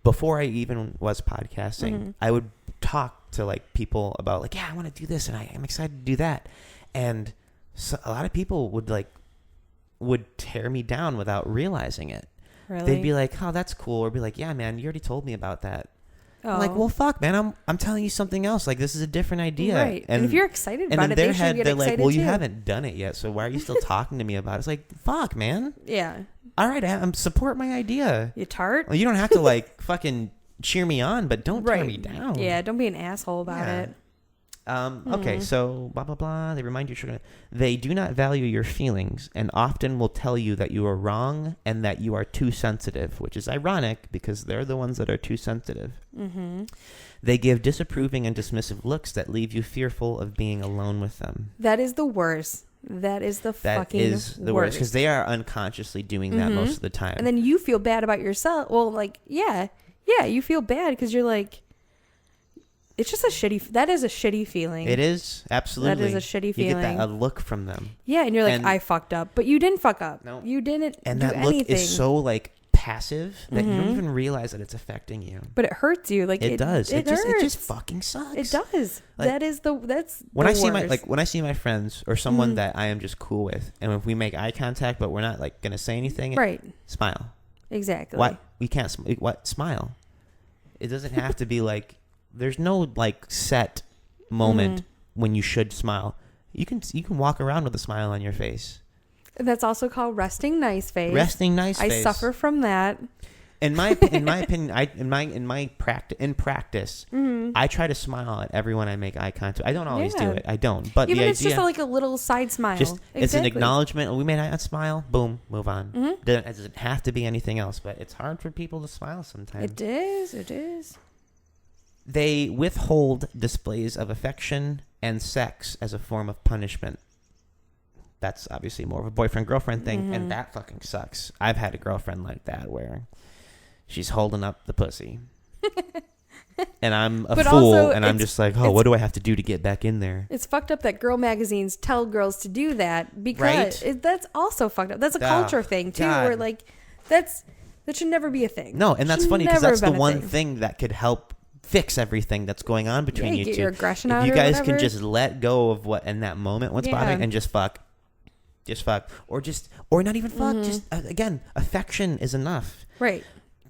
before I even was podcasting, I would talk to like people about like, I want to do this and I'm excited to do that. And so a lot of people would tear me down without realizing it. Really? They'd be like, oh, that's cool. Or be like, yeah, man, you already told me about that. I'm like, well, fuck, man, I'm telling you something else. Like, this is a different idea. Right. And if you're excited about it, they should get they're excited like, well, too. you haven't done it yet, so why are you still talking to me about it? It's like, fuck, man. Yeah. All right, support my idea. You tart? Well, you don't have to like fucking cheer me on, but don't tear me down. Yeah, don't be an asshole about it. Okay, so blah, blah, blah. They remind you, they do not value your feelings and often will tell you that you are wrong and that you are too sensitive, which is ironic because they're the ones that are too sensitive. They give disapproving and dismissive looks that leave you fearful of being alone with them. That is the worst. That is the fucking worst. Because they are unconsciously doing that most of the time. And then you feel bad about yourself. Well, like, yeah, you feel bad because you're like, it's just that is a shitty feeling. It is, absolutely. That is a shitty feeling. You get a look from them. Yeah, and you're like, I fucked up. But you didn't fuck up. No. You didn't and do that anything. look is so, like, passive that you don't even realize that it's affecting you. But it hurts you. Like it does. It hurts. just fucking sucks. It does. Like, that's when the I see worst. when I see my friends or someone that I am just cool with, and if we make eye contact but we're not like gonna say anything, smile. Exactly. What we can't smile. It doesn't have to be like there's no like set moment when you should smile. You can walk around with a smile on your face. That's also called resting nice face. Resting nice face. I suffer from that. In my opinion, in practice, I try to smile at everyone I make eye contact. I don't always do it. I don't. But even the it's just like a little side smile. It's an acknowledgement. We made a smile. Boom. Move on. It doesn't have to be anything else. But it's hard for people to smile sometimes. It is. It is. They withhold displays of affection and sex as a form of punishment. That's obviously more of a boyfriend-girlfriend thing, and that fucking sucks. I've had a girlfriend like that where she's holding up the pussy. And I'm a fool, and I'm just like, what do I have to do to get back in there? It's fucked up that girl magazines tell girls to do that because that's also fucked up. That's a culture thing, too, where, like, that should never be a thing. No, and that's funny because that's the one thing that could help fix everything that's going on between you two. Get your aggression out. If you guys can just let go of what in that moment, what's bothering, and just fuck. Just fuck. Or not even fuck. Just, again, affection is enough. Right.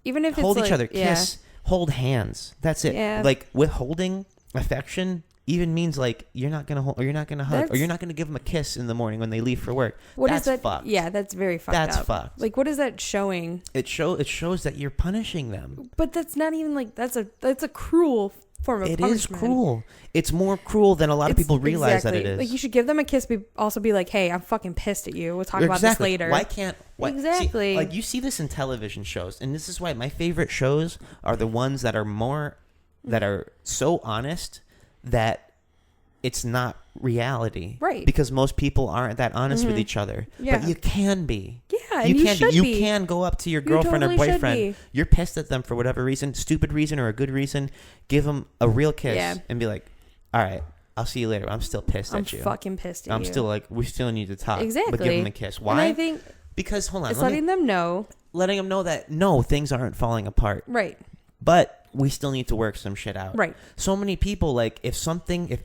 Even if hold it's each other, kiss, hold hands. That's it. Yeah. Like, withholding affection even means, like, you're not going to hold, or you're not going to hug, or you're not going to give them a kiss in the morning when they leave for work. That's fucked. Yeah, that's very fucked up. That's fucked. Like, what is that showing? It shows that you're punishing them. But that's not even, like, that's a cruel form of punishment. It is cruel. It's more cruel than a lot of people realize that it is. Like, you should give them a kiss, but also be like, hey, I'm fucking pissed at you. We'll talk about this later. Exactly. See, like, you see this in television shows, and this is why my favorite shows are the ones that are so honest that it's not reality. Right. Because most people aren't that honest with each other. Yeah. But you can be. Yeah, and you should be. You can go up to your girlfriend or boyfriend. You're pissed at them for whatever reason, stupid reason or a good reason. Give them a real kiss and be like, all right, I'll see you later. I'm still pissed at you. I'm fucking pissed at you. I'm still like, we still need to talk. Exactly. But give them a kiss. Why? And I think because, hold on. it's letting them know that, no, things aren't falling apart. Right. But we still need to work some shit out. Right. So many people, like, if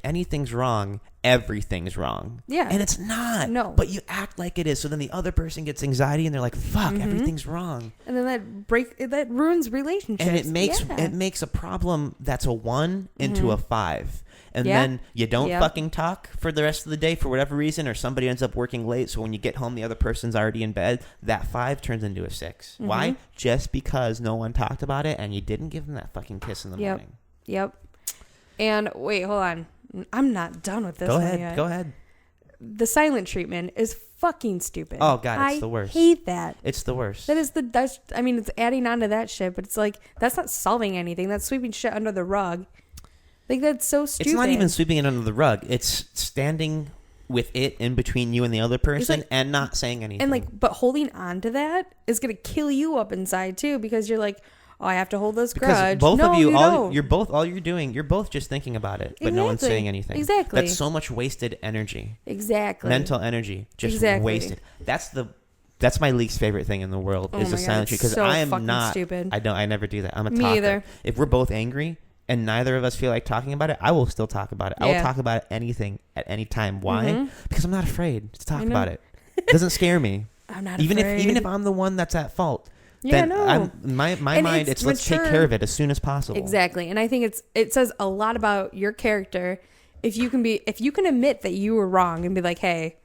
anything's wrong, everything's wrong. Yeah. And it's not. No. But you act like it is. So then the other person gets anxiety and they're like, fuck, everything's wrong. And then that ruins relationships. And it makes a problem that's a 1 into a 5. And then you don't fucking talk for the rest of the day for whatever reason, or somebody ends up working late. So when you get home, the other person's already in bed. That 5 turns into a 6. Why? Just because no one talked about it and you didn't give them that fucking kiss in the morning. Yep. And wait, hold on. I'm not done with this. Go ahead. The silent treatment is fucking stupid. Oh, God, it's the worst. I hate that. It's the worst. It's adding on to that shit, but it's like, that's not solving anything. That's sweeping shit under the rug. Like, that's so stupid. It's not even sweeping it under the rug. It's standing with it in between you and the other person and not saying anything. And but holding on to that is going to kill you up inside too, because you're like, oh, I have to hold this grudge. Both no, of you, don't. you're both just thinking about it, but no one's saying anything. Exactly. That's so much wasted energy. Exactly. Mental energy, just wasted. That's my least favorite thing in the world is the silent treatment, because I am not stupid. I never do that. I'm a talker. Me either. If we're both angry and neither of us feel like talking about it, I will still talk about it. I will talk about anything at any time. Why? Because I'm not afraid to talk about it. It doesn't scare me. I'm not even afraid. Even if I'm the one that's at fault. Yeah, then no. My mind, it's let's take care of it as soon as possible. Exactly. And I think it says a lot about your character if you can admit that you were wrong and be like, hey,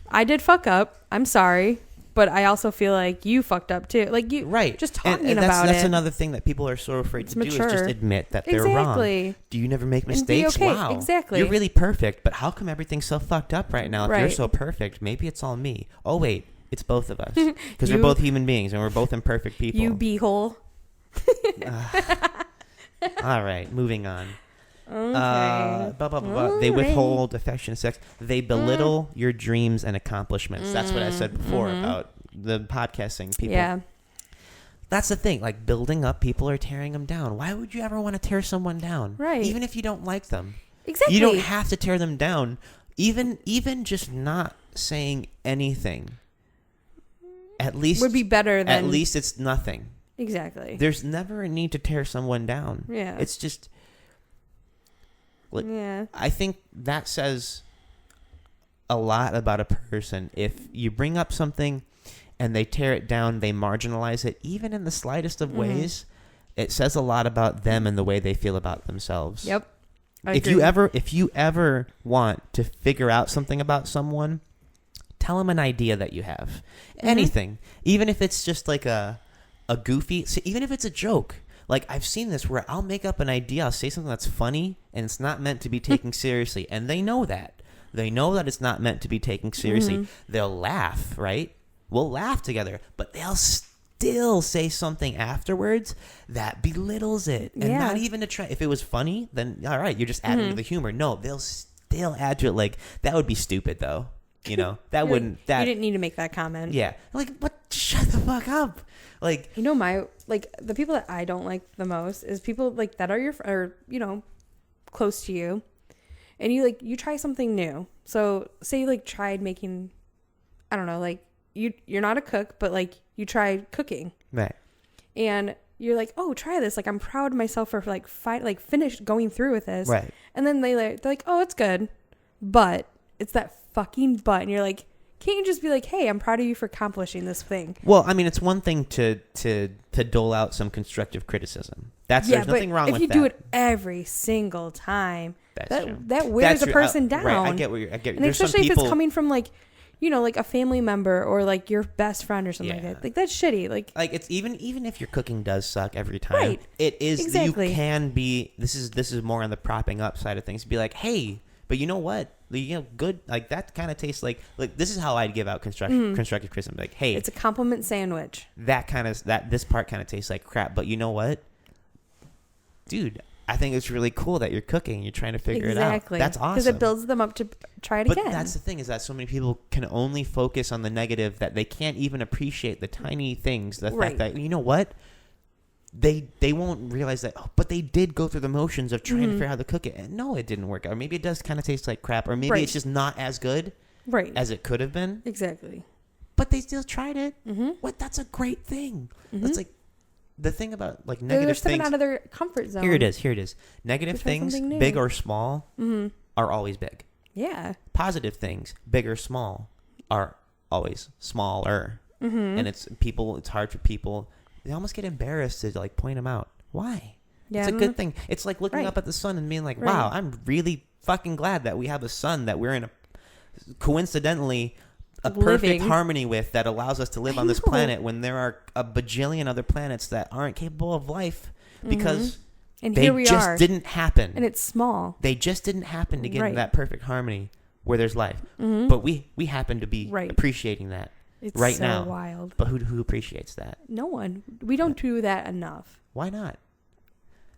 I did fuck up. I'm sorry. But I also feel like you fucked up too. Like you, right? Just talking about it. That's another thing that people are so afraid to do is just admit that they're wrong. Do you never make mistakes? Okay. Wow, exactly. You're really perfect. But how come everything's so fucked up right now? If you're so perfect, maybe it's all me. Oh wait, it's both of us because we're both human beings and we're both imperfect people. You beehole. All right, moving on. Okay. They withhold affection and sex. They belittle your dreams and accomplishments. That's what I said before about the podcasting people. Yeah. That's the thing. Like, building up people or tearing them down. Why would you ever want to tear someone down? Right. Even if you don't like them. Exactly. You don't have to tear them down. Even just not saying anything. At least would be better than. At least it's nothing. Exactly. There's never a need to tear someone down. Yeah. It's just. I think that says a lot about a person. If you bring up something and they tear it down, they marginalize it, even in the slightest of ways, it says a lot about them and the way they feel about themselves. Yep. If you ever want to figure out something about someone, tell them an idea that you have. Anything. Even if it's just like a goofy, even if it's a joke. Like, I've seen this where I'll make up an idea, I'll say something that's funny, and it's not meant to be taken seriously. And they know that. They know that it's not meant to be taken seriously. They'll laugh, right? We'll laugh together. But they'll still say something afterwards that belittles it. And not even to try. If it was funny, then all right, you're just adding to the humor. No, they'll still add to it. Like, that would be stupid, though. You know? That wouldn't... You didn't need to make that comment. Yeah. Like, what? Shut the fuck up. Like, you know, the people that I don't like the most is people like that are close to you, and you try something new. So say you tried making, I don't know, you're not a cook, but you tried cooking, right? And you're like, oh, try this. Like, I'm proud of myself for finished going through with this, right? And then they're like, oh, it's good, but it's that fucking but, and you're like, can't you just be like, hey, I'm proud of you for accomplishing this thing? Well, I mean, it's one thing to dole out some constructive criticism. There's nothing wrong with that. If you do it every single time, true. That wears a person down. Right, I get. And especially if it's coming from a family member or your best friend or something like that. Like, that's shitty. Like it's even if your cooking does suck every time, right? It is exactly. You can be. This is more on the propping up side of things. Be like, hey, but you know what? Good. Like, that kind of tastes like this is how I'd give out constructive criticism. Like, hey, it's a compliment sandwich. This part kind of tastes like crap, but you know what, dude? I think it's really cool that you're cooking. You're trying to figure it out. That's awesome because it builds them up to try it again. But that's the thing, is that so many people can only focus on the negative that they can't even appreciate the tiny things. The fact that, you know what, they won't realize that, but they did go through the motions of trying to figure out how to cook it. And no, it didn't work out. Or maybe it does kind of taste like crap. Or maybe it's just not as good as it could have been. Exactly. But they still tried it. What? That's a great thing. That's like the thing about like negative things. They're stepping out of their comfort zone. Here it is. Negative things, big or small, are always big. Yeah. Positive things, big or small, are always smaller. And it's hard for people. They almost get embarrassed to like point them out. Why? Yeah, it's a good thing. It's like looking up at the sun and being like, wow, I'm really fucking glad that we have a sun that we're in coincidentally a perfect harmony with, that allows us to live on this planet when there are a bajillion other planets that aren't capable of life because and they just didn't happen. And it's small. They just didn't happen to get in that perfect harmony where there's life. But we happen to be appreciating that. It's right so now. Wild. But who appreciates that? No one. We don't do that enough. Why not?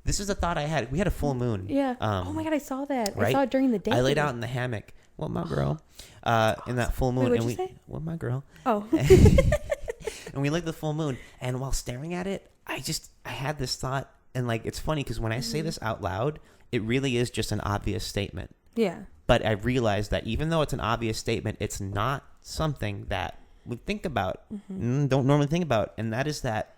This is a thought I had. We had a full moon. Yeah. Oh my God, I saw that. Right? I saw it during the day. I laid out in the hammock. Well, my girl. In that full moon. Wait, what'd you say? Well, my girl. Oh. And we looked at the full moon. And while staring at it, I had this thought. And like, it's funny because when I say this out loud, it really is just an obvious statement. Yeah. But I realized that even though it's an obvious statement, it's not something that we think about, don't normally think about. And that is that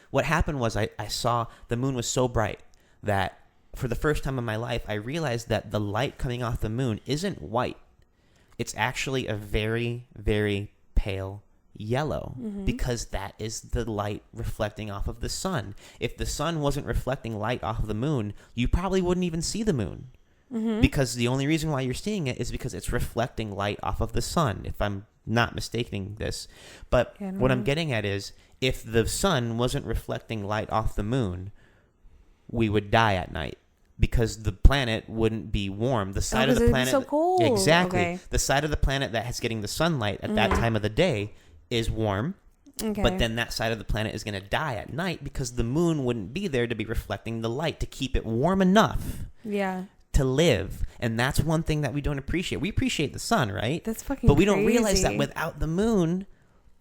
what happened was I saw the moon was so bright that for the first time in my life, I realized that the light coming off the moon isn't white. It's actually a very, very pale yellow because that is the light reflecting off of the sun. If the sun wasn't reflecting light off of the moon, you probably wouldn't even see the moon. Because the only reason why you're seeing it is because it's reflecting light off of the sun, if I'm not mistaking this. But what I'm getting at is, if the sun wasn't reflecting light off the moon, we would die at night because the planet wouldn't be warm. The side of the planet, so cold. Exactly. Okay. The side of the planet that is getting the sunlight at that time of the day is warm. Okay. But then that side of the planet is going to die at night because the moon wouldn't be there to be reflecting the light to keep it warm enough. Yeah. To live. And that's one thing that we don't appreciate. We appreciate the sun, right? That's fucking But we crazy. don't realize that without the moon,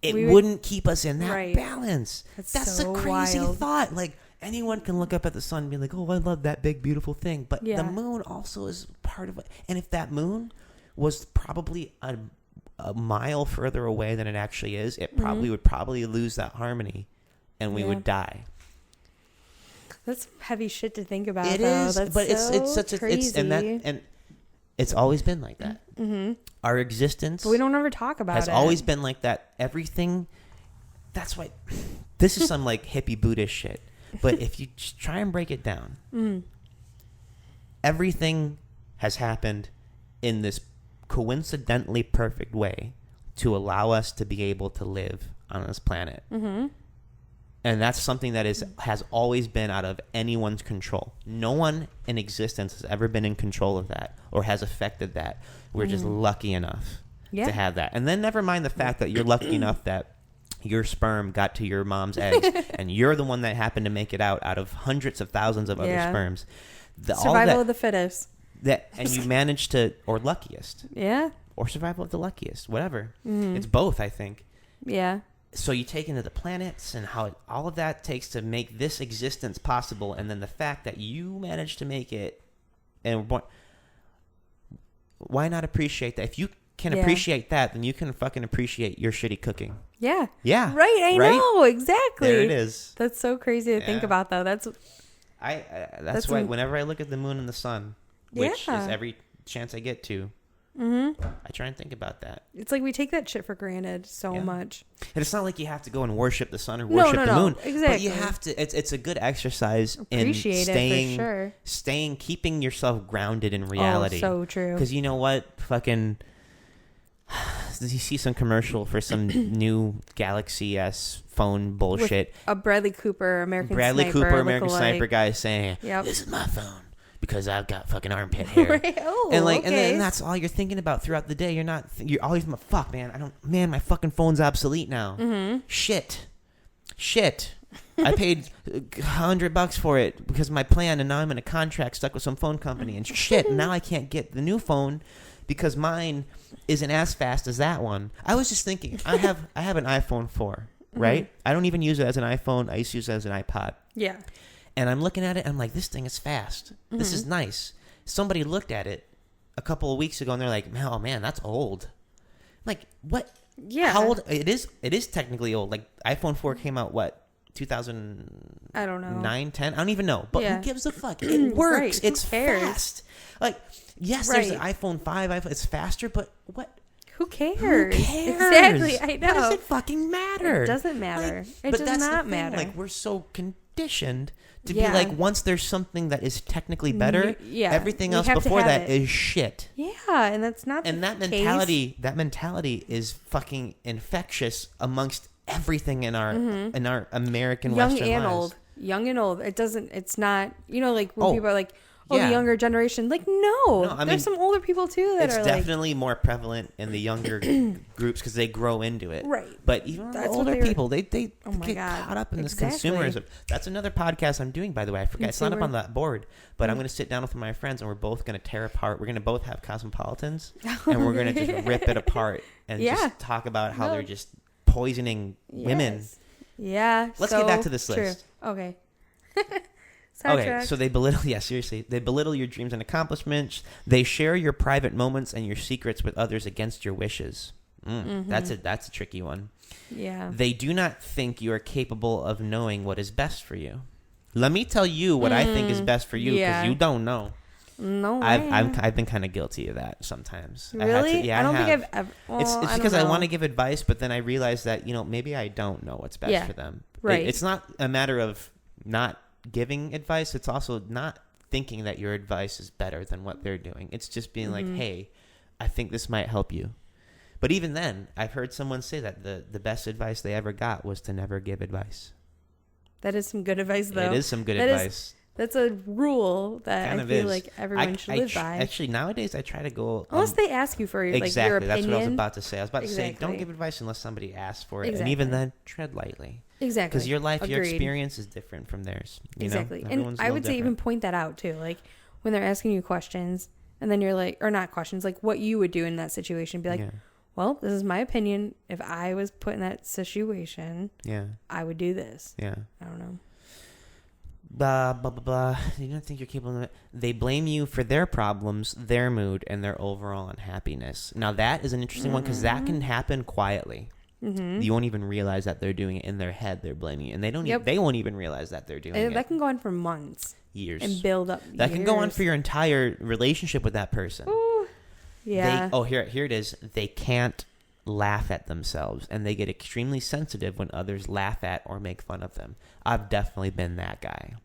it wouldn't keep us in that balance. That's so a crazy wild. thought. Like, anyone can look up at the sun and be like, oh, I love that big, beautiful thing. But the moon also is part of it. And if that moon was probably a mile further away than it actually is, it probably would lose that harmony and we would die. That's heavy shit to think about. It is, That's but so it's such crazy. and it's always been like that. Our existence, but we don't ever talk about has always been like that. Everything. That's why this is some like hippie Buddhist shit. But if you just try and break it down, everything has happened in this coincidentally perfect way to allow us to be able to live on this planet. And that's something that has always been out of anyone's control. No one in existence has ever been in control of that or has affected that. We're just lucky enough to have that. And then never mind the fact that you're lucky enough that your sperm got to your mom's eggs and you're the one that happened to make it out of hundreds of thousands of other sperms. Survival of the fittest. And you managed to, or luckiest. Yeah. Or survival of the luckiest, whatever. It's both, I think. Yeah. So you take into the planets and how all of that takes to make this existence possible, and then the fact that you managed to make it, and why not appreciate that? If you can appreciate that, then you can fucking appreciate your shitty cooking. Yeah. Yeah. Right. I know exactly. There it is. That's so crazy to think about, though. That's why whenever I look at the moon and the sun, which is every chance I get to. I try and think about that. It's like we take that shit for granted so much. And it's not like you have to go and worship the sun or worship the moon. Exactly. But you have to. It's a good exercise in staying, keeping yourself grounded in reality. Oh, so true. Because you know what, fucking, you see some commercial for some new Galaxy S phone bullshit. With a Bradley Cooper American Sniper guy saying, "This is my phone." Because I've got fucking armpit hair. And then that's all you're thinking about throughout the day. You're always, fuck, man. My fucking phone's obsolete now. Shit. I paid $100 for it because of my plan, and now I'm in a contract stuck with some phone company. And shit, now I can't get the new phone because mine isn't as fast as that one. I was just thinking, I have an iPhone 4. right? I don't even use it as an iPhone. I used to use it as an iPod. Yeah. And I'm looking at it. I'm like, this thing is fast. This is nice. Somebody looked at it a couple of weeks ago and they're like, oh man, that's old. I'm like, what? Yeah. How old? It is technically old. Like iPhone 4 came out, what? 2000? I don't know. 9, 10? I don't even know. But who gives a fuck? It works. Right. It's fast. Like, yes, there's an iPhone 5. It's faster, but what? Who cares? Who cares? Exactly. I know. What does it fucking matter? It doesn't matter. Like, it does not matter. Like, we're so conditioned to be like, once there's something that is technically better, everything else before that is shit. Yeah, and that's not and that case. mentality is fucking infectious amongst everything in our American Western lives. Young and old. It's not, like when people are like, the younger generation. Like, no, there's some older people too that are like. It's definitely more prevalent in the younger groups because they grow into it. Right. But even the older people, they get caught up in this consumerism. That's another podcast I'm doing, by the way. I forgot. It's not up on that board, but I'm going to sit down with my friends and we're both going to tear apart. We're going to both have Cosmopolitans and we're going to just rip it apart and just talk about how they're just poisoning women. Yeah. Let's get back to this list. Okay. Okay, so they belittle. Yeah, seriously, they belittle your dreams and accomplishments. They share your private moments and your secrets with others against your wishes. That's a tricky one. Yeah. They do not think you are capable of knowing what is best for you. Let me tell you what I think is best for you because you don't know. No, I've been kind of guilty of that sometimes. Really? I don't think I've ever. It's because I want to give advice, but then I realize that maybe I don't know what's best for them. Right. It's not a matter of not giving advice. It's also not thinking that your advice is better than what they're doing. It's just being like, hey, I think this might help you. But even then, I've heard someone say that the best advice they ever got was to never give advice. That is some good advice, though. It is some good advice. That's a rule that I feel like everyone should live by. Actually, nowadays I try to go... unless they ask you for your opinion. Exactly, that's what I was about to say. I was about to say, don't give advice unless somebody asks for it. And even then, tread lightly. Exactly. Because your life, your experience is different from theirs. Exactly. And I would say even point that out, too. Like, when they're asking you questions, and then you're like... Or not questions, like what you would do in that situation. Be like, well, this is my opinion. If I was put in that situation, I would do this. Yeah. I don't know. Blah, blah, blah, blah. You don't think you're capable of it. They blame you for their problems, their mood, and their overall unhappiness. Now, that is an interesting one because that can happen quietly. You won't even realize that they're doing it in their head. They're blaming you. And they don't. They won't even realize that they're doing it. That can go on for months. Years. And build up That can go on for your entire relationship with that person. Ooh, yeah. Here it is. They can't laugh at themselves. And they get extremely sensitive when others laugh at or make fun of them. I've definitely been that guy.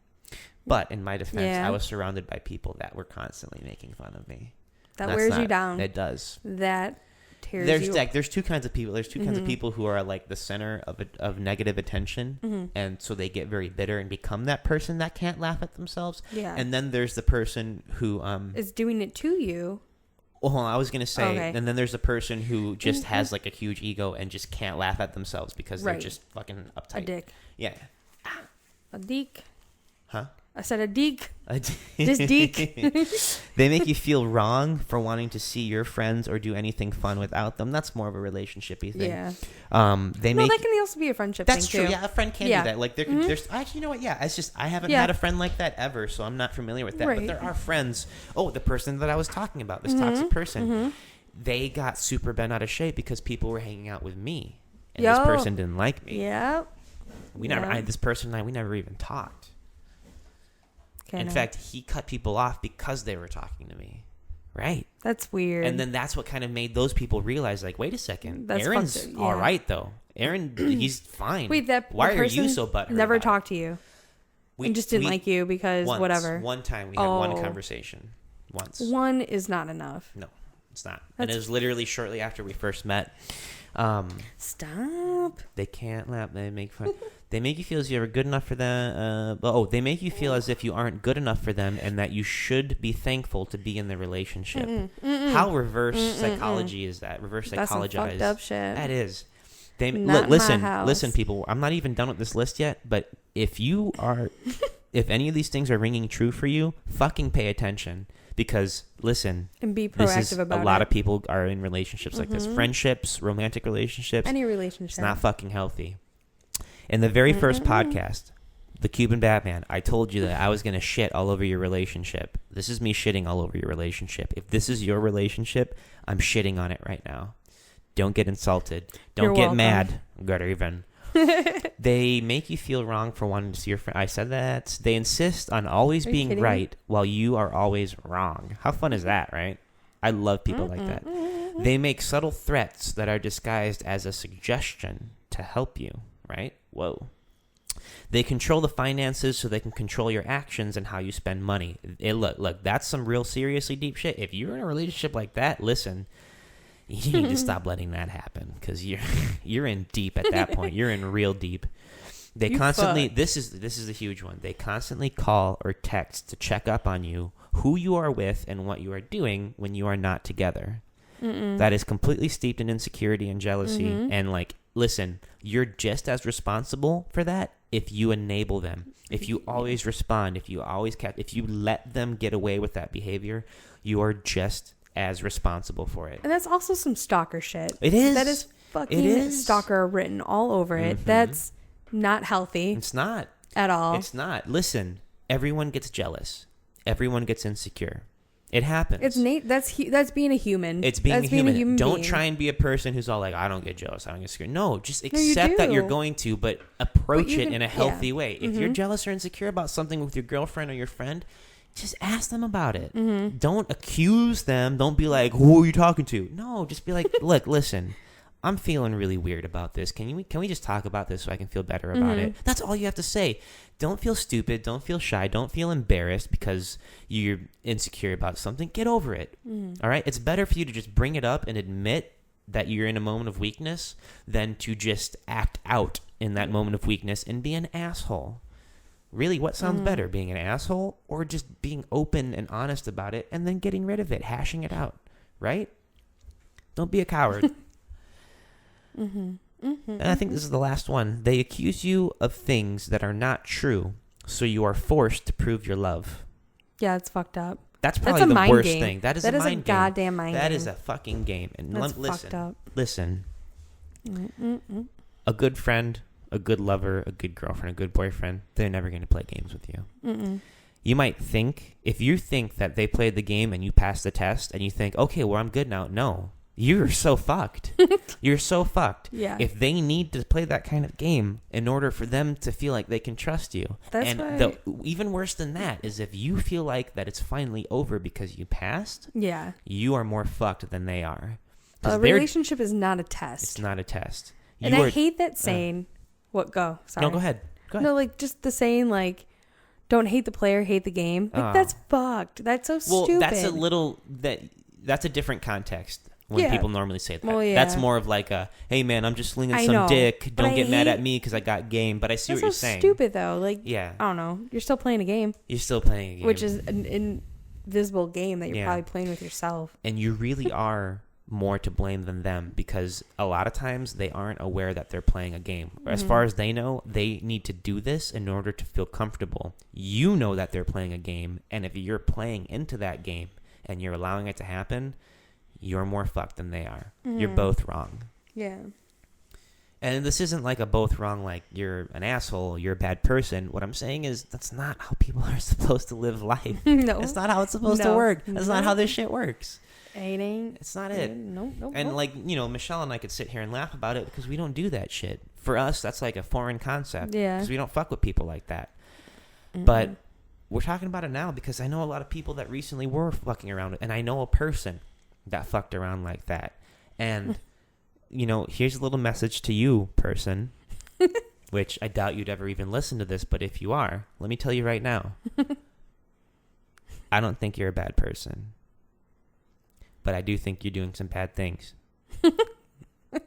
But in my defense, I was surrounded by people that were constantly making fun of me. That wears you down. It does. That tears you. There's two kinds of people. There's two kinds of people who are like the center of negative attention. And so they get very bitter and become that person that can't laugh at themselves. Yeah. And then there's the person who... is doing it to you. Well, I was going to say, and then there's a person who just has like a huge ego and just can't laugh at themselves because they're just fucking uptight. A dick. Yeah. A dick. Huh? I said a deek. Just deek. They make you feel wrong for wanting to see your friends or do anything fun without them. That's more of a relationship-y thing. Yeah. That can also be a friendship thing, too. That's true. Yeah, a friend can do that. Like, there's actually, you know what? Yeah, it's just I haven't had a friend like that ever, so I'm not familiar with that. Right. But there are friends. Oh, the person that I was talking about, this toxic person, they got super bent out of shape because people were hanging out with me, and this person didn't like me. Yeah. This person and I, we never even talked. In fact, he cut people off because they were talking to me. Right. That's weird. And then that's what kind of made those people realize, like, wait a second. Aaron's all right, though. Aaron, he's fine. Wait, why are you so butthurt? Never talked to you. And just didn't like you because whatever. One time we had one conversation. Once. One is not enough. No, it's not. And it was literally shortly after we first met. Stop. They can't laugh. They make fun. They make you feel as if you're good enough for them. They make you feel as if you aren't good enough for them and that you should be thankful to be in the relationship. How reverse psychology is that? Reverse psychologized. That's some fucked up shit. That is. Listen, people. I'm not even done with this list yet, but if any of these things are ringing true for you, fucking pay attention. Because, listen, and be proactive about it. A lot of people are in relationships like this. Friendships, romantic relationships. Any relationship. It's not fucking healthy. In the very first podcast, The Cuban Batman, I told you that I was going to shit all over your relationship. This is me shitting all over your relationship. If this is your relationship, I'm shitting on it right now. Don't get insulted. Don't get mad. Good even. They make you feel wrong for wanting to see your friend. I said that. They insist on always being right while you are always wrong. How fun is that, right? I love people like that. They make subtle threats that are disguised as a suggestion to help you, right? Whoa. They control the finances so they can control your actions and how you spend money. Look, that's some real seriously deep shit. If you're in a relationship like that, listen, you need to stop letting that happen because you're in deep at that point. You're in real deep. They constantly, this is a huge one. They constantly call or text to check up on you, who you are with, and what you are doing when you are not together. That is completely steeped in insecurity and jealousy. And like, listen, you're just as responsible for that if you enable them. If you always respond, if you let them get away with that behavior, you are just as responsible for it. And that's also some stalker shit. It is. That is fucking stalker written all over it. That's not healthy. It's not. At all. It's not. Listen, everyone gets jealous. Everyone gets insecure. It happens. That's being a human. It's being a human. Don't try and be a person who's all like, I don't get jealous. I don't get scared. No, just accept that you're going to, but approach it in a healthy way. If you're jealous or insecure about something with your girlfriend or your friend, just ask them about it. Don't accuse them. Don't be like, who are you talking to? No, just be like, look, listen, I'm feeling really weird about this. Can we just talk about this so I can feel better about it? That's all you have to say. Don't feel stupid. Don't feel shy. Don't feel embarrassed because you're insecure about something. Get over it. All right? It's better for you to just bring it up and admit that you're in a moment of weakness than to just act out in that moment of weakness and be an asshole. Really, what sounds better, being an asshole or just being open and honest about it and then getting rid of it, hashing it out, right? Don't be a coward. And I think this is the last one. They accuse you of things that are not true, so you are forced to prove your love. Yeah, it's fucked up. That's probably the worst thing. That is a mind game. Goddamn mind game. That is a fucking game. And that's fucked up. Listen. A good friend, a good lover, a good girlfriend, a good boyfriend, they're never going to play games with you. You might think, if you think that they played the game and you passed the test and you think, okay, well, I'm good now. No. You're so fucked. You're so fucked. Yeah. If they need to play that kind of game in order for them to feel like they can trust you. That's right. Even worse than that is if you feel like that it's finally over because you passed. Yeah. You are more fucked than they are. A relationship is not a test. It's not a test. I hate that saying. What? Go. Sorry. No, go ahead. No, like just the saying like, don't hate the player, hate the game. Like that's fucked. That's so stupid. Well, that's a different context. When people normally say that. That's more of like a, hey man, I'm just slinging some dick. Don't get mad at me because I got game. But I see what you're saying. That's so stupid though. Like, I don't know. You're still playing a game. You're still playing a game. Which is an invisible game that you're probably playing with yourself. And you really are more to blame than them because a lot of times they aren't aware that they're playing a game. As far as they know, they need to do this in order to feel comfortable. You know that they're playing a game. And if you're playing into that game and you're allowing it to happen, you're more fucked than they are. You're both wrong. Yeah. And this isn't like a both wrong, like you're an asshole, you're a bad person. What I'm saying is that's not how people are supposed to live life. No. That's not how it's supposed to work. That's not how this shit works. It ain't. It's not it. No. And like, Michelle and I could sit here and laugh about it because we don't do that shit. For us, that's like a foreign concept. Yeah. Because we don't fuck with people like that. But we're talking about it now because I know a lot of people that recently were fucking around. And I know a person that fucked around like that. And, here's a little message to you, person, which I doubt you'd ever even listen to this, but if you are, let me tell you right now, I don't think you're a bad person, but I do think you're doing some bad things.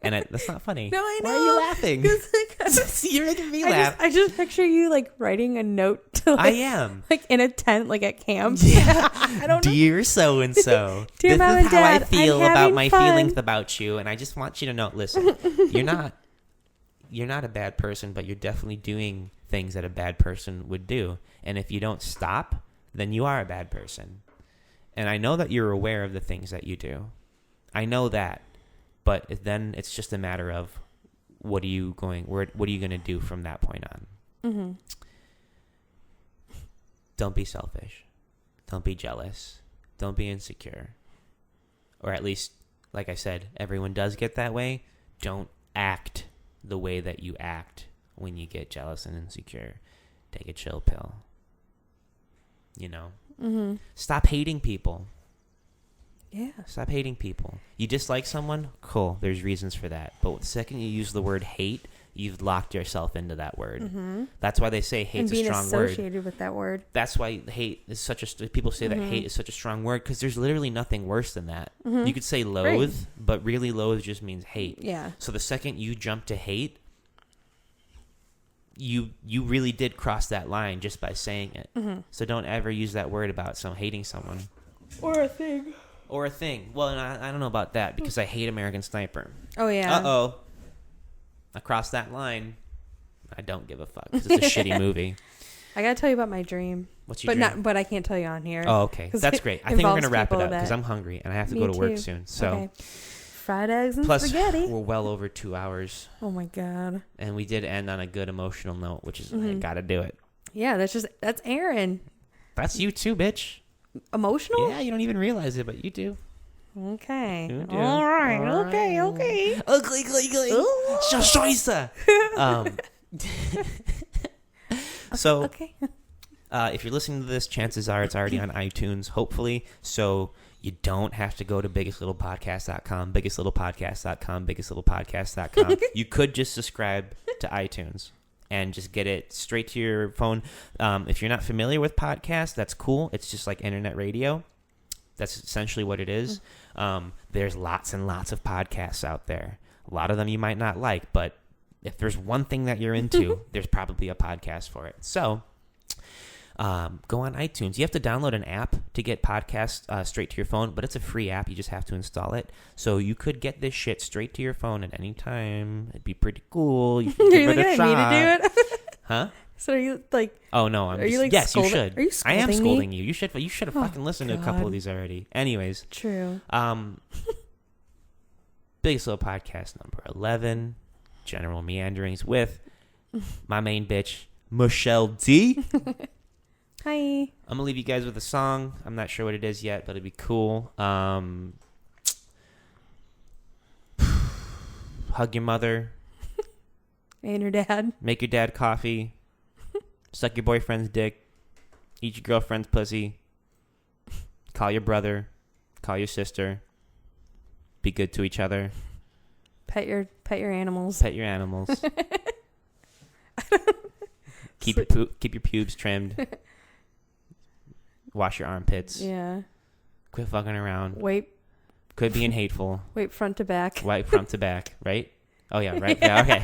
And that's not funny. No, I know. Why are you laughing? You're making me laugh. I just picture you like writing a note to I am. Like in a tent, like at camp. Yeah. I don't know. Dear so-and-so, Dear this Mom is and how Dad, I feel about my fun. feelings about you. And I just want you to know, listen, you're not a bad person, but you're definitely doing things that a bad person would do. And if you don't stop, then you are a bad person. And I know that you're aware of the things that you do. I know that. But then it's just a matter of what are you going to do from that point on? Mm-hmm. Don't be selfish. Don't be jealous. Don't be insecure. Or at least, like I said, everyone does get that way. Don't act the way that you act when you get jealous and insecure. Take a chill pill. Mm-hmm. Stop hating people. Yeah. Stop hating people. You dislike someone? Cool. There's reasons for that. But the second you use the word hate, you've locked yourself into that word. Mm-hmm. That's why they say hate's a strong word. And being associated with that word. That's why hate is people say that hate is such a strong word, because there's literally nothing worse than that. Mm-hmm. You could say loathe, but really loathe just means hate. Yeah. So the second you jump to hate, you really did cross that line just by saying it. Mm-hmm. So don't ever use that word about hating someone. Or a thing. Well, and I don't know about that, because I hate American Sniper. Oh, yeah. Uh-oh. I crossed that line. I don't give a fuck, because it's a shitty movie. I got to tell you about my dream. What's your dream? But I can't tell you on here. Oh, okay. That's great. I think we're going to wrap it up, because I'm hungry, and I have to go to work soon. So, okay. Fried eggs and plus, spaghetti. We're well over 2 hours. Oh, my God. And we did end on a good emotional note, which is, I got to do it. Yeah, that's Aaron. That's you too, bitch. Emotional? Yeah, you don't even realize it, but you do. Okay. You do. All right. Okay. Ugly. Scheiße. So, okay. If you're listening to this, chances are it's already on iTunes, hopefully. So you don't have to go to biggestlittlepodcast.com, biggestlittlepodcast.com. You could just subscribe to iTunes and just get it straight to your phone. If you're not familiar with podcasts, that's cool. It's just like internet radio. That's essentially what it is. There's lots and lots of podcasts out there. A lot of them you might not like, but if there's one thing that you're into, there's probably a podcast for it. So go on iTunes. You have to download an app to get podcasts straight to your phone, but it's a free app. You just have to install it. So you could get this shit straight to your phone at any time. It'd be pretty cool. You can give it a shot. Me to do it? Huh? So are you like? Oh no! Yes, you should. Are you scolding I am scolding me? you. You should have fucking listened to a couple of these already. Anyways, true. Biggest Little Podcast number 11, General Meanderings with my main bitch, Michelle D. Hi. I'm gonna leave you guys with a song. I'm not sure what it is yet, but it'd be cool. Hug your mother. And your dad. Make your dad coffee. Suck your boyfriend's dick. Eat your girlfriend's pussy. Call your brother. Call your sister. Be good to each other. Pet your animals. Pet your animals. Keep your pubes trimmed. Wash your armpits. Yeah. Quit fucking around. Wait. Quit being hateful. Wait front to back. Wipe front to back, right? Oh yeah, right. Yeah, okay.